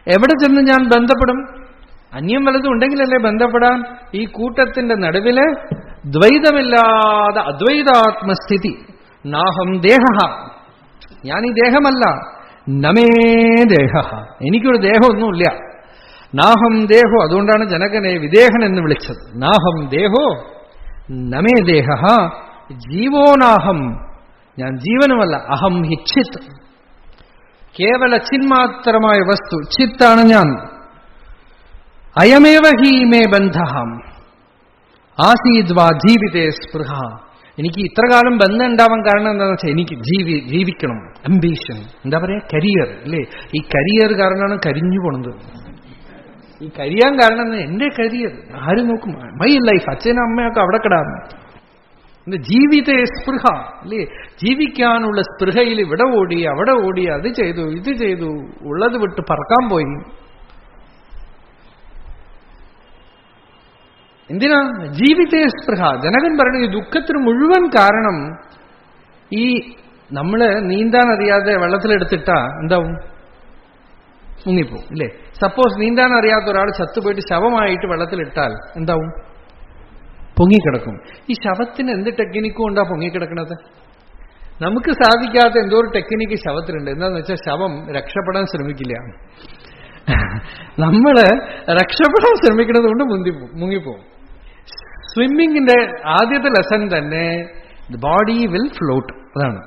എവിടെ ചെന്ന് ഞാൻ ബന്ധപ്പെടും? അന്യം വല്ലതും ഉണ്ടെങ്കിലല്ലേ ബന്ധപ്പെടാൻ. ഈ കൂട്ടത്തിന്റെ നടുവില് ദ്വൈതമില്ലാതെ അദ്വൈതാത്മസ്ഥിതി. നാഹം ദേഹ, ഞാൻ ഈ ദേഹമല്ല. നമേ ദേഹ, എനിക്കൊരു ദേഹമൊന്നുമില്ല. നാഹം ദേഹോ, അതുകൊണ്ടാണ് ജനകനെ വിദേഹൻ എന്ന് വിളിച്ചത്. നാഹം ദേഹോ നമേ ദേഹ ജീവോ നാഹം, ഞാൻ ജീവനുമല്ല. അഹം ഹി ചിത്, കേവല ചിന്മാത്രമായ വസ്തു, ചിത്താണ് ഞാൻ. അയമേവ ഹി മേ ബന്ധഹം ആസീദ്വാ ജീവിതേ സ്പൃഹ, എനിക്ക് ഇത്രകാലം ബന്ധം ഉണ്ടാവാൻ കാരണം എന്താണെന്ന് വെച്ചാൽ എനിക്ക് ജീവിക്കണം, അംബീഷൻ, എന്താ പറയാ, കരിയർ അല്ലേ. ഈ കരിയർ കാരണമാണ് കരിഞ്ഞു പോണത്. ഈ കരിയാൻ കാരണം എന്റെ കരിയർ ആര് നോക്കും, മൈ ലൈഫ്, അച്ഛനും അമ്മയൊക്കെ അവിടെ കിടാന്ന്. ജീവിത സ്പൃഹ അല്ലേ, ജീവിക്കാനുള്ള സ്പൃഹയിൽ ഇവിടെ ഓടി അവിടെ ഓടി, അത് ചെയ്തു ഇത് ചെയ്തു, ഉള്ളത് വിട്ട് പറക്കാൻ പോയി. എന്തിനാ? ജീവിതേ സ്പൃഹ. ജനകൻ പറയുന്നത് ഈ ദുഃഖത്തിന് മുഴുവൻ കാരണം ഈ നമ്മള് നീന്താൻ അറിയാതെ വെള്ളത്തിലെടുത്തിട്ടാ എന്താവും? മുങ്ങിപ്പോ ഇല്ലേ. സപ്പോസ് നീന്താൻ അറിയാത്ത ഒരാൾ ചത്തുപോയിട്ട് ശവമായിട്ട് വെള്ളത്തിലിട്ടാൽ എന്താവും? പൊങ്ങിക്കിടക്കും. ഈ ശവത്തിന് എന്ത് ടെക്നിക്കും കൊണ്ടാ പൊങ്ങിക്കിടക്കണത്? നമുക്ക് സാധിക്കാത്ത എന്തോ ഒരു ടെക്നിക്ക് ശവത്തിലുണ്ട്. എന്താന്ന് വെച്ചാൽ ശവം രക്ഷപ്പെടാൻ ശ്രമിക്കില്ല. നമ്മള് രക്ഷപ്പെടാൻ ശ്രമിക്കുന്നത് കൊണ്ട് മുങ്ങിപ്പോവും. സ്വിമ്മിങ്ങിന്റെ ആദ്യത്തെ ലെസൺ തന്നെ ബോഡി വിൽ ഫ്ലോട്ട്, അതാണ്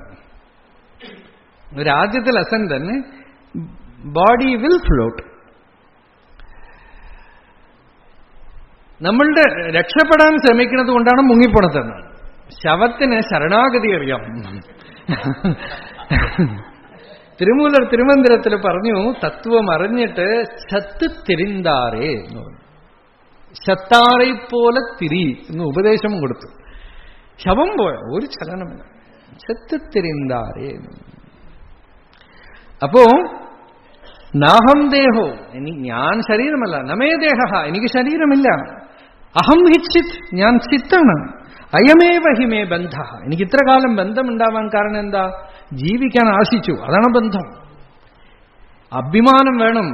ഒരു ആദ്യത്തെ ലെസൺ തന്നെ. Body will float. നമ്മളുടെ രക്ഷപ്പെടാൻ ശ്രമിക്കുന്നത് കൊണ്ടാണ് മുങ്ങിപ്പോണതെന്നാണ്. ശവത്തിന് ശരണാഗതി അറിയാം. തിരുമൂലർ തിരുമന്ദിരത്തിൽ പറഞ്ഞു, തത്വം അറിഞ്ഞിട്ട് ചത്ത് തിരിന്താറേ എന്ന് പറഞ്ഞു. ശത്താറെ പോലെ തിരി എന്ന് ഉപദേശം കൊടുത്തു. ശവം പോയ ഒരു ചലനമില്ല, ചത്ത് തിരിന്താറേ. അപ്പോ നാഹം ദേഹോ, ഞാൻ ശരീരമല്ല. നമേ ദേഹ, എനിക്ക് ശരീരമില്ല. അഹം ഹിച്ചിത്, ഞാൻ ചിത്താണ്. അയമേവ ഹിമേ ബന്ധ, എനിക്ക് ഇത്ര കാലം ബന്ധമുണ്ടാവാൻ കാരണം എന്താ? ജീവിക്കാൻ ആശിച്ചു, അതാണ് ബന്ധം. അഭിമാനം വേണം,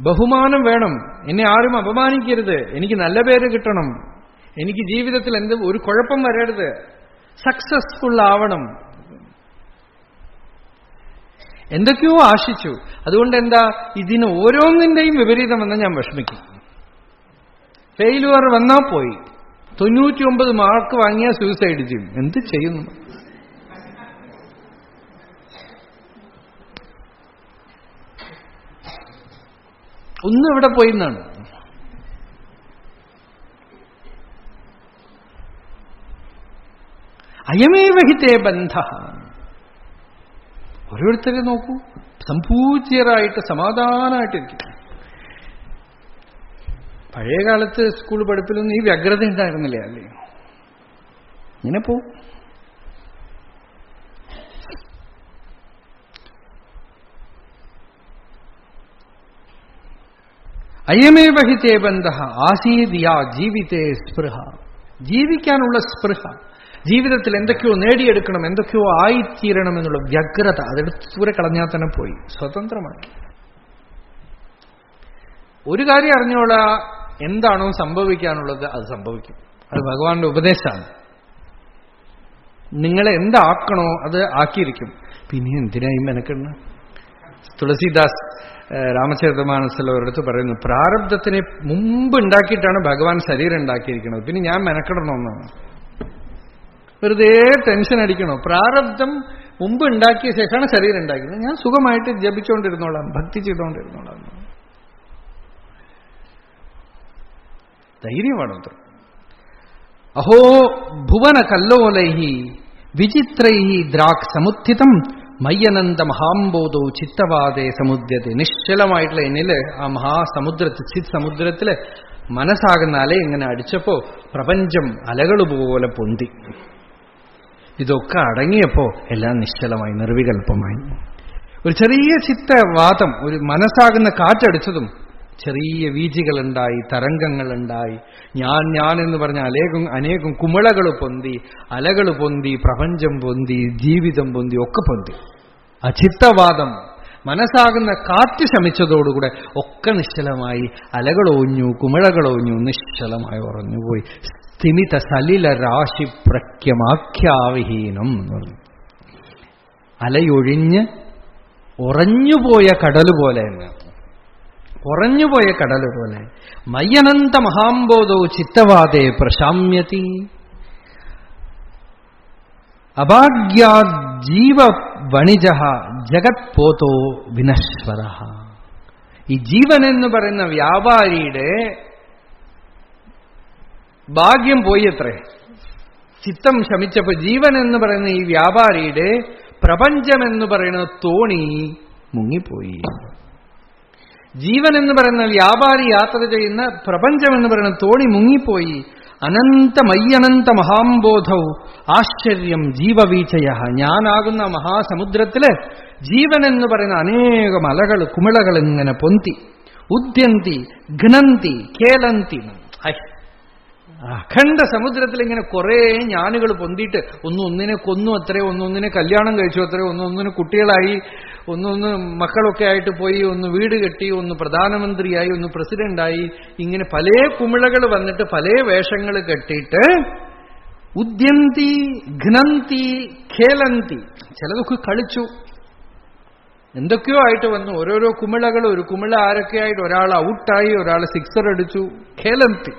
ബഹുമാനം വേണം, എന്നെ ആരും അപമാനിക്കരുത്, എനിക്ക് നല്ല പേര് കിട്ടണം, എനിക്ക് ജീവിതത്തിൽ ഒരു കുഴപ്പം വരരുത്, സക്സസ്ഫുൾ ആവണം, എന്തൊക്കെയോ ആശിച്ചു. അതുകൊണ്ട് എന്താ, ഇതിന് ഓരോന്നിന്റെയും വിപരീതം വന്നാൽ ഞാൻ വിഷമിക്കും. ഫെയിലുവർ വന്നാൽ പോയി. 99 മാർക്ക് വാങ്ങിയ സൂസൈഡ് ചെയ്യും. എന്ത് ചെയ്യുന്നു? ഒന്നും ഇവിടെ പോയി എന്നാണ്. അയമേവഹിതേ ബന്ധ. ഓരോരുത്തരെ നോക്കൂ, സംപൂജ്യരായിട്ട് സമാധാനമായിട്ടിരിക്കും. പഴയ കാലത്ത് സ്കൂൾ പഠിപ്പിലൊന്നും ഈ വ്യഗ്രത ഉണ്ടായിരുന്നില്ല അല്ലേ. ഇങ്ങനെ പോ. അയമേവഹിതേ ബന്ധ ആസീദിയാ ജീവിതേ സ്പൃഹ. ജീവിക്കാനുള്ള സ്പൃഹ, ജീവിതത്തിൽ എന്തൊക്കെയോ നേടിയെടുക്കണം, എന്തൊക്കെയോ ആയിത്തീരണം എന്നുള്ള വ്യഗ്രത, അതെടുത്ത് ദൂരെ കളഞ്ഞാൽ തന്നെ പോയി, സ്വതന്ത്രമായി. ഒരു കാര്യം അറിഞ്ഞോളാ, എന്താണോ സംഭവിക്കാനുള്ളത് അത് സംഭവിക്കും. അത് ഭഗവാന്റെ ഉപദേശമാണ്. നിങ്ങളെ എന്താക്കണോ അത് ആക്കിയിരിക്കും. പിന്നെ എന്തിനായി മെനക്കെണ്ണ? തുളസീദാസ് രാമചരിതമാനസിൽ ഒരിടത്ത് പറയുന്നു, പ്രാരബ്ധത്തിനെ മുമ്പ് ഉണ്ടാക്കിയിട്ടാണ് ഭഗവാൻ ശരീരം ഉണ്ടാക്കിയിരിക്കുന്നത്, പിന്നെ ഞാൻ മെനക്കെടണമെന്നാണ്. വെറുതെ ടെൻഷൻ അടിക്കണോ? പ്രാരബ്ധം മുമ്പ് ഉണ്ടാക്കിയ ശേഷമാണ് ശരീരം ഉണ്ടാക്കിയത്. ഞാൻ സുഖമായിട്ട് ജപിച്ചുകൊണ്ടിരുന്നോളാം, ഭക്തി ചെയ്തുകൊണ്ടിരുന്നോളാം. ധൈര്യമാണ്. അഹോ ഭുവന കല്ലോലൈ വിചിത്രൈ ദ്രാക് സമുത്ഥിതം മയ്യനന്ത മഹാംബോധോ ചിത്തവാദേ സമുദ്രത്തെ. നിശ്ചലമായിട്ടുള്ള എന്നില് ആ മഹാസമുദ്രത്തിൽ, ചിത് സമുദ്രത്തില് മനസ്സാകുന്ന അല ഇങ്ങനെ അടിച്ചപ്പോ പ്രപഞ്ചം അലകൾ പോലെ പൊന്തി. ഇതൊക്കെ അടങ്ങിയപ്പോ എല്ലാം നിശ്ചലമായി, നിർവികൽപ്പമായി. ഒരു ചെറിയ ചിത്തവാദം, ഒരു മനസ്സാകുന്ന കാറ്റടിച്ചതും ചെറിയ വീജികളുണ്ടായി, തരംഗങ്ങളുണ്ടായി. ഞാൻ എന്ന് പറഞ്ഞ അനേകം കുമിളകൾ പൊന്തി, അലകൾ പൊന്തി, പ്രപഞ്ചം പൊന്തി, ജീവിതം പൊന്തി, ഒക്കെ പൊന്തി. അചിത്തവാദം, മനസ്സാകുന്ന കാറ്റ് ശമിച്ചതോടുകൂടെ ഒക്കെ നിശ്ചലമായി. അലകളൊഞ്ഞു, കുമിളകളൊഞ്ഞു, നിശ്ചലമായി ഉറഞ്ഞുപോയി. സ്ഥിമിത സലില രാശി പ്രഖ്യമാഖ്യാവിഹീനം എന്ന് പറഞ്ഞു. അലയൊഴിഞ്ഞ് ഉറഞ്ഞുപോയ കടൽ പോലെ എന്ന്, ഉറഞ്ഞുപോയ കടൽ പോലെ. മയ്യനന്ത മഹാംബോധോ ചിത്തവാദേ പ്രശാമ്യതി അഭാഗ്യാദ് ജീവ വണിജ ജഗത് പോതോ വിനശ്വര. ഈ ജീവൻ എന്ന് പറയുന്ന വ്യാപാരിയുടെ ഭാഗ്യം പോയി അത്രേ. ചിത്തം ശമിച്ചപ്പോ ജീവൻ എന്ന് പറയുന്ന ഈ വ്യാപാരിയുടെ പ്രപഞ്ചമെന്ന് പറയുന്ന തോണി മുങ്ങിപ്പോയി. ജീവൻ എന്ന് പറയുന്ന വ്യാപാരി യാത്ര ചെയ്യുന്ന പ്രപഞ്ചമെന്ന് പറയുന്ന തോണി മുങ്ങിപ്പോയി. അനന്തമയ്യനന്ത മഹാംബോധവും ആശ്ചര്യം ജീവവീചയ. ഞാനാകുന്ന മഹാസമുദ്രത്തില് ജീവൻ എന്ന് പറയുന്ന അനേകം അലകൾ, കുമിളകൾ ഇങ്ങനെ പൊന്തി. ഉദ്യന്തി ഘ്നന്തി കേലന്തി. അഖണ്ഡ സമുദ്രത്തിൽ ഇങ്ങനെ കുറെ ഞാനുകൾ പൊന്തിയിട്ട് ഒന്നൊന്നിനെ കൊന്നു അത്രേ, ഒന്നൊന്നിനെ കല്യാണം കഴിച്ചു അത്രേ, ഒന്നൊന്നിന് കുട്ടികളായി, ഒന്നൊന്ന് മക്കളൊക്കെ ആയിട്ട് പോയി, ഒന്ന് വീട് കെട്ടി, ഒന്ന് പ്രധാനമന്ത്രിയായി, ഒന്ന് പ്രസിഡന്റായി. ഇങ്ങനെ പല കുമിളകൾ വന്നിട്ട് പല വേഷങ്ങൾ കെട്ടിയിട്ട് ഉദ്യന്തി ഘ്നന്തി ഖേലന്തി. ചിലതൊക്കെ കളിച്ചു, എന്തൊക്കെയോ ആയിട്ട് വന്നു. ഓരോരോ കുമിളകൾ, ഒരു കുമിള ആരൊക്കെയായിട്ട്, ഒരാൾ ഔട്ടായി, ഒരാൾ സിക്സർ അടിച്ചു. ഖേലന്തി.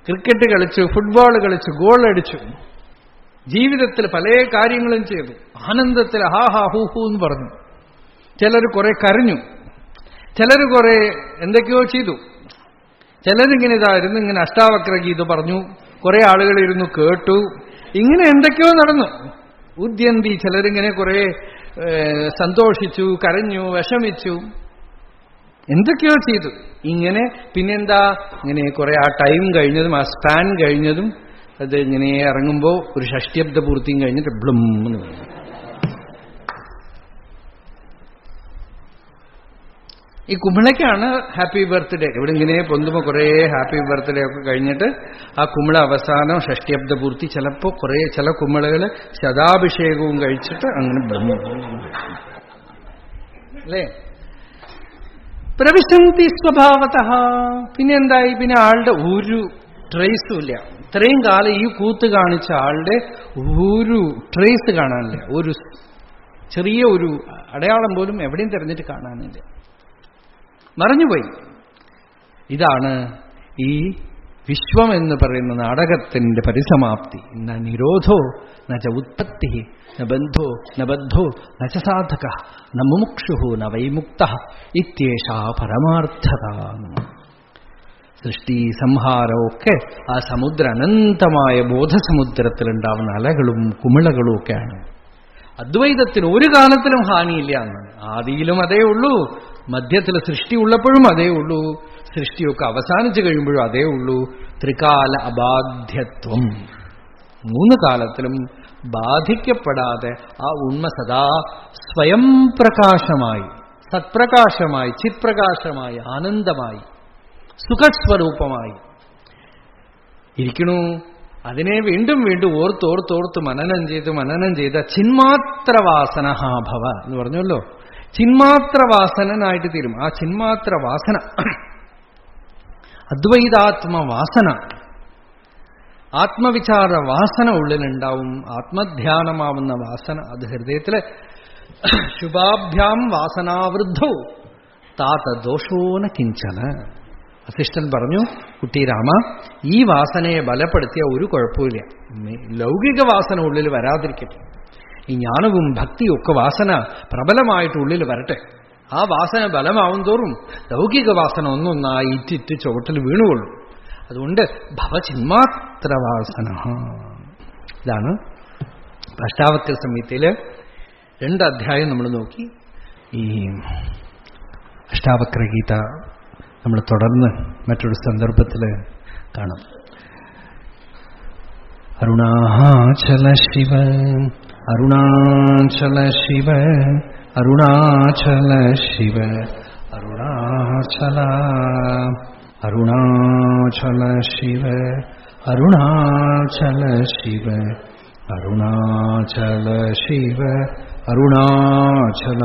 ക്രിക്കറ്റ് കളിച്ചു, ഫുട്ബോൾ കളിച്ചു, ഗോൾ അടിച്ചു. ജീവിതത്തിൽ പല കാര്യങ്ങളും ചെയ്തു. ആനന്ദത്തിൽ ഹാ ഹൂ എന്ന് പറഞ്ഞു. ചിലർ കുറെ കരഞ്ഞു, ചിലർ കുറെ എന്തൊക്കെയോ ചെയ്തു. ചിലരിങ്ങനെ ഇതായിരുന്നു, ഇങ്ങനെ അഷ്ടാവക്ര ഗീത പറഞ്ഞു, കുറെ ആളുകൾ ഇരുന്നു കേട്ടു. ഇങ്ങനെ എന്തൊക്കെയോ നടന്നു. ഉദ്യന്തി, ചിലരിങ്ങനെ കുറെ സന്തോഷിച്ചു, കരഞ്ഞു, വിഷമിച്ചു, എന്തൊക്കെയോ ചെയ്തു. ഇങ്ങനെ പിന്നെന്താ, ഇങ്ങനെ കുറെ ആ ടൈം കഴിഞ്ഞതും ആ സ്പാൻ കഴിഞ്ഞതും അത് ഇങ്ങനെ ഇറങ്ങുമ്പോ ഒരു ഷഷ്ടിയബ്ദ പൂർത്തിയും കഴിഞ്ഞിട്ട് ബ്ലും എന്ന് പറഞ്ഞു. ഈ കുമിളയ്ക്കാണ് ഹാപ്പി ബർത്ത്ഡേ. ഇവിടെ ഇങ്ങനെ പൊന്തുമ്പോ കുറെ ഹാപ്പി ബർത്ത്ഡേ ഒക്കെ കഴിഞ്ഞിട്ട് ആ കുമിള അവസാനം ഷഷ്ടിയബ്ദ പൂർത്തി. ചിലപ്പോ കുറെ ചില കുമിളകള് ശതാഭിഷേകവും കഴിച്ചിട്ട് അങ്ങനെ ബ്ലും അല്ലേ പ്രവിശന്തി സ്വഭാവത. പിന്നെ എന്തായി, പിന്നെ ആളുടെ ഒരു ട്രേസും ഇല്ല. ഇത്രയും കാലം ഈ കൂത്ത് കാണിച്ച ആളുടെ ഒരു ട്രേസ് കാണാനില്ല, ഒരു ചെറിയ ഒരു അടയാളം പോലും എവിടെയും തെരഞ്ഞിട്ട് കാണാനില്ല, മറഞ്ഞുപോയി. ഇതാണ് ഈ വിശ്വം എന്ന് പറയുന്ന നാടകത്തിന്റെ പരിസമാപ്തി. ന നിരോധോ ന ച ഉത്പത്തി ന ബന്ധോ ന ബദ്ധോ ന ച സാധക ന മുമുക്ഷു ന വൈമുക്ത ഇത്യേഷാ പരമാർത്ഥത. സൃഷ്ടി സംഹാരമൊക്കെ ആ അനന്തമായ ബോധസമുദ്രത്തിലുണ്ടാവുന്ന അലകളും കുമിളകളും ഒക്കെയാണ്. അദ്വൈതത്തിന് ഒരു കാലത്തിലും ഹാനിയില്ല എന്നാണ്. ആദിയിലും അതേ ഉള്ളൂ, മധ്യത്തിൽ സൃഷ്ടി ഉള്ളപ്പോഴും അതേ ഉള്ളൂ, സൃഷ്ടിയൊക്കെ അവസാനിച്ചു കഴിയുമ്പോഴും അതേ ഉള്ളൂ. ത്രികാല അബാധ്യത്വം, മൂന്ന് കാലത്തിലും ബാധിക്കപ്പെടാതെ ആ ഉണ്മ സദാ സ്വയം പ്രകാശമായി, സത്പ്രകാശമായി, ചിത്പ്രകാശമായി, ആനന്ദമായി, സുഖസ്വരൂപമായി ഇരിക്കണു. അതിനെ വീണ്ടും വീണ്ടും ഓർത്തോർത്തോർത്ത് മനനം ചെയ്ത ചിന്മാത്രവാസന ഭവ എന്ന് പറഞ്ഞല്ലോ. ചിന്മാത്രവാസനായിട്ട് തീരും. ആ ചിന്മാത്രവാസന, അദ്വൈതാത്മവാസന, ആത്മവിചാര വാസന ഉള്ളിലുണ്ടാവും. ആത്മധ്യാനമാവുന്ന വാസന അത് ഹൃദയത്തിലെ ശുഭാഭ്യാം വാസനാവൃദ്ധോ താത ദോഷോന കിഞ്ചന. വസിഷ്ഠൻ പറഞ്ഞു, കുട്ടി രാമ, ഈ വാസനയെ ബലപ്പെടുത്തിയ ഒരു കുഴപ്പമില്ല, ലൗകിക വാസന ഉള്ളിൽ വരാതിരിക്കട്ടെ. ഈ ജ്ഞാനവും ഭക്തിയും ഒക്കെ വാസന പ്രബലമായിട്ട് ഉള്ളിൽ വരട്ടെ. ആ വാസന ബലമാവും തോറും ലൗകിക വാസന ഒന്നൊന്നായി ഇറ്റിറ്റ് ചുവട്ടിൽ വീണുകൊള്ളും. അതുകൊണ്ട് ഭവചിന്മാത്രവാസന. ഇതാണ് അഷ്ടാവക്ര സംഹിതയില് 2 അധ്യായം നമ്മൾ നോക്കി. ഈ അഷ്ടാവക്രഗീത നമ്മൾ തുടർന്ന് മറ്റൊരു സന്ദർഭത്തിൽ കാണാം. അരുണാചല ശിവ അരുണാചല ശിവ അരുണാചല ശിവ അരുണാചല അരുണാചല ശിവ അരുണാചല ശിവ അരുണാചല ശിവ അരുണാചല.